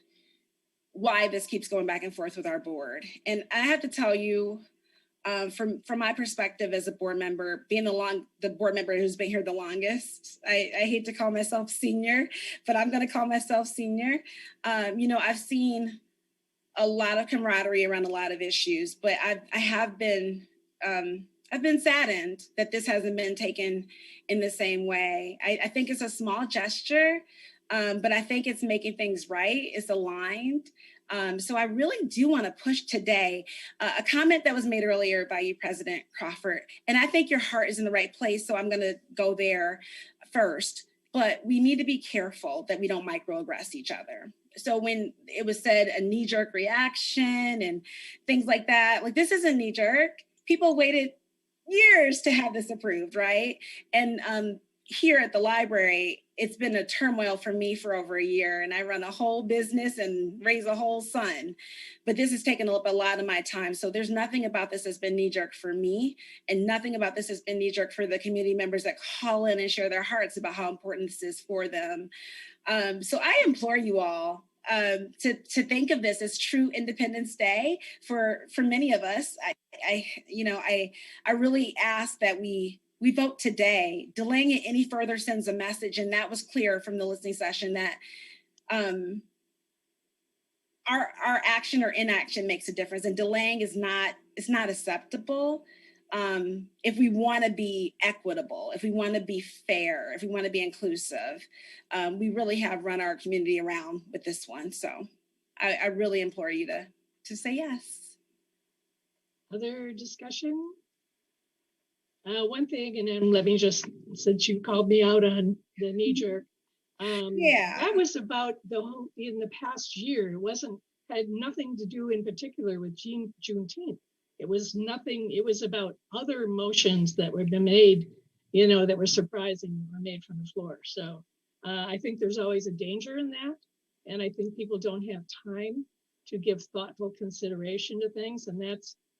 Speaker 5: why this keeps going back and forth with our board. And I have to tell you, from my perspective as a board member, being the board member who's been here the longest, I hate to call myself senior, but I'm going to call myself senior. I've seen a lot of camaraderie around a lot of issues, but I've been saddened that this hasn't been taken in the same way. I think it's a small gesture, but I think it's making things right. It's aligned. So I really do want to push today a comment that was made earlier by you, President Crawford, and I think your heart is in the right place, so I'm going to go there first. But we need to be careful that we don't microaggress each other. So when it was said a knee-jerk reaction and things like that, like this isn't knee-jerk. People waited years to have this approved, right? And here at the library, it's been a turmoil for me for over a year, and I run a whole business and raise a whole son. But this has taken up a lot of my time. So there's nothing about this that's been knee-jerk for me, and nothing about this has been knee-jerk for the community members that call in and share their hearts about how important this is for them. So I implore you all to think of this as true Independence Day for many of us. I really ask that we vote today. Delaying it any further sends a message, and that was clear from the listening session that our action or inaction makes a difference, and delaying is not acceptable. If we want to be equitable, if we want to be fair, if we want to be inclusive, we really have run our community around with this one. So I really implore you to say yes.
Speaker 1: Other discussion? One thing, and then let me just, since you called me out on the knee jerk, that was about in the past year. It had nothing to do in particular with Juneteenth. It was nothing. It was about other motions that were made, that were surprising, were made from the floor. So I think there's always a danger in that, and I think people don't have time to give thoughtful consideration to things, and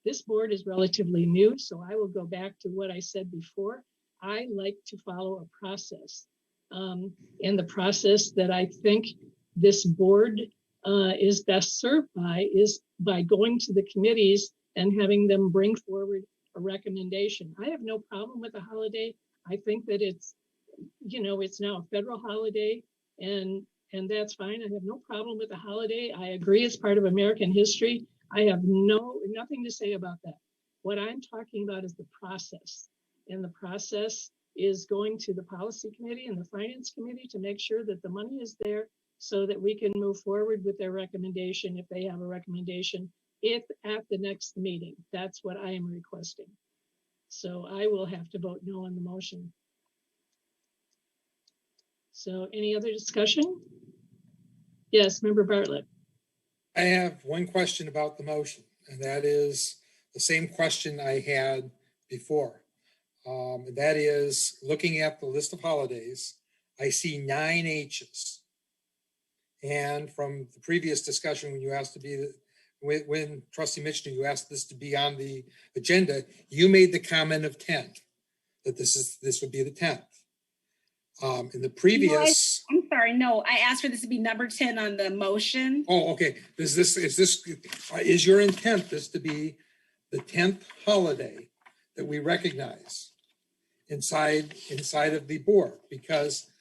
Speaker 1: this board is relatively new, so I will go back to what I said before. I like to follow a process. And the process that I think this board is best served by is by going to the committees and having them bring forward a recommendation. I have no problem with the holiday. I think that it's now a federal holiday, and that's fine. I have no problem with the holiday. I agree it's part of American history. I have nothing to say about that. What I'm talking about is the process. And the process is going to the policy committee and the finance committee to make sure that the money is there so that we can move forward with their recommendation if they have a recommendation at the next meeting. That's what I am requesting. So I will have to vote no on the motion. So any other discussion? Yes, Member Bartlett.
Speaker 2: I have one question about the motion, and that is the same question I had before. That is, looking at the list of holidays, I see 9 H's. And from the previous discussion, when you asked to be, when Trustee Mitchell, you asked this to be on the agenda, you made the comment of 10, that this would be the 10th. In the previous,
Speaker 5: I'm sorry, no, I asked for this to be number 10 on the motion.
Speaker 2: Oh, okay. Is your intent this to be the 10th holiday that we recognize inside of the board? Because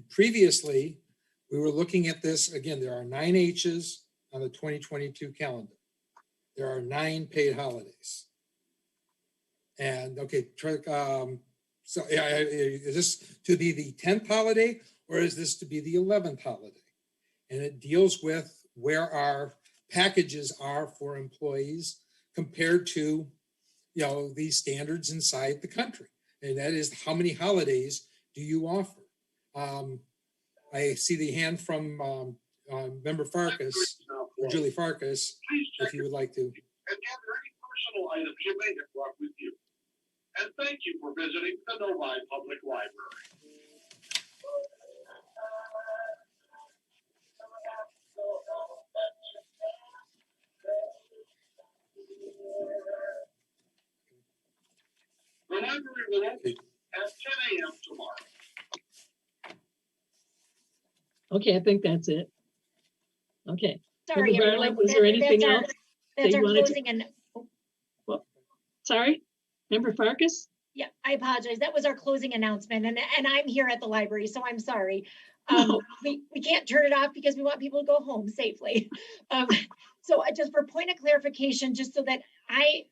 Speaker 2: previously we were looking at this again. There are 9 H's on the 2022 calendar. There are 9 paid holidays. And okay, so is this to be the 10th holiday, or is this to be the 11th holiday? And it deals with where our packages are for employees compared to, these standards inside the country. And that is, how many holidays do you offer? I see the hand from Member Farkas, or Julie Farkas, if you would like to.
Speaker 15: And gather any personal items you may have brought with you. And thank you for visiting the Novi Public Library. library will open at 10 a.m. tomorrow.
Speaker 1: Okay, I think that's it. Okay.
Speaker 9: Sorry,
Speaker 1: Member
Speaker 9: everyone.
Speaker 1: Bartlett, was there anything
Speaker 9: That's our-
Speaker 1: else?
Speaker 9: That's
Speaker 1: that
Speaker 9: our
Speaker 1: you wanted to-
Speaker 9: closing and,
Speaker 1: Sorry, Member Farkas?
Speaker 9: yeah, I apologize. That was our closing announcement, and I'm here at the library, so I'm sorry.
Speaker 1: No.
Speaker 9: We can't turn it off because we want people to go home safely. So just for point of clarification, just so that I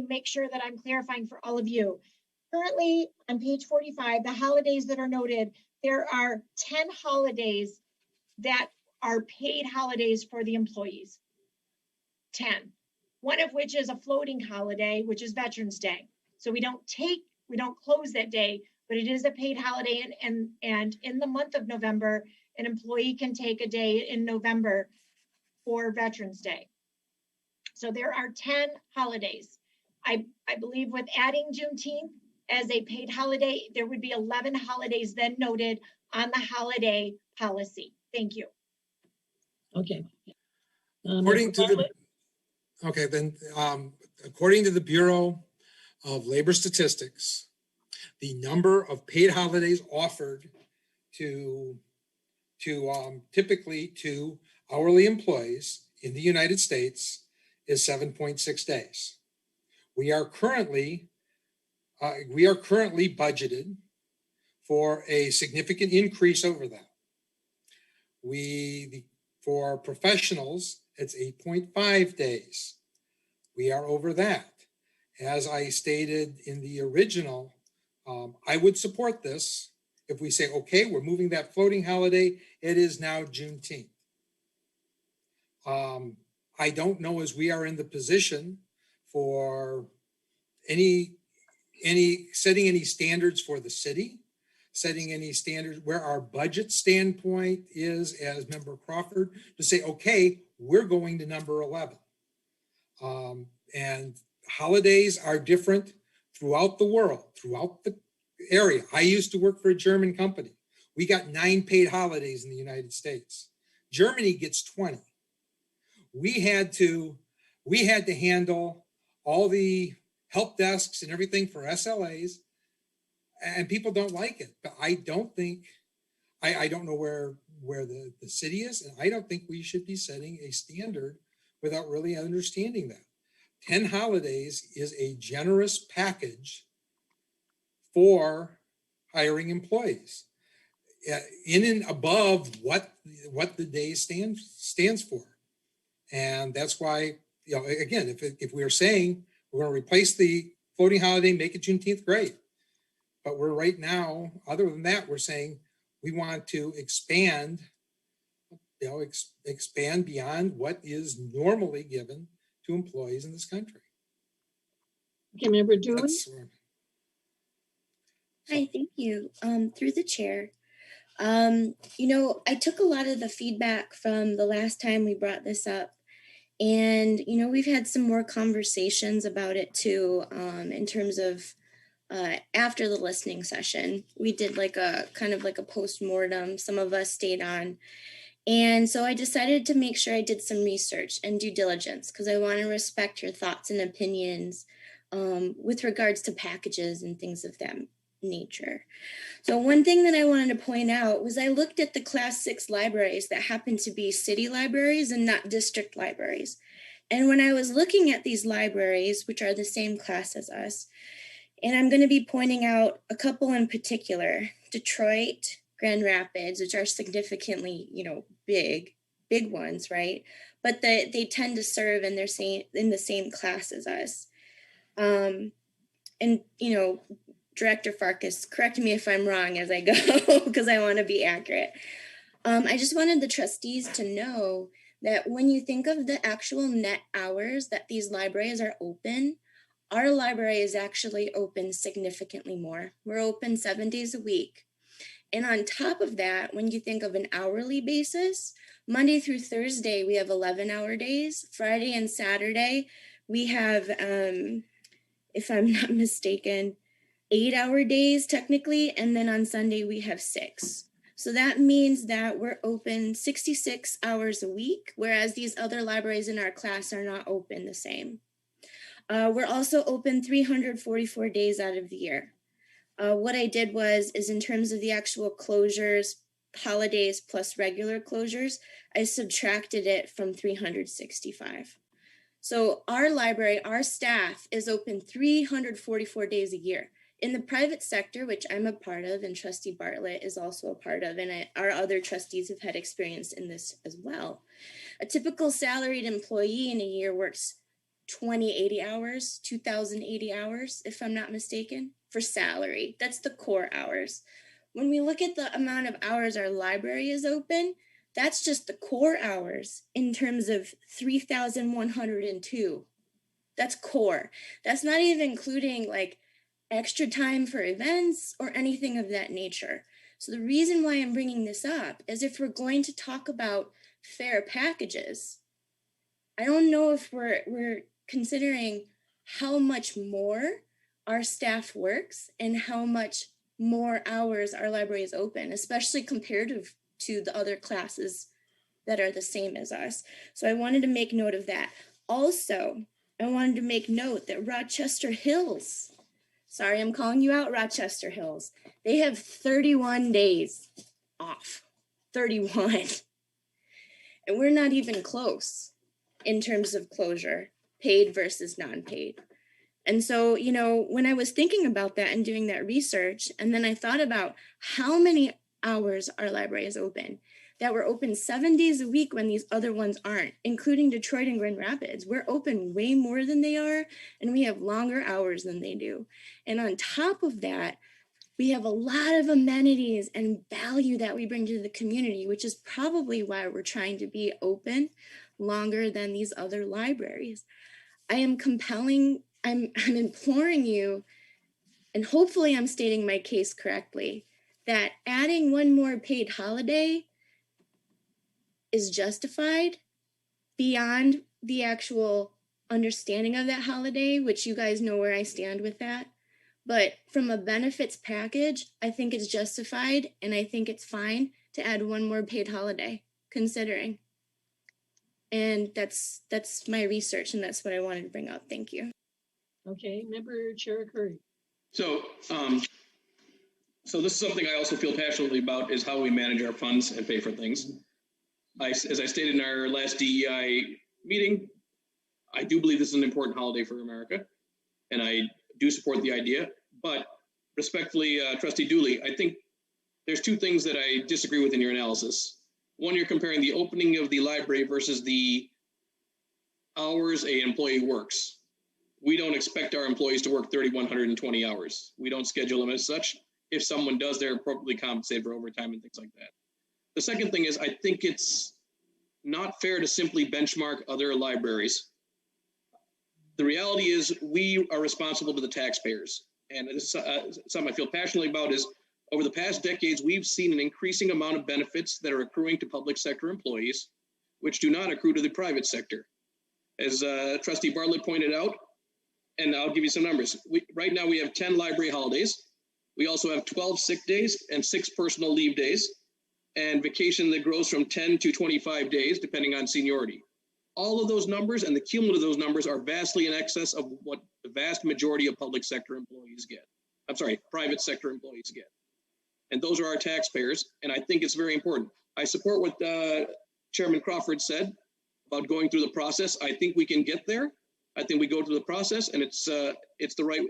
Speaker 9: make sure that I'm clarifying for all of you. Currently, on page 45, the holidays that are noted, there are 10 holidays that are paid holidays for the employees. 10. One of which is a floating holiday, which is Veterans Day. So we don't close that day, but it is a paid holiday. And in the month of November, an employee can take a day in November for Veterans Day. So there are 10 holidays. I believe with adding Juneteenth as a paid holiday, there would be 11 holidays then noted on the holiday policy. Thank you.
Speaker 1: Okay.
Speaker 2: According to the, okay, then, according to the Bureau of Labor Statistics, the number of paid holidays offered to typically to hourly employees in the United States is 7.6 days. We are currently budgeted for a significant increase over that. For professionals, it's 8.5 days. We are over that. As I stated in the original, I would support this if we say, okay, we're moving that floating holiday. It is now Juneteenth. I don't know as we are in the position for setting any standards for the city, setting any standards where our budget standpoint is as Member Crawford to say, okay, we're going to number 11. And holidays are different throughout the world, throughout the area. I used to work for a German company. We got 9 paid holidays in the United States. Germany gets 20. We had to handle all the help desks and everything for SLAs, and people don't like it. But I don't think, I don't know where the city is, and I don't think we should be setting a standard without really understanding that. 10 holidays is a generous package for hiring employees, in and above what the day stands for. And that's why, again, if we are saying we're going to replace the floating holiday, make it Juneteenth, great. But we're right now, other than that, we're saying we want to expand, expand beyond what is normally given to employees in this country.
Speaker 1: Okay, Member Dooley.
Speaker 4: Hi, thank you. Through the chair. I took a lot of the feedback from the last time we brought this up, and, we've had some more conversations about it too, in terms of after the listening session. We did like a kind of like a post-mortem. Some of us stayed on. And so I decided to make sure I did some research and due diligence because I want to respect your thoughts and opinions with regards to packages and things of that nature. So one thing that I wanted to point out was I looked at the Class 6 libraries that happen to be city libraries and not district libraries. And when I was looking at these libraries, which are the same class as us, and I'm going to be pointing out a couple in particular, Detroit, Grand Rapids, which are significantly, big ones, right? But they tend to serve in the same class as us. Director Farkas, correct me if I'm wrong as I go, because I want to be accurate. I just wanted the trustees to know that when you think of the actual net hours that these libraries are open, our library is actually open significantly more. We're open 7 days a week. And on top of that, when you think of an hourly basis, Monday through Thursday, we have 11-hour days. Friday and Saturday, we have, if I'm not mistaken, 8-hour days technically. And then on Sunday, we have 6. So that means that we're open 66 hours a week, whereas these other libraries in our class are not open the same. We're also open 344 days out of the year. What I did is in terms of the actual closures, holidays plus regular closures, I subtracted it from 365. So our library, our staff is open 344 days a year. In the private sector, which I'm a part of, and Trustee Bartlett is also a part of, and our other trustees have had experience in this as well. A typical salaried employee in a year works 2080 hours, 2080 hours, if I'm not mistaken, for salary. That's the core hours. When we look at the amount of hours our library is open, that's just the core hours in terms of 3,102. That's core. That's not even including like extra time for events or anything of that nature. So the reason why I'm bringing this up is if we're going to talk about fair packages, I don't know if we're considering how much more our staff works and how much more hours our library is open, especially comparative to the other classes that are the same as us. So I wanted to make note of that. Also, I wanted to make note that Rochester Hills, sorry, I'm calling you out, Rochester Hills, they have 31 days off, 31. And we're not even close in terms of closure, paid versus non-paid. And so, you know, when I was thinking about that and doing that research, and then I thought about how many hours our library is open, that we're open 7 days a week when these other ones aren't, including Detroit and Grand Rapids. We're open way more than they are, and we have longer hours than they do. And on top of that, we have a lot of amenities and value that we bring to the community, which is probably why we're trying to be open longer than these other libraries. I'm imploring you, and hopefully I'm stating my case correctly, that adding one more paid holiday is justified beyond the actual understanding of that holiday, which you guys know where I stand with that. But from a benefits package, I think it's justified, and I think it's fine to add one more paid holiday, considering. And that's my research, and that's what I wanted to bring up. Thank you.
Speaker 1: Okay, Member Chair Curry.
Speaker 3: So, so this is something I also feel passionately about, is how we manage our funds and pay for things. As I stated in our last DEI meeting, I do believe this is an important holiday for America, and I do support the idea. But respectfully, Trustee Dooley, I think there's two things that I disagree with in your analysis. One, you're comparing the opening of the library versus the hours an employee works. We don't expect our employees to work 3,120 hours. We don't schedule them as such. If someone does, they're appropriately compensated for overtime and things like that. The second thing is, I think it's not fair to simply benchmark other libraries. The reality is we are responsible to the taxpayers. And this is something I feel passionately about, is over the past decades, we've seen an increasing amount of benefits that are accruing to public sector employees, which do not accrue to the private sector. As Trustee Bartlett pointed out, and I'll give you some numbers. Right now we have 10 library holidays. We also have 12 sick days and 6 personal leave days, and vacation that grows from 10 to 25 days, depending on seniority. All of those numbers and the cumulative of those numbers are vastly in excess of what the vast majority of public sector employees get. I'm sorry, private sector employees get. And those are our taxpayers, and I think it's very important. I support what Chairman Crawford said about going through the process. I think we can get there. I think we go through the process, and it's the right,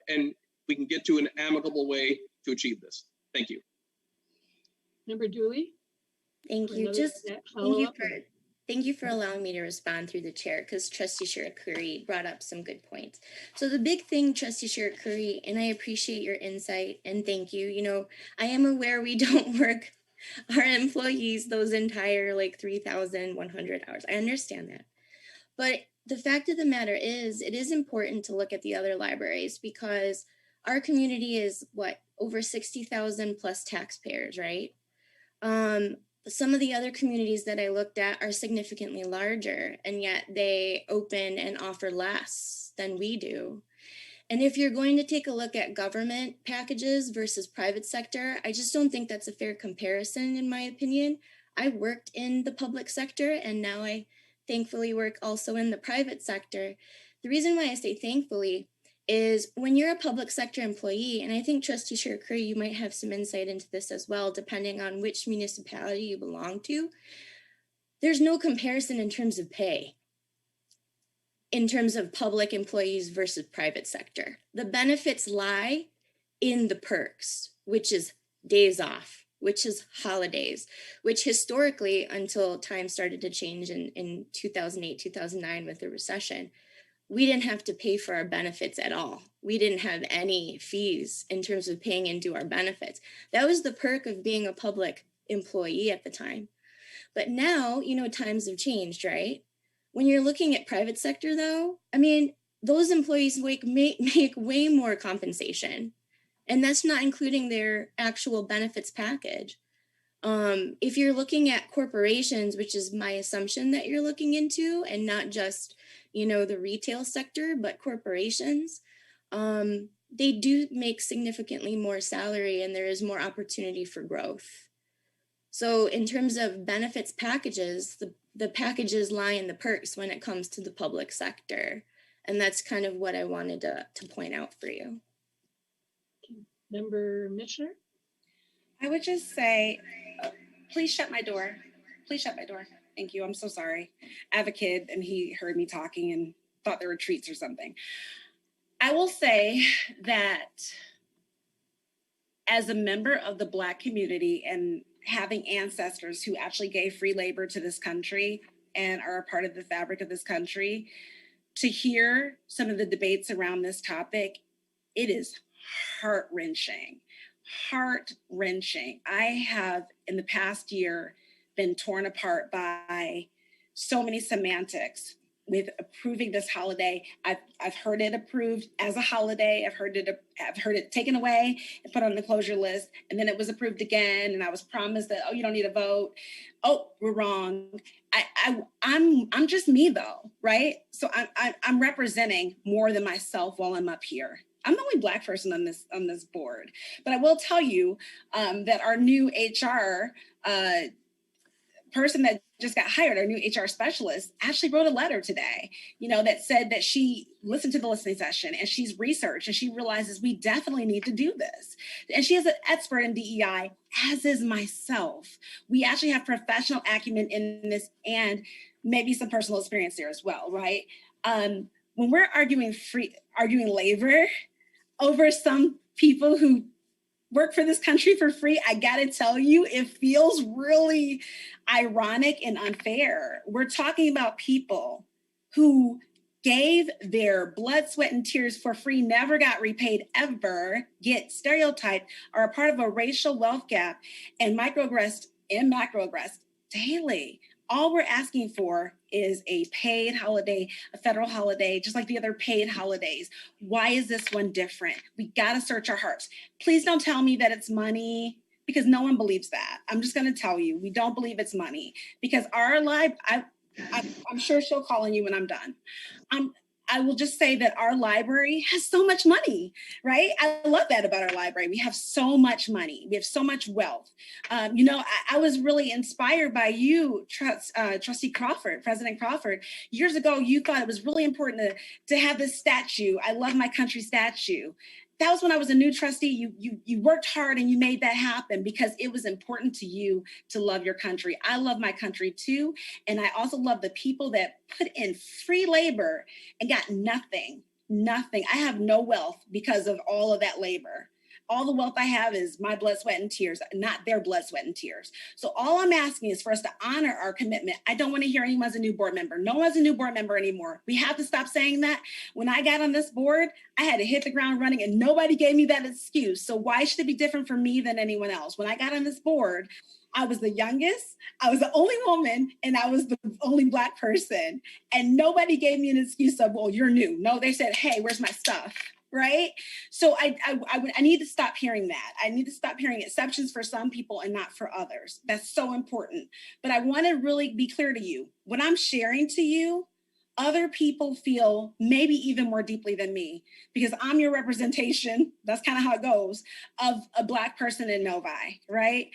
Speaker 3: and we can get to an amicable way to achieve this. Thank you.
Speaker 1: Member Dooley?
Speaker 4: Thank you. Thank you for allowing me to respond through the chair, because Trustee Shirakuri brought up some good points. So the big thing, Trustee Shirakuri, and I appreciate your insight, and thank you. You know, I am aware we don't work our employees those entire like 3,100 hours. I understand that. But the fact of the matter is, it is important to look at the other libraries, because our community is over 60,000 plus taxpayers, right? Some of the other communities that I looked at are significantly larger, and yet they open and offer less than we do. And if you're going to take a look at government packages versus private sector, I just don't think that's a fair comparison, in my opinion. I worked in the public sector, and now I thankfully work also in the private sector. The reason why I say thankfully is when you're a public sector employee, and I think Trustee Sherry, you might have some insight into this as well, depending on which municipality you belong to, there's no comparison in terms of pay, in terms of public employees versus private sector. The benefits lie in the perks, which is days off, which is holidays, which historically, until time started to change in 2008, 2009 with the recession, we didn't have to pay for our benefits at all. We didn't have any fees in terms of paying into our benefits. That was the perk of being a public employee at the time. But now, times have changed, right? When you're looking at private sector though, I mean, those employees make way more compensation. And that's not including their actual benefits package. If you're looking at corporations, which is my assumption that you're looking into, and not just, the retail sector, but corporations, they do make significantly more salary and there is more opportunity for growth. So in terms of benefits packages, the packages lie in the perks when it comes to the public sector. And that's kind of what I wanted to point out for you.
Speaker 1: Member Michener?
Speaker 5: I would just say, please shut my door. Please shut my door. Thank you. I'm so sorry. I have a kid and he heard me talking and thought there were treats or something. I will say that as a member of the Black community and having ancestors who actually gave free labor to this country and are a part of the fabric of this country, to hear some of the debates around this topic, it is heart-wrenching. Heart-wrenching. I have, in the past year, been torn apart by so many semantics with approving this holiday. I've heard it approved as a holiday. I've heard it taken away and put on the closure list, and then it was approved again. And I was promised that, you don't need a vote. Oh, we're wrong. I'm just me though, right? So I'm representing more than myself while I'm up here. I'm the only Black person on this board, but I will tell you that our new HR person that just got hired, our new HR specialist, actually wrote a letter today, that said that she listened to the listening session and she's researched and she realizes we definitely need to do this. And she is an expert in DEI, as is myself. We actually have professional acumen in this and maybe some personal experience there as well, right? When we're arguing labor over some people who work for this country for free, I gotta tell you, it feels really ironic and unfair. We're talking about people who gave their blood, sweat, and tears for free, never got repaid ever, get stereotyped, are a part of a racial wealth gap, and microaggressed and macroaggressed daily. All we're asking for is a paid holiday, a federal holiday, just like the other paid holidays. Why is this one different? We gotta search our hearts. Please don't tell me that it's money, because no one believes that. I'm just gonna tell you, we don't believe it's money, because our life, I'm sure she'll call on you when I'm done. I will just say that our library has so much money, right? I love that about our library. We have so much money. We have so much wealth. I was really inspired by you, Trustee Crawford, President Crawford. Years ago, you thought it was really important to have this statue, I Love My Country statue. That was when I was a new trustee. You worked hard and you made that happen because it was important to you to love your country. I love my country too. And I also love the people that put in free labor and got nothing. I have no wealth because of all of that labor. All the wealth I have is my blood, sweat, and tears, not their blood, sweat, and tears. So all I'm asking is for us to honor our commitment. I don't want to hear anyone's a new board member. No one's a new board member anymore. We have to stop saying that. When I got on this board, I had to hit the ground running and nobody gave me that excuse. So why should it be different for me than anyone else? When I got on this board, I was the youngest, I was the only woman, and I was the only Black person. And nobody gave me an excuse of, well, you're new. No, they said, hey, where's my stuff? Right? So I need to stop hearing that. I need to stop hearing exceptions for some people and not for others. That's so important. But I want to really be clear to you. What I'm sharing to you, other people feel maybe even more deeply than me, because I'm your representation, that's kind of how it goes, of a Black person in Novi, right?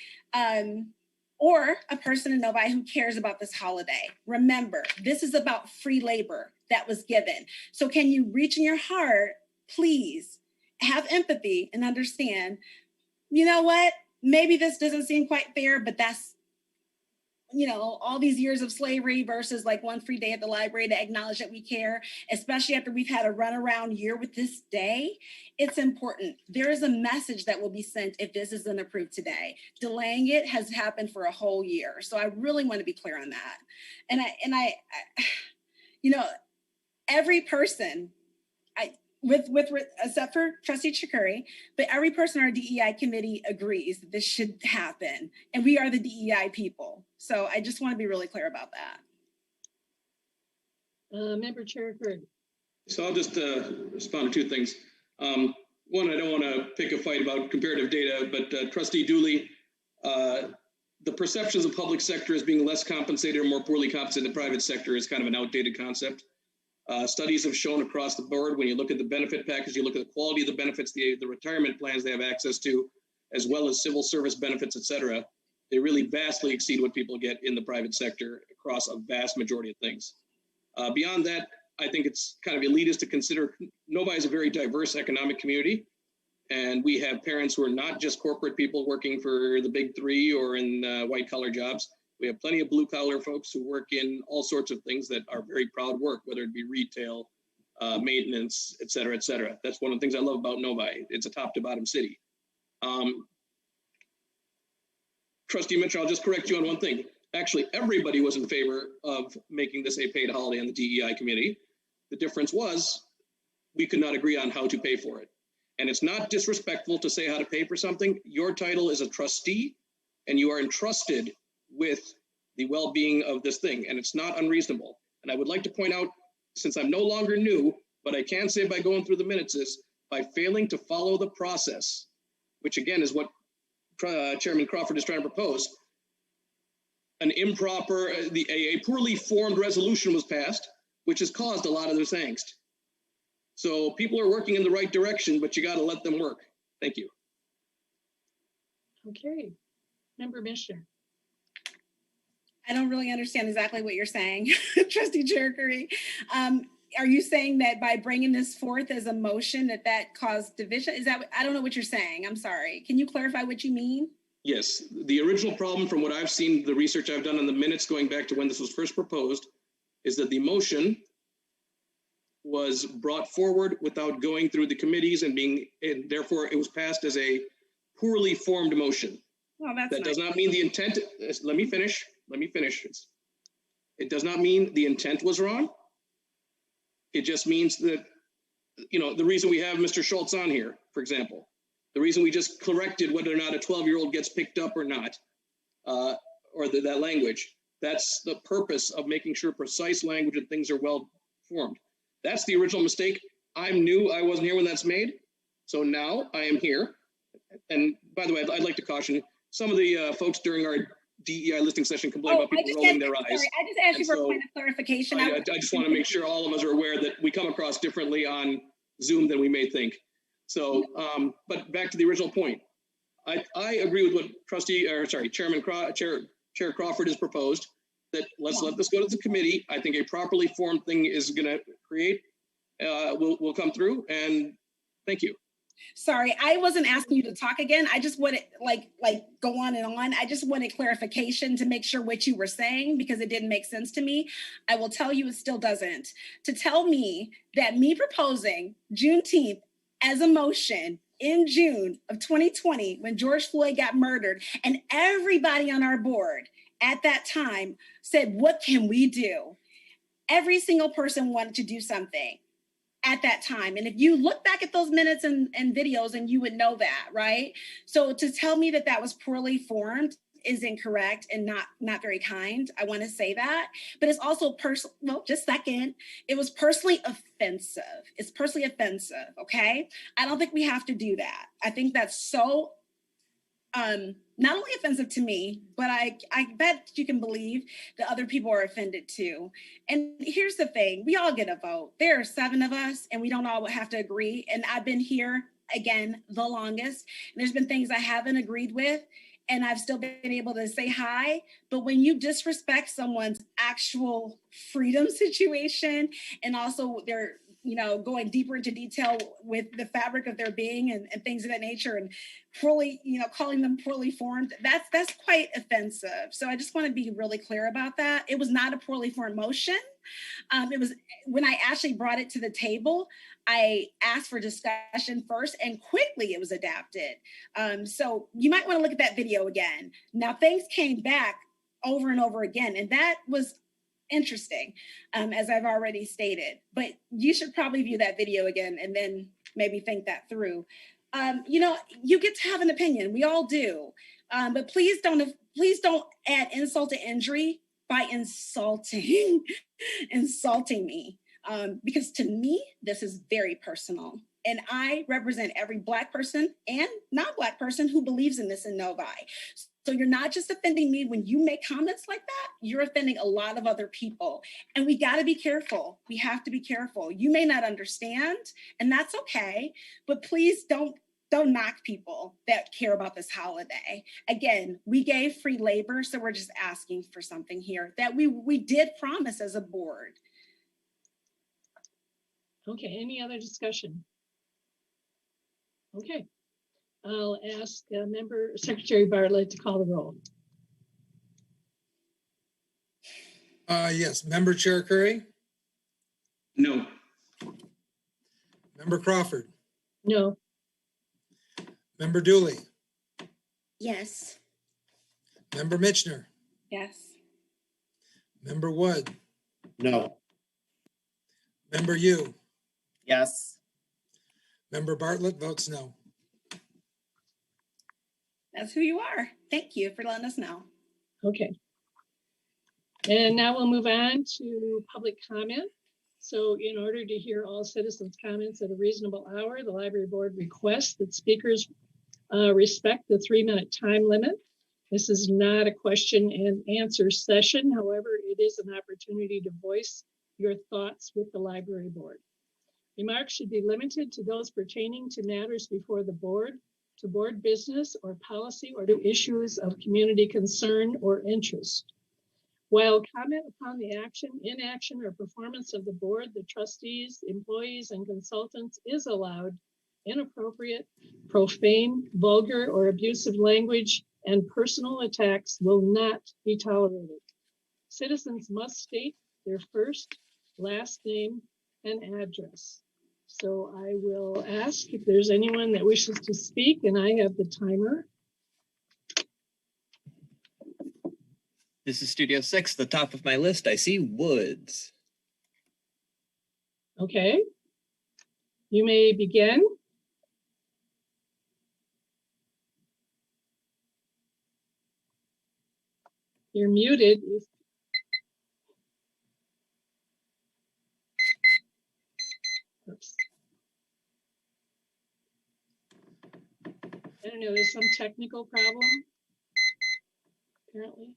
Speaker 5: Or a person in Novi who cares about this holiday. Remember, this is about free labor.
Speaker 14: that was given. So can you reach in your heart, please have empathy and understand, you know what, maybe this doesn't seem quite fair, but that's, you know, all these years of slavery versus like one free day at the library to acknowledge that we care, especially after we've had a runaround year with this day. It's important. There is a message that will be sent if this isn't approved today. Delaying it has happened for a whole year. So I really want to be clear on that. And I you know, every person, except for Trustee Chakuri, but every person on our DEI committee agrees that this should happen. And we are the DEI people. So I just want to be really clear about that.
Speaker 1: Member Chair Hurd.
Speaker 3: So I'll just respond to two things. One, I don't want to pick a fight about comparative data, but Trustee Dooley, the perceptions of public sector as being less compensated or more poorly compensated than the private sector is kind of an outdated concept. Studies have shown across the board, when you look at the benefit package, you look at the quality of the benefits, the retirement plans they have access to, as well as civil service benefits, et cetera, they really vastly exceed what people get in the private sector across a vast majority of things. Beyond that, I think it's kind of elitist to consider Novi is a very diverse economic community. And we have parents who are not just corporate people working for the big three or in white collar jobs. We have plenty of blue collar folks who work in all sorts of things that are very proud work, whether it be retail, maintenance, et cetera, et cetera. That's one of the things I love about Novi. It's a top to bottom city. Trustee Mitchell, I'll just correct you on one thing. Actually, everybody was in favor of making this a paid holiday on the DEI committee. The difference was we could not agree on how to pay for it. And it's not disrespectful to say how to pay for something. Your title is a trustee, and you are entrusted with the well-being of this thing, and it's not unreasonable. And I would like to point out, since I'm no longer new, but I can say by going through the minutes is, by failing to follow the process, which again is what Chairman Crawford is trying to propose, an improper, a poorly formed resolution was passed, which has caused a lot of this angst. So people are working in the right direction, but you got to let them work. Thank you.
Speaker 1: Okay, Member Mishner.
Speaker 14: I don't really understand exactly what you're saying, Trustee Chakuri. Are you saying that by bringing this forth as a motion that caused division? Is that, I don't know what you're saying. I'm sorry. Can you clarify what you mean?
Speaker 3: Yes, the original problem from what I've seen, the research I've done on the minutes going back to when this was first proposed, is that the motion was brought forward without going through the committees and therefore it was passed as a poorly formed motion.
Speaker 14: Well, that's
Speaker 3: that does not mean the intent. Let me finish. It does not mean the intent was wrong. It just means that, you know, the reason we have Mr. Schultz on here, for example, the reason we just corrected whether or not a 12-year-old gets picked up or not, or that language, that's the purpose of making sure precise language and things are well formed. That's the original mistake. I'm new. I wasn't here when that's made. So now I am here. And by the way, I'd like to caution some of the folks during our DEI listing session complain about people rolling their eyes.
Speaker 14: Sorry, I just asked you for a point of clarification.
Speaker 3: I just want to make sure all of us are aware that we come across differently on Zoom than we may think. So, but back to the original point. I agree with what Chair Crawford has proposed, that let's let this go to the committee. I think a properly formed thing is going to create, will come through, and thank you.
Speaker 14: Sorry, I wasn't asking you to talk again. I just wanted like go on and on. I just wanted clarification to make sure what you were saying, because it didn't make sense to me. I will tell you it still doesn't. To tell me that me proposing Juneteenth as a motion in June of 2020, when George Floyd got murdered, and everybody on our board at that time said, what can we do? Every single person wanted to do something at that time. And if you look back at those minutes and videos, and you would know that, right? So to tell me that that was poorly formed is incorrect and not very kind. I want to say that, but it's also it was personally offensive. It's personally offensive. Okay. I don't think we have to do that. I think that's so, not only offensive to me, but I bet you can believe that other people are offended too. And here's the thing, we all get a vote. There are 7 of us and we don't all have to agree. And I've been here, again, the longest. And there's been things I haven't agreed with.
Speaker 5: and I've still been able to say hi. But when you disrespect someone's actual freedom situation, and also they're, going deeper into detail with the fabric of their being and things of that nature, and poorly, calling them poorly formed, that's quite offensive. So I just want to be really clear about that. It was not a poorly formed motion. It was, when I actually brought it to the table, I asked for discussion first, and quickly it was adapted. So you might want to look at that video again. Now, things came back over and over again, and that was interesting, as I've already stated. But you should probably view that video again and then maybe think that through. You get to have an opinion. We all do. But please don't add insult to injury by insulting me. Because to me, this is very personal. And I represent every Black person and non-Black person who believes in this in Novi. So you're not just offending me when you make comments like that, you're offending a lot of other people. And we got to be careful. We have to be careful. You may not understand, and that's okay, but please don't knock people that care about this holiday. Again, we gave free labor, so we're just asking for something here that we did promise as a board.
Speaker 1: Okay, any other discussion? Okay, I'll ask Secretary Bartlett to call the roll.
Speaker 2: Yes, Member Chair Curry?
Speaker 3: No.
Speaker 2: Member Crawford?
Speaker 1: No.
Speaker 2: Member Dooley?
Speaker 4: Yes.
Speaker 2: Member Mitchner?
Speaker 5: Yes.
Speaker 2: Member Wood?
Speaker 6: No.
Speaker 2: Member Yu?
Speaker 7: Yes.
Speaker 2: Member Bartlett votes no.
Speaker 5: That's who you are. Thank you for letting us know.
Speaker 1: Okay. And now we'll move on to public comment. So in order to hear all citizens' comments at a reasonable hour, the library board requests that speakers respect the 3-minute time limit. This is not a question and answer session. However, it is an opportunity to voice your thoughts with the library board. Remarks should be limited to those pertaining to matters before the board, to board business or policy, or to issues of community concern or interest. While comment upon the action, inaction, or performance of the board, the trustees, employees, and consultants is allowed, inappropriate, profane, vulgar, or abusive language and personal attacks will not be tolerated. Citizens must state their first, last name, and address. So I will ask if there's anyone that wishes to speak, and I have the timer.
Speaker 16: This is Studio 6, the top of my list. I see Woods.
Speaker 1: Okay. You may begin. You're muted. Oops. I don't know, there's some technical problem, apparently.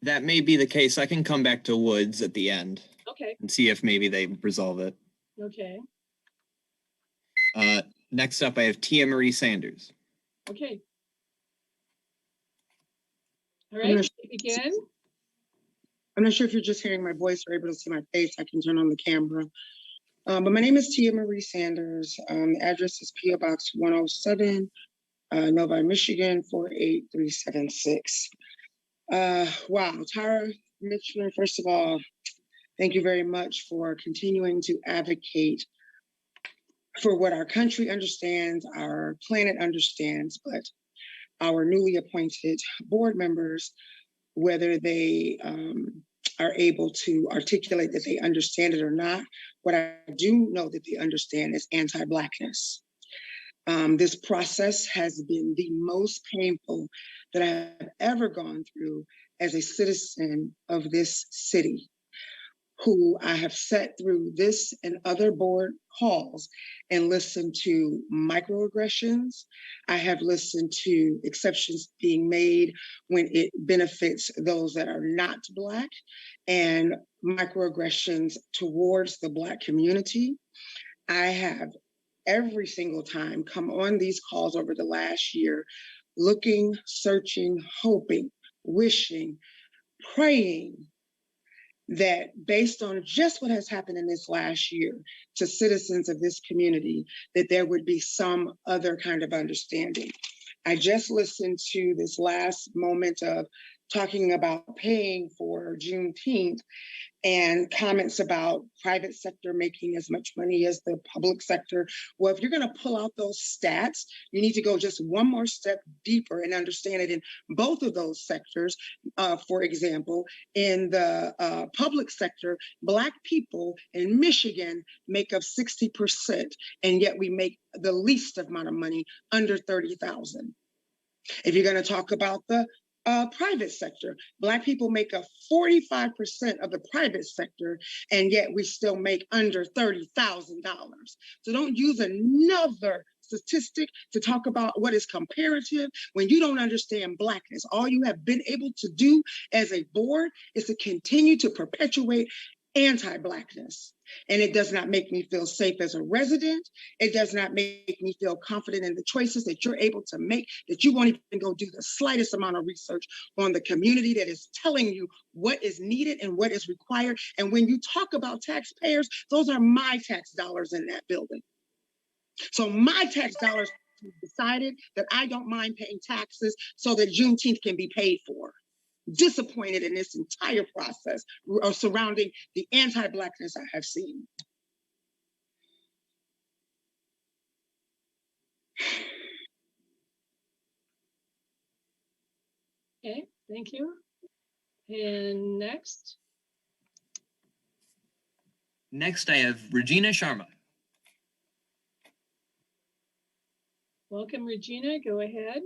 Speaker 16: That may be the case. I can come back to Woods at the end.
Speaker 1: Okay.
Speaker 16: And see if maybe they resolve it.
Speaker 1: Okay.
Speaker 16: Next up, I have Tia Marie Sanders.
Speaker 1: Okay. All right, begin.
Speaker 17: I'm not sure if you're just hearing my voice or able to see my face. I can turn on the camera. But my name is Tia Marie Sanders. The address is P.O. Box 107, Novi, Michigan, 48376. Wow, Tara Mitchell, first of all, thank you very much for continuing to advocate for what our country understands, our planet understands, but our newly appointed board members, whether they are able to articulate that they understand it or not, what I do know that they understand is anti-Blackness. This process has been the most painful that I have ever gone through as a citizen of this city, who I have sat through this and other board halls and listened to microaggressions. I have listened to exceptions being made when it benefits those that are not Black, and microaggressions towards the Black community. I have every single time come on these calls over the last year looking, searching, hoping, wishing, praying that based on just what has happened in this last year to citizens of this community, that there would be some other kind of understanding. I just listened to this last moment of talking about paying for Juneteenth and comments about private sector making as much money as the public sector. Well, if you're going to pull out those stats, you need to go just one more step deeper and understand it in both of those sectors. For example, in the public sector, Black people in Michigan make up 60%, and yet we make the least amount of money, under $30,000. If you're going to talk about the private sector, Black people make up 45% of the private sector, and yet we still make under $30,000. So don't use another statistic to talk about what is comparative when you don't understand Blackness. All you have been able to do as a board is to continue to perpetuate anti-Blackness. And it does not make me feel safe as a resident. It does not make me feel confident in the choices that you're able to make, that you won't even go do the slightest amount of research on the community that is telling you what is needed and what is required. And when you talk about taxpayers, those are my tax dollars in that building. So my tax dollars decided that I don't mind paying taxes so that Juneteenth can be paid for. Disappointed in this entire process surrounding the anti-Blackness I have seen.
Speaker 1: Okay, thank you. And next.
Speaker 16: Next, I have Regina Sharma.
Speaker 1: Welcome, Regina. Go ahead.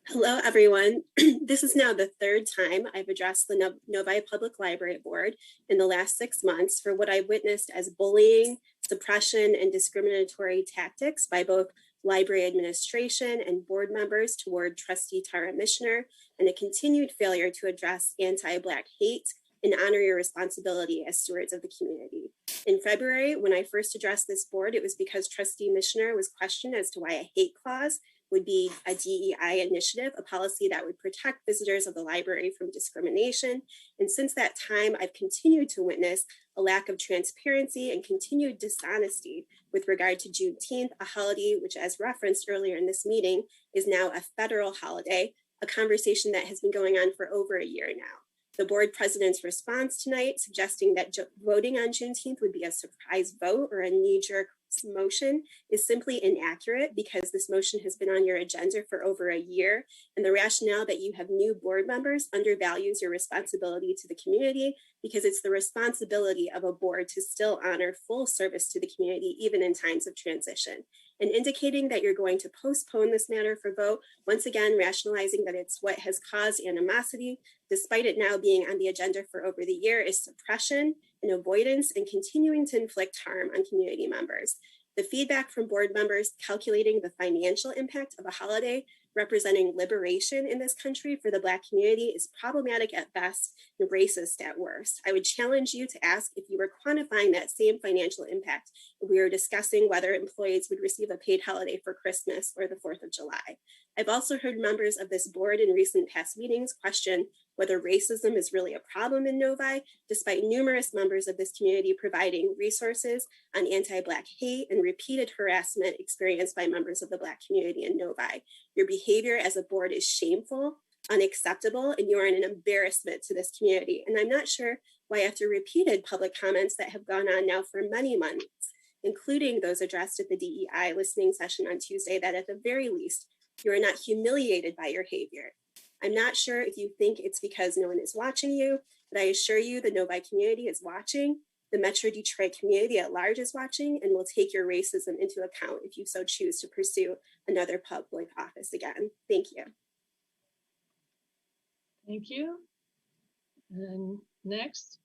Speaker 18: Hello, everyone. This is now the third time I've addressed the Novi Public Library Board in the last 6 months for what I witnessed as bullying, suppression, and discriminatory tactics by both library administration and board members toward trustee Tara Mishner, and a continued failure to address anti-Black hate and honor your responsibility as stewards of the community. In February, when I first addressed this board, it was because trustee Mishner was questioned as to why a hate clause would be a DEI initiative, a policy that would protect visitors of the library from discrimination. And since that time, I've continued to witness a lack of transparency and continued dishonesty with regard to Juneteenth, a holiday which, as referenced earlier in this meeting, is now a federal holiday, a conversation that has been going on for over a year now. The board president's response tonight, suggesting that voting on Juneteenth would be a surprise vote or a knee-jerk motion, is simply inaccurate because this motion has been on your agenda for over a year, and the rationale that you have new board members undervalues your responsibility to the community, because it's the responsibility of a board to still honor full service to the community even in times of transition. And indicating that you're going to postpone this matter for vote, once again rationalizing that it's what has caused animosity, despite it now being on the agenda for over the year, is suppression and avoidance and continuing to inflict harm on community members. The feedback from board members calculating the financial impact of a holiday representing liberation in this country for the Black community is problematic at best and racist at worst. I would challenge you to ask if you were quantifying that same financial impact if we were discussing whether employees would receive a paid holiday for Christmas or the 4th of July. I've also heard members of this board in recent past meetings question whether racism is really a problem in Novi, despite numerous members of this community providing resources on anti-Black hate and repeated harassment experienced by members of the Black community in Novi. Your behavior as a board is shameful, unacceptable, and you are an embarrassment to this community. And I'm not sure why, after repeated public comments that have gone on now for many months, including those addressed at the DEI listening session on Tuesday, that at the very least, you are not humiliated by your behavior. I'm not sure if you think it's because no one is watching you, but I assure you the Novi community is watching. The Metro Detroit community at large is watching and will take your racism into account if you so choose to pursue another public office again. Thank you.
Speaker 1: Thank you. And next.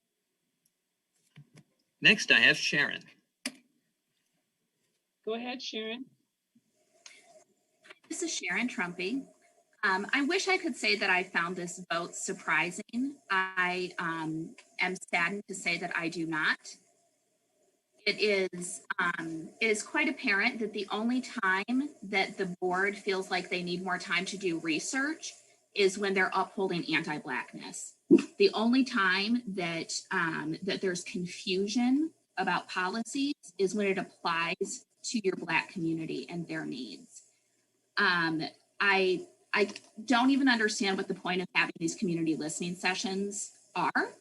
Speaker 16: Next, I have Sharon.
Speaker 1: Go ahead, Sharon.
Speaker 19: This is Sharon Trumpy. I wish I could say that I found this vote surprising. I am saddened to say that I do not. it is quite apparent that the only time that the board feels like they need more time to do research is when they're upholding anti-Blackness. The only time that that there's confusion about policies is when it applies to your Black community and their needs. I don't even understand what the point of having these community listening sessions are,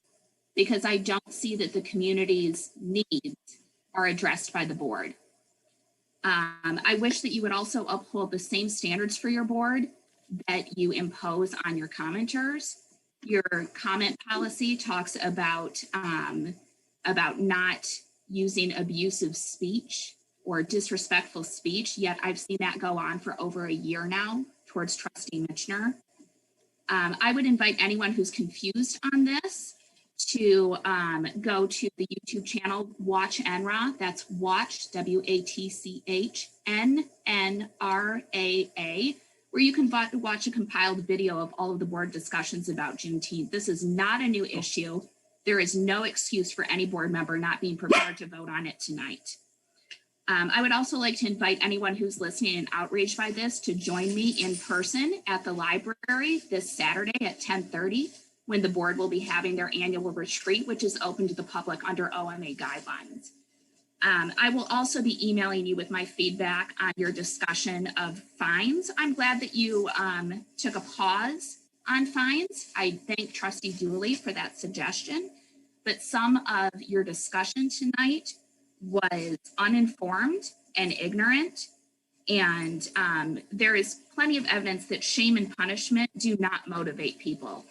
Speaker 19: because I don't see that the community's needs are addressed by the board. I wish that you would also uphold the same standards for your board that you impose on your commenters. Your comment policy talks about not using abusive speech or disrespectful speech, yet I've seen that go on for over a year now towards Trustee Mitchner. I would invite anyone who's confused on this to go to the YouTube channel Watch NRA. That's Watch, WATCHNNRAA, where you can watch a compiled video of all of the board discussions about Juneteenth. This is not a new issue. There is no excuse for any board member not being prepared to vote on it tonight. I would also like to invite anyone who's listening and outraged by this to join me in person at the library this Saturday at 10:30, when the board will be having their annual retreat, which is open to the public under OMA guidelines. I will also be emailing you with my feedback on your discussion of fines. I'm glad that you took a pause on fines. I thank Trustee Dooley for that suggestion, but some of your discussion tonight was uninformed and ignorant. And there is plenty of evidence that shame and punishment do not motivate people.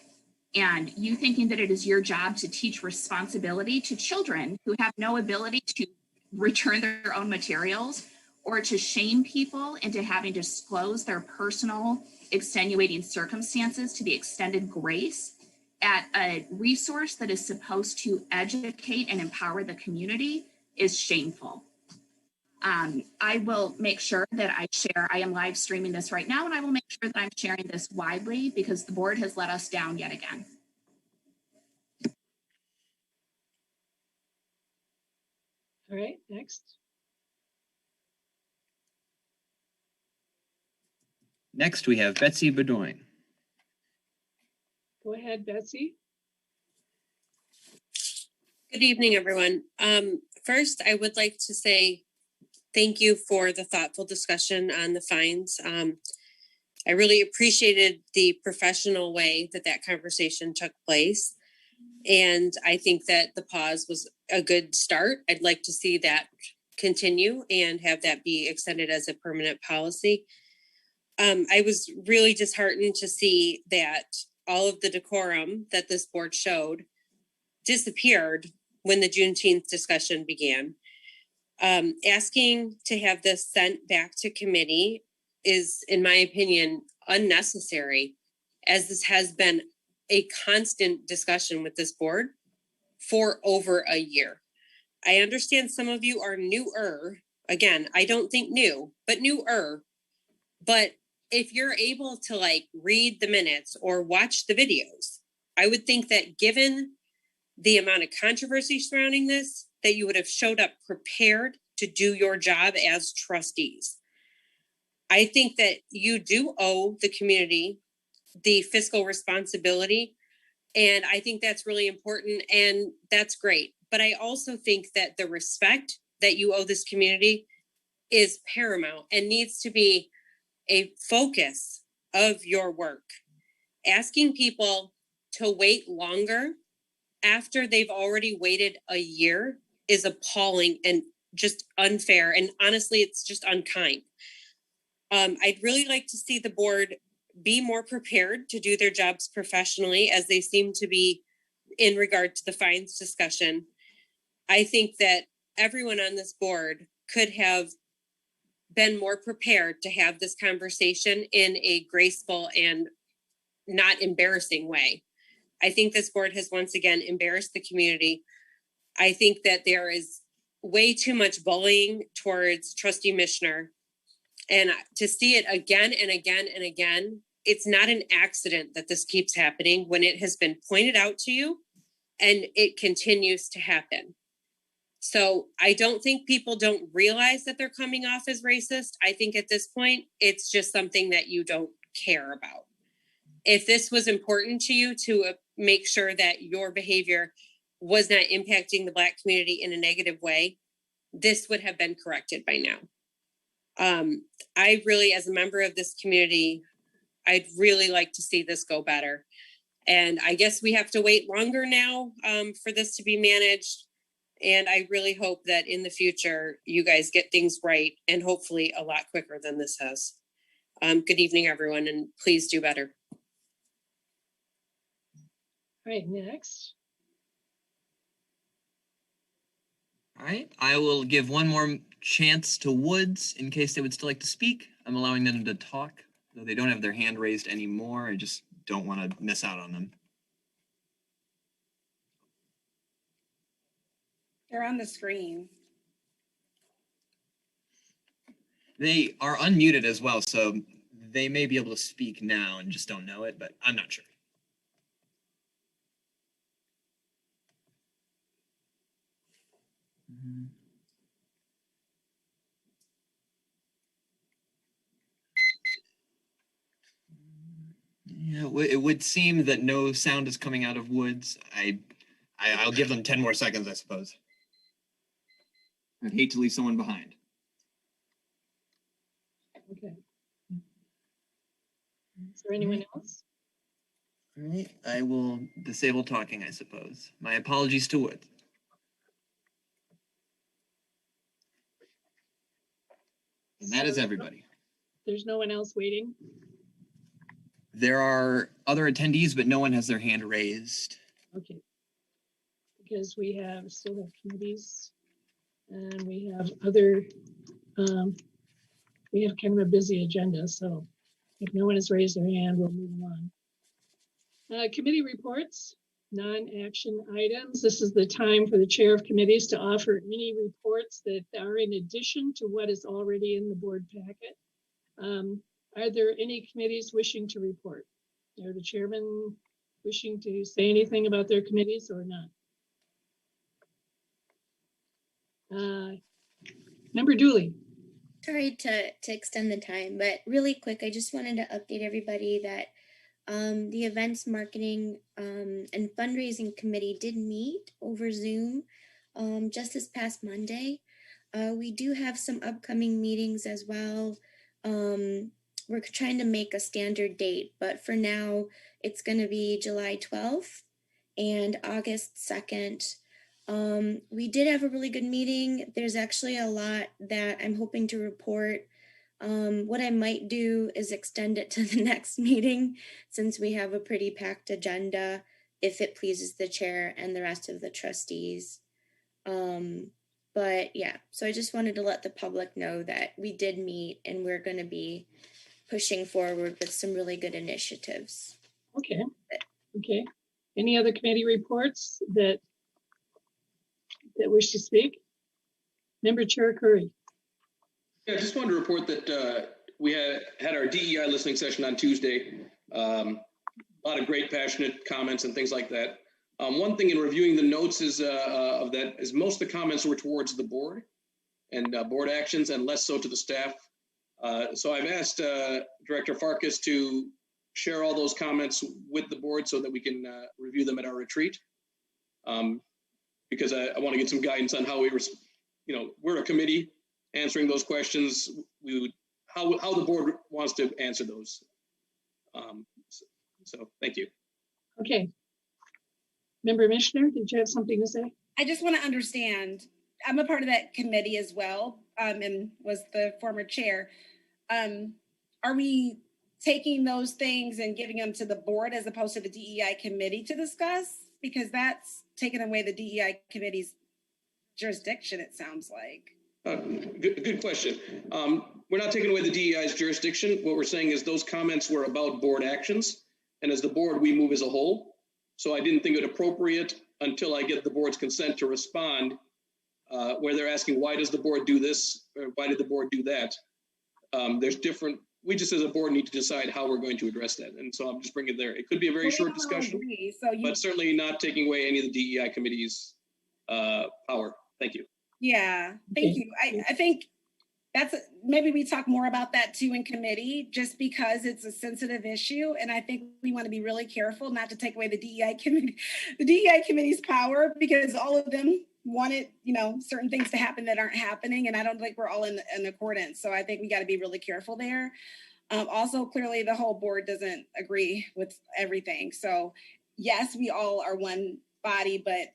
Speaker 19: And you thinking that it is your job to teach responsibility to children who have no ability to return their own materials, or to shame people into having to disclose their personal extenuating circumstances to the extended grace at a resource that is supposed to educate and empower the community is shameful. I will make sure that I am live streaming this right now, and I will make sure that I'm sharing this widely, because the board has let us down yet again.
Speaker 1: All right, next.
Speaker 16: Next, we have Betsy Bedoin.
Speaker 1: Go ahead, Betsy.
Speaker 20: Good evening, everyone. First, I would like to say thank you for the thoughtful discussion on the fines. I really appreciated the professional way that that conversation took place. And I think that the pause was a good start. I'd like to see that continue and have that be extended as a permanent policy. I was really disheartened to see that all of the decorum that this board showed disappeared when the Juneteenth discussion began. Asking to have this sent back to committee is, in my opinion, unnecessary, as this has been a constant discussion with this board for over a year. I understand some of you are newer. Again, I don't think new, but newer. But if you're able to read the minutes or watch the videos, I would think that given the amount of controversy surrounding this, that you would have showed up prepared to do your job as trustees. I think that you do owe the community the fiscal responsibility, and I think that's really important, and that's great. But I also think that the respect that you owe this community is paramount and needs to be a focus of your work. Asking people to wait longer after they've already waited a year is appalling and just unfair. And honestly, it's just unkind. I'd really like to see the board be more prepared to do their jobs professionally, as they seem to be in regard to the fines discussion. I think that everyone on this board could have been more prepared to have this conversation in a graceful and not embarrassing way. I think this board has once again embarrassed the community. I think that there is way too much bullying towards Trustee Mitchner. And to see it again and again and again, it's not an accident that this keeps happening when it has been pointed out to you and it continues to happen. So I don't think people don't realize that they're coming off as racist. I think at this point, it's just something that you don't care about. If this was important to you to make sure that your behavior was not impacting the Black community in a negative way, this would have been corrected by now. I really, as a member of this community, I'd really like to see this go better. And I guess we have to wait longer now for this to be managed. And I really hope that in the future, you guys get things right and hopefully a lot quicker than this has. Good evening, everyone, and please do better.
Speaker 1: All right, next.
Speaker 16: All right, I will give one more chance to Woods in case they would still like to speak. I'm allowing them to talk, though they don't have their hand raised anymore. I just don't want to miss out on them.
Speaker 5: They're on the screen.
Speaker 16: They are unmuted as well, so they may be able to speak now and just don't know it, but I'm not sure. Yeah, it would seem that no sound is coming out of Woods. I'll give them 10 more seconds, I suppose. I'd hate to leave someone behind.
Speaker 1: Okay. Is there anyone else?
Speaker 16: All right, I will disable talking, I suppose. My apologies to Woods. And that is everybody.
Speaker 1: There's no one else waiting?
Speaker 16: There are other attendees, but no one has their hand raised.
Speaker 1: Okay. Because we still have committees and we have other, we have kind of a busy agenda. So if no one has raised their hand, we'll move on. Committee reports, non-action items. This is the time for the chair of committees to offer any reports that are in addition to what is already in the board packet. Are there any committees wishing to report? Are the chairman wishing to say anything about their committees or not? Member Dooley.
Speaker 4: Sorry to extend the time, but really quick, I just wanted to update everybody that the events marketing and fundraising committee did meet over Zoom just this past Monday. We do have some upcoming meetings as well. We're trying to make a standard date, but for now it's going to be July 12th and August 2nd. We did have a really good meeting. There's actually a lot that I'm hoping to report. What I might do is extend it to the next meeting since we have a pretty packed agenda, if it pleases the chair and the rest of the trustees. But yeah, so I just wanted to let the public know that we did meet and we're going to be pushing forward with some really good initiatives.
Speaker 1: Okay. Okay. Any other committee reports that wish to speak? Member Chair Curry.
Speaker 3: Yeah, I just wanted to report that we had our DEI listening session on Tuesday. A lot of great, passionate comments and things like that. One thing in reviewing the notes is most of the comments were towards the board and board actions and less so to the staff. So I've asked Director Farkas to share all those comments with the board so that we can review them at our retreat. Because I want to get some guidance on how we're a committee answering those questions. How the board wants to answer those. So thank you.
Speaker 1: Okay. Member Mishner, did you have something to say?
Speaker 5: I just want to understand. I'm a part of that committee as well, and was the former chair. Are we taking those things and giving them to the board as opposed to the DEI committee to discuss? Because that's taking away the DEI committee's jurisdiction, it sounds like.
Speaker 3: Good question. We're not taking away the DEI's jurisdiction. What we're saying is those comments were about board actions. And as the board, we move as a whole. So I didn't think it appropriate until I get the board's consent to respond, where they're asking, why does the board do this? Or why did the board do that? We just as a board need to decide how we're going to address that. And so I'm just bringing it there. It could be a very short discussion, but certainly not taking away any of the DEI committee's power. Thank you.
Speaker 5: Yeah, thank you. I think maybe we talk more about that too in committee, just because it's a sensitive issue. And I think we want to be really careful not to take away the DEI committee's power, because all of them wanted, certain things to happen that aren't happening. And I don't think we're all in accordance. So I think we got to be really careful there. Also, clearly the whole board doesn't agree with everything. So yes, we all are one body, but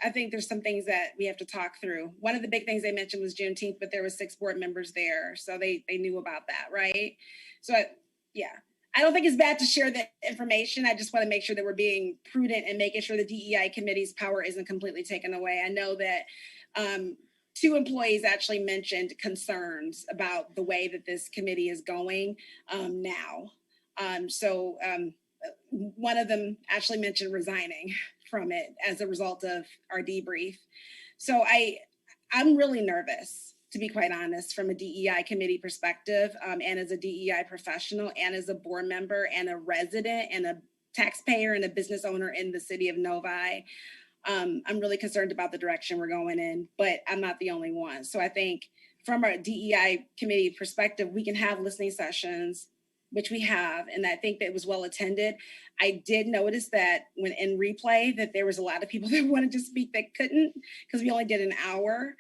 Speaker 5: I think there's some things that we have to talk through. One of the big things they mentioned was Juneteenth, but there was 6 board members there. So they knew about that, right? So I don't think it's bad to share the information. I just want to make sure that we're being prudent and making sure the DEI committee's power isn't completely taken away. I know that 2 employees actually mentioned concerns about the way that this committee is going now. One of them actually mentioned resigning from it as a result of our debrief. So I'm really nervous, to be quite honest, from a DEI committee perspective, and as a DEI professional and as a board member and a resident and a taxpayer and a business owner in the city of Novi. I'm really concerned about the direction we're going in, but I'm not the only one. So I think from a DEI committee perspective, we can have listening sessions, which we have, and I think that it was well attended. I did notice that when in replay that there was a lot of people that wanted to speak that couldn't, because we only did an hour.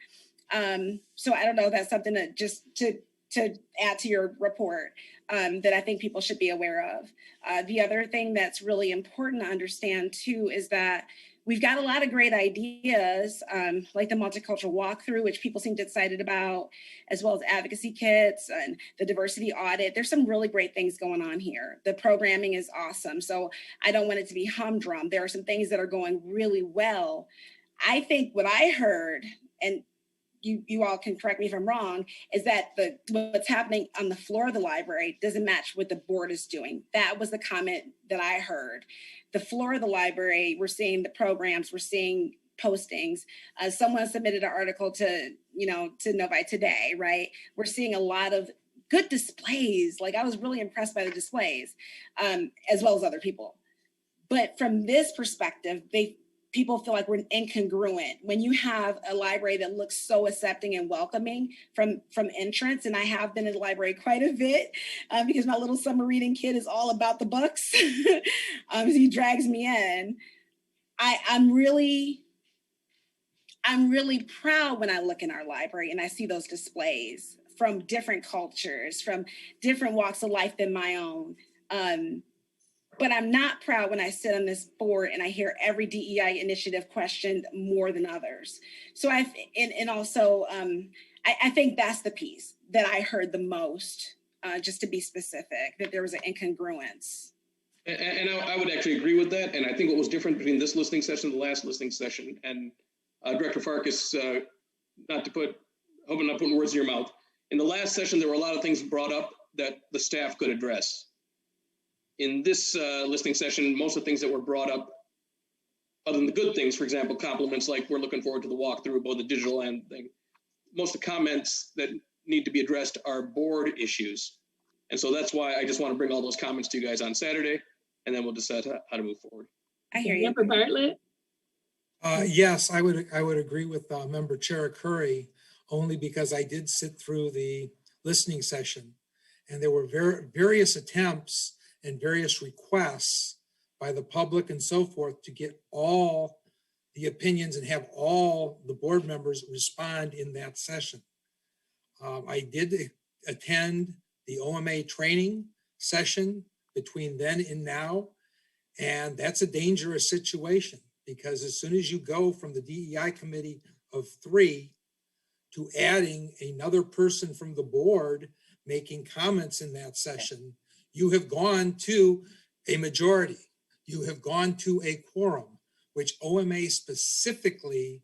Speaker 5: So I don't know if that's something that just to add to your report that I think people should be aware of. The other thing that's really important to understand too is that we've got a lot of great ideas, like the multicultural walkthrough, which people seem excited about, as well as advocacy kits and the diversity audit. There's some really great things going on here. The programming is awesome. So I don't want it to be humdrum. There are some things that are going really well. I think what I heard, and you all can correct me if I'm wrong, is that what's happening on the floor of the library doesn't match what the board is doing. That was the comment that I heard. The floor of the library, we're seeing the programs, we're seeing postings. Someone submitted an article to Novi today, right? We're seeing a lot of good displays. Like, I was really impressed by the displays, as well as other people. But from this perspective, people feel like we're incongruent when you have a library that looks so accepting and welcoming from entrance. And I have been in the library quite a bit because my little summer reading kid is all about the books. He drags me in. I'm really proud when I look in our library and I see those displays from different cultures, from different walks of life than my own. But I'm not proud when I sit on this board and I hear every DEI initiative questioned more than others. So I think that's the piece that I heard the most, just to be specific, that there was an incongruence.
Speaker 3: And I would actually agree with that. And I think what was different between this listening session and the last listening session, and Director Farkas, hoping not putting words in your mouth. In the last session, there were a lot of things brought up that the staff could address. In this listening session, most of the things that were brought up, other than the good things, for example, compliments like we're looking forward to the walkthrough, both the digital and thing, most of the comments that need to be addressed are board issues. And so that's why I just want to bring all those comments to you guys on Saturday, and then we'll decide how to move forward.
Speaker 5: I hear you.
Speaker 1: Member Bartlett?
Speaker 2: Yes, I would agree with Member Chair Curry, only because I did sit through the listening session, and there were various attempts and various requests by the public and so forth to get all the opinions and have all the board members respond in that session. I did attend the OMA training session between then and now, and that's a dangerous situation, because as soon as you go from the DEI committee of 3 to adding another person from the board making comments in that session, you have gone to a majority. You have gone to a quorum, which OMA specifically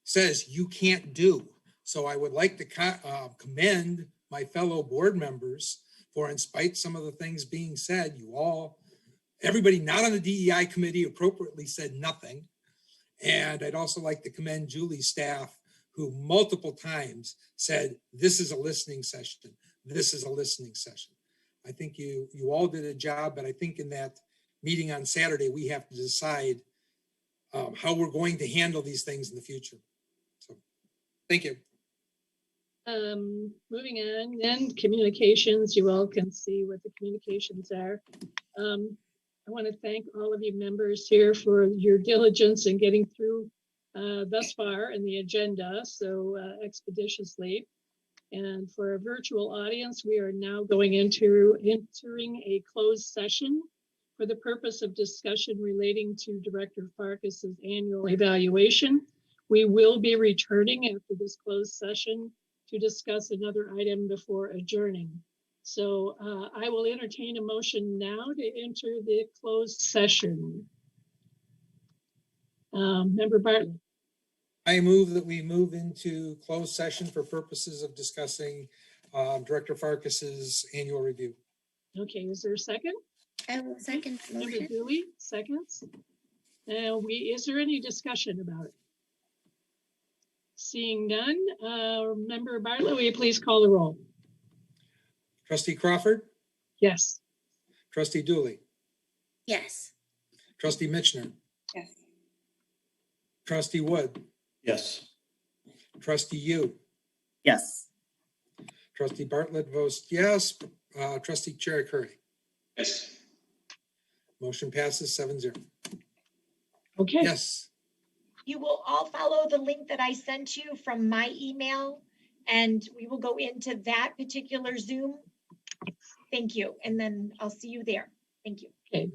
Speaker 2: says you can't do. So I would like to commend my fellow board members for, in spite some of the things being said, everybody not on the DEI committee appropriately said nothing. And I'd also like to commend Julie's staff, who multiple times said, this is a listening session. This is a listening session. I think you all did a job, but I think in that meeting on Saturday, we have to decide how we're going to handle these things in the future. So, thank you.
Speaker 1: Moving on, then communications. You all can see what the communications are. I want to thank all of you members here for your diligence in getting through thus far in the agenda so expeditiously. And for a virtual audience, we are now going into entering a closed session for the purpose of discussion relating to Director Farkas's annual evaluation. We will be returning after this closed session to discuss another item before adjourning. So I will entertain a motion now to enter the closed session. Member Bartlett.
Speaker 2: I move that we move into closed session for purposes of discussing Director Farkas's annual review.
Speaker 1: Okay, is there a second?
Speaker 4: I will second the motion.
Speaker 1: Member Dooley, seconds. Is there any discussion about it? Seeing none, Member Bartlett, will you please call the roll?
Speaker 2: Trustee Crawford?
Speaker 1: Yes.
Speaker 2: Trustee Dooley?
Speaker 4: Yes.
Speaker 2: Trustee Mitchner?
Speaker 14: Yes.
Speaker 2: Trustee Wood?
Speaker 6: Yes.
Speaker 2: Trustee Yu?
Speaker 7: Yes.
Speaker 2: Trustee Bartlett votes yes. Trustee Chair Curry?
Speaker 3: Yes.
Speaker 2: Motion passes 7-0.
Speaker 1: Okay.
Speaker 2: Yes.
Speaker 9: You will all follow the link that I sent you from my email, and we will go into that particular Zoom. Thank you. And then I'll see you there. Thank you.
Speaker 1: Okay.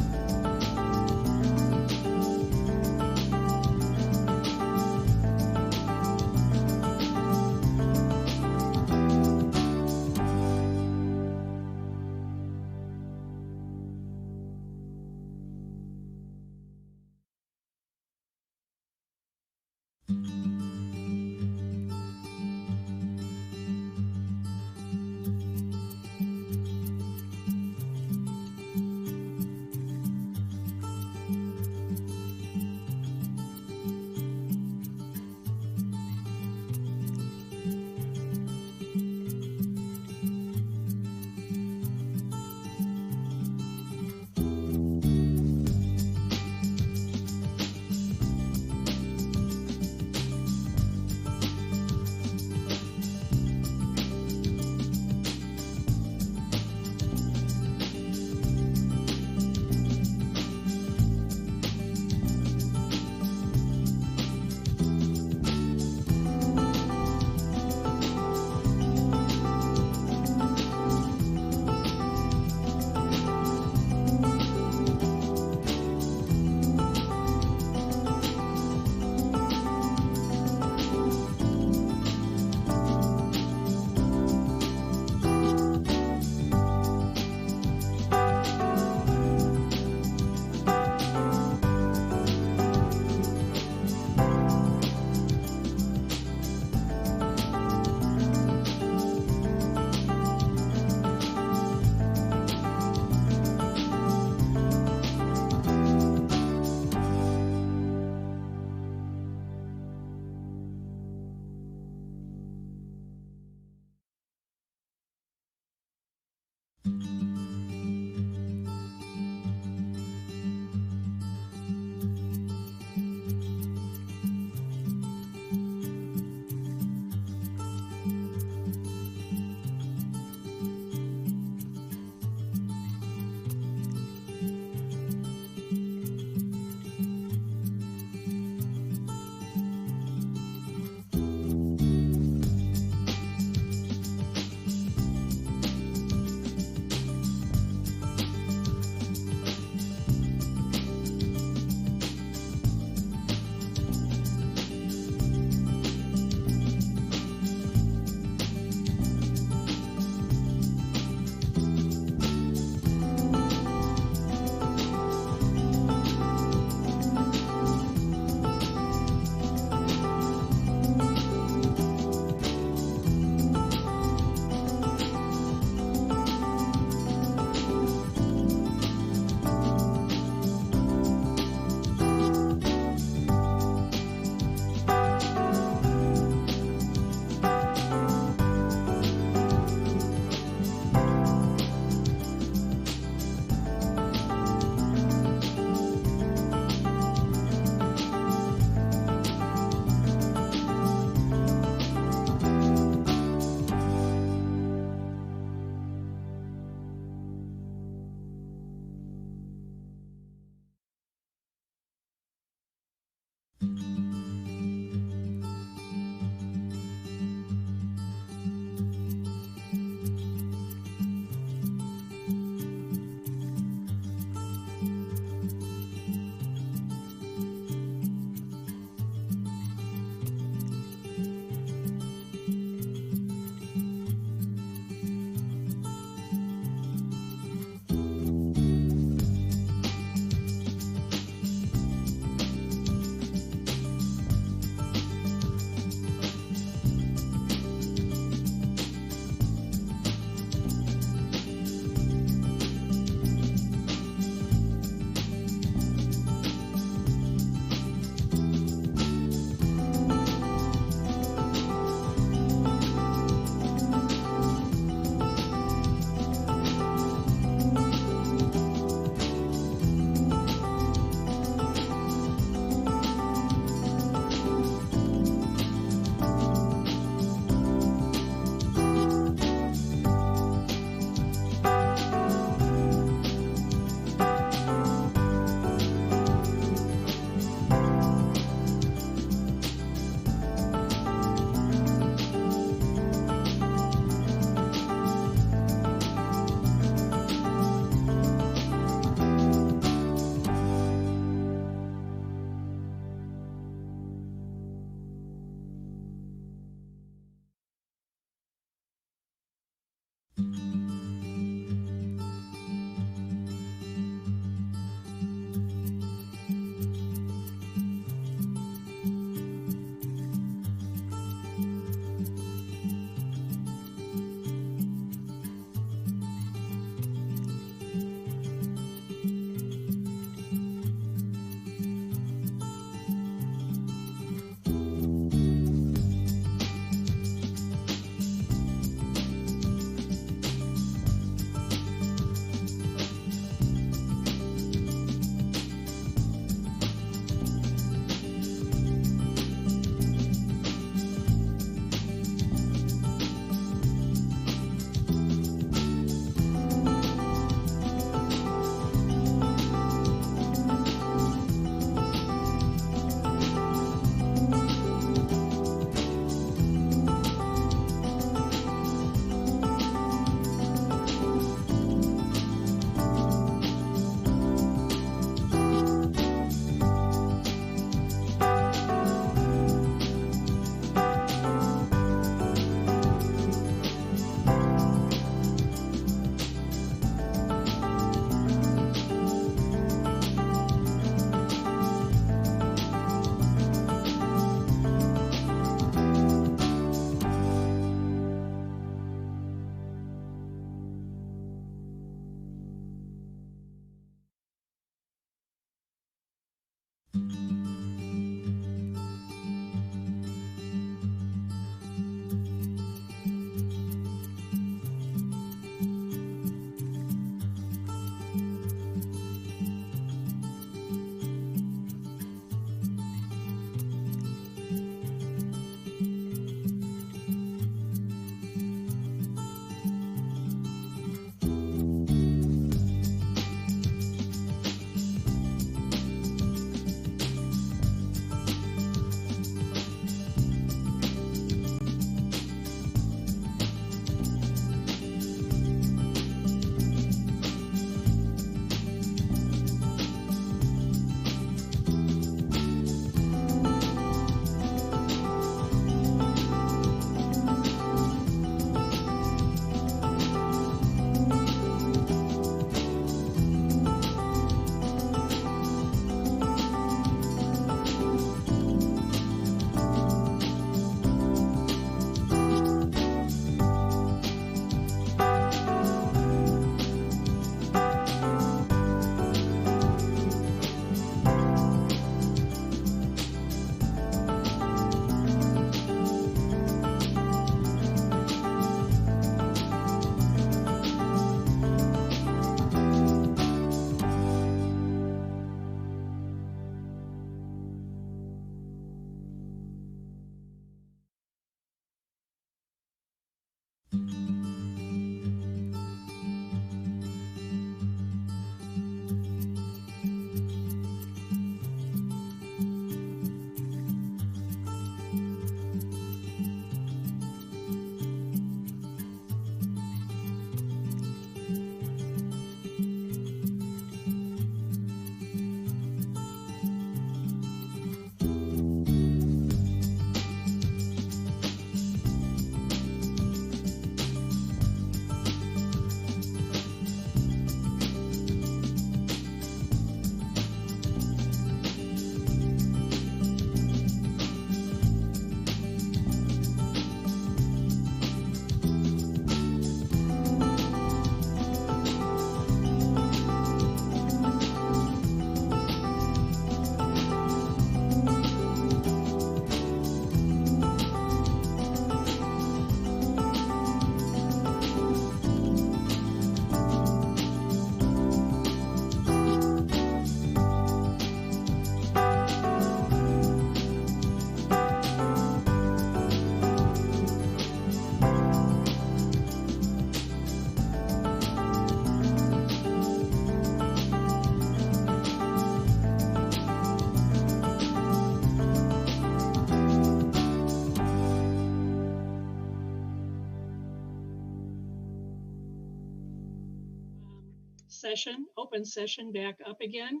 Speaker 1: session, open session back up again.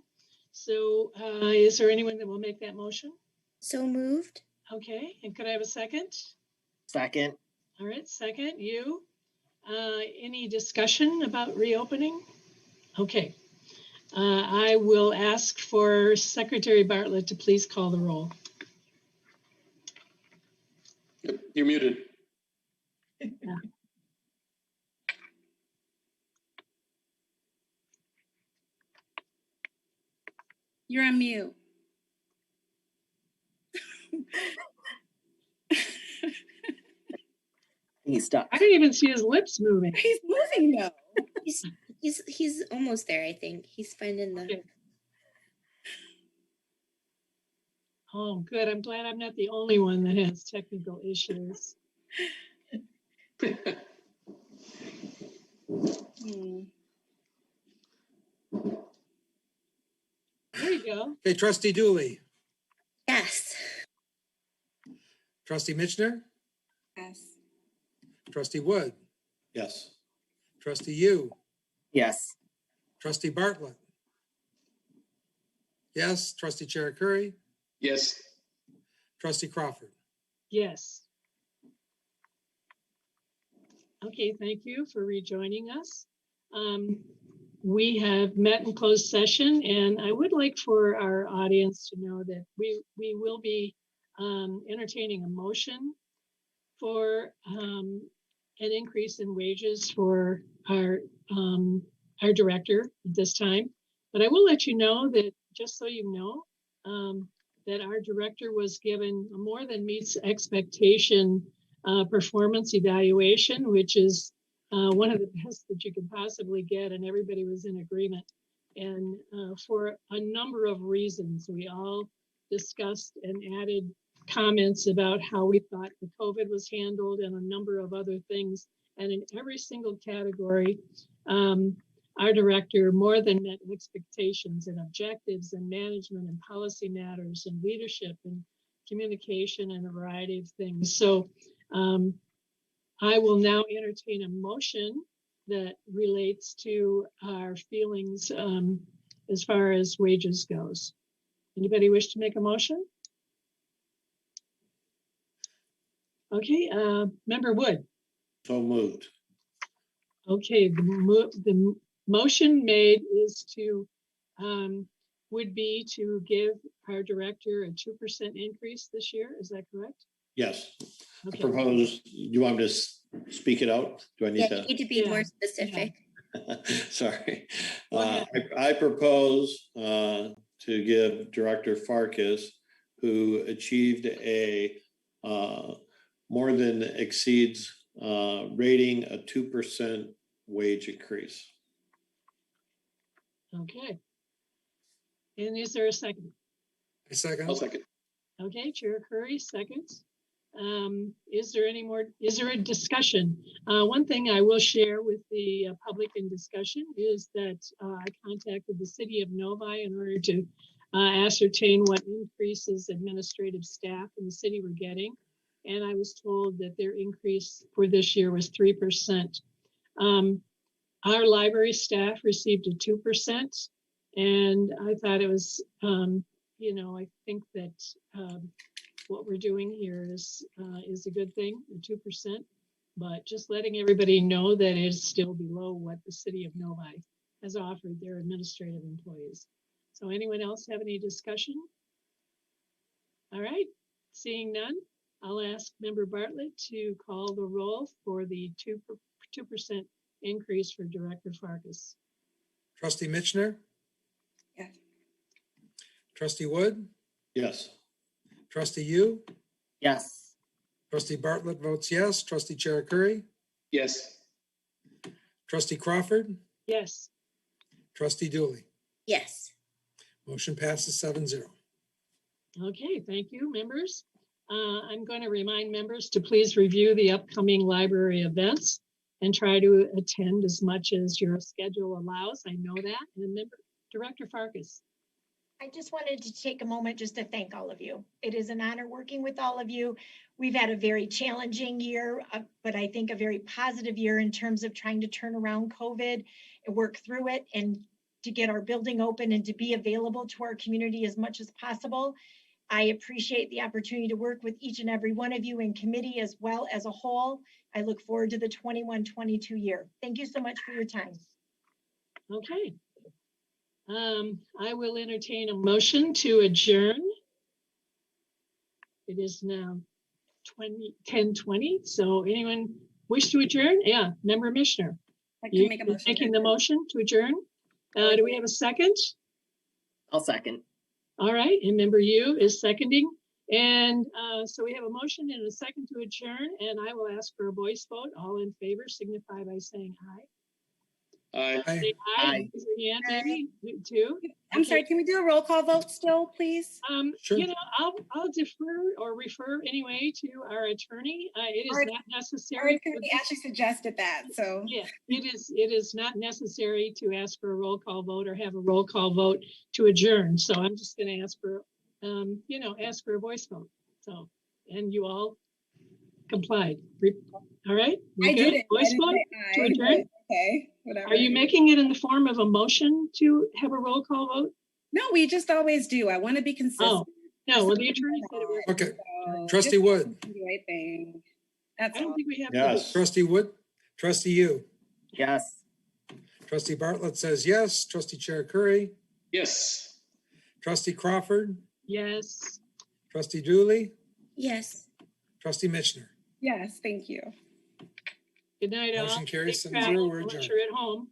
Speaker 1: So is there anyone that will make that motion?
Speaker 4: So moved.
Speaker 1: Okay, and could I have a second?
Speaker 7: Second.
Speaker 1: All right, second, you. Any discussion about reopening? Okay. I will ask for Secretary Bartlett to please call the roll.
Speaker 3: You're muted.
Speaker 1: Yeah.
Speaker 14: You're on mute.
Speaker 7: He's stuck.
Speaker 1: I didn't even see his lips moving.
Speaker 14: He's moving though.
Speaker 4: He's almost there, I think. He's finding the...
Speaker 1: Okay. Oh, good. I'm glad I'm not the only one that has technical issues. There you go.
Speaker 2: Okay, Trustee Dooley.
Speaker 4: Yes.
Speaker 2: Trustee Mitchner.
Speaker 14: Yes.
Speaker 2: Trustee Wood.
Speaker 6: Yes.
Speaker 2: Trustee Yu.
Speaker 7: Yes.
Speaker 2: Trustee Bartlett. Yes. Trustee Chair Curry.
Speaker 3: Yes.
Speaker 2: Trustee Crawford.
Speaker 1: Yes. Okay, thank you for rejoining us. We have met in closed session, and I would like for our audience to know that we will be entertaining a motion for an increase in wages for our director at this time. But I will let you know that, just so you know, that our director was given a more than meets expectation performance evaluation, which is one of the best that you could possibly get, and everybody was in agreement. And for a number of reasons, we all discussed and added comments about how we thought the COVID was handled and a number of other things. And in every single category, our director more than met expectations and objectives and management and policy matters and leadership and communication and a variety of things. So I will now entertain a motion that relates to our feelings as far as wages goes. Anybody wish to make a motion? Okay, Member Wood.
Speaker 6: So moved.
Speaker 1: Okay, the motion made is to, would be to give our director a 2% increase this year. Is that correct?
Speaker 6: Yes.
Speaker 1: Okay.
Speaker 6: I propose, you want me to speak it out? Do I need to?
Speaker 4: You need to be more specific.
Speaker 6: Sorry. I propose to give Director Farkas, who achieved a more than exceeds rating, a 2% wage increase.
Speaker 1: Okay. And is there a second?
Speaker 2: A second.
Speaker 3: I'll second.
Speaker 1: Okay, Chair Curry seconds. Is there a discussion? One thing I will share with the public in discussion is that I contacted the city of Novi in order to ascertain what increases administrative staff in the city were getting. And I was told that their increase for this year was 3%. Our library staff received a 2%. And I thought it was, I think that what we're doing here is a good thing, the 2%, but just letting everybody know that it is still below what the city of Novi has offered their administrative employees. So anyone else have any discussion? All right, seeing none, I'll ask Member Bartlett to call the roll for the 2% increase for Director Farkas.
Speaker 2: Trustee Mitchner?
Speaker 14: Yes.
Speaker 2: Trustee Wood?
Speaker 6: Yes.
Speaker 2: Trustee Yu?
Speaker 7: Yes.
Speaker 2: Trustee Bartlett votes yes. Trustee Chair Curry?
Speaker 3: Yes.
Speaker 2: Trustee Crawford?
Speaker 1: Yes.
Speaker 2: Trustee Dooley?
Speaker 4: Yes.
Speaker 2: Motion passes 7-0.
Speaker 1: Okay, thank you, members. I'm going to remind members to please review the upcoming library events and try to attend as much as your schedule allows. I know that. And Director Farkas.
Speaker 9: I just wanted to take a moment just to thank all of you. It is an honor working with all of you. We've had a very challenging year, but I think a very positive year in terms of trying to turn around COVID and work through it and to get our building open and to be available to our community as much as possible. I appreciate the opportunity to work with each and every one of you in committee as well as a whole. I look forward to the 21-22 year. Thank you so much for your time.
Speaker 1: Okay. I will entertain a motion to adjourn. It is now 10:20. So anyone wish to adjourn? Yeah, Member Mishner.
Speaker 5: I can make a motion.
Speaker 1: Making the motion to adjourn. Do we have a second?
Speaker 7: I'll second.
Speaker 1: All right, and Member Yu is seconding. And so we have a motion and a second to adjourn, and I will ask for a voice vote. All in favor signify by saying aye.
Speaker 3: Aye.
Speaker 1: Say aye. Raise your hand, maybe too.
Speaker 5: I'm sorry, can we do a roll call vote still, please?
Speaker 2: Sure.
Speaker 1: You know, I'll defer or refer anyway to our attorney. It is not necessary.
Speaker 5: Our attorney actually suggested that, so.
Speaker 1: Yeah, it is not necessary to ask for a roll call vote or have a roll call vote to adjourn. So I'm just going to ask for, ask for a voice vote. So, and you all complied. All right?
Speaker 5: I did it.
Speaker 1: Voice vote to adjourn?
Speaker 5: Okay, whatever.
Speaker 1: Are you making it in the form of a motion to have a roll call vote?
Speaker 5: No, we just always do. I want to be consistent.
Speaker 1: Oh, no, well, the attorney said it was.
Speaker 2: Okay.
Speaker 5: So
Speaker 2: Trustee
Speaker 5: just
Speaker 2: Wood.
Speaker 5: do the right thing. That's
Speaker 1: I don't
Speaker 5: all.
Speaker 1: think we have.
Speaker 6: Yes.
Speaker 2: Trustee Wood. Trustee Yu.
Speaker 7: Yes.
Speaker 2: Trustee Bartlett says yes. Trustee Chair Curry.
Speaker 3: Yes.
Speaker 2: Trustee Crawford.
Speaker 1: Yes.
Speaker 2: Trustee Dooley.
Speaker 4: Yes.
Speaker 2: Trustee Mishner.
Speaker 5: Yes, thank you.
Speaker 1: Good night, all.
Speaker 2: Motion carries
Speaker 1: Safe
Speaker 2: 7-0.
Speaker 1: travels
Speaker 2: We're
Speaker 1: unless
Speaker 2: adjourned.
Speaker 1: you're at home.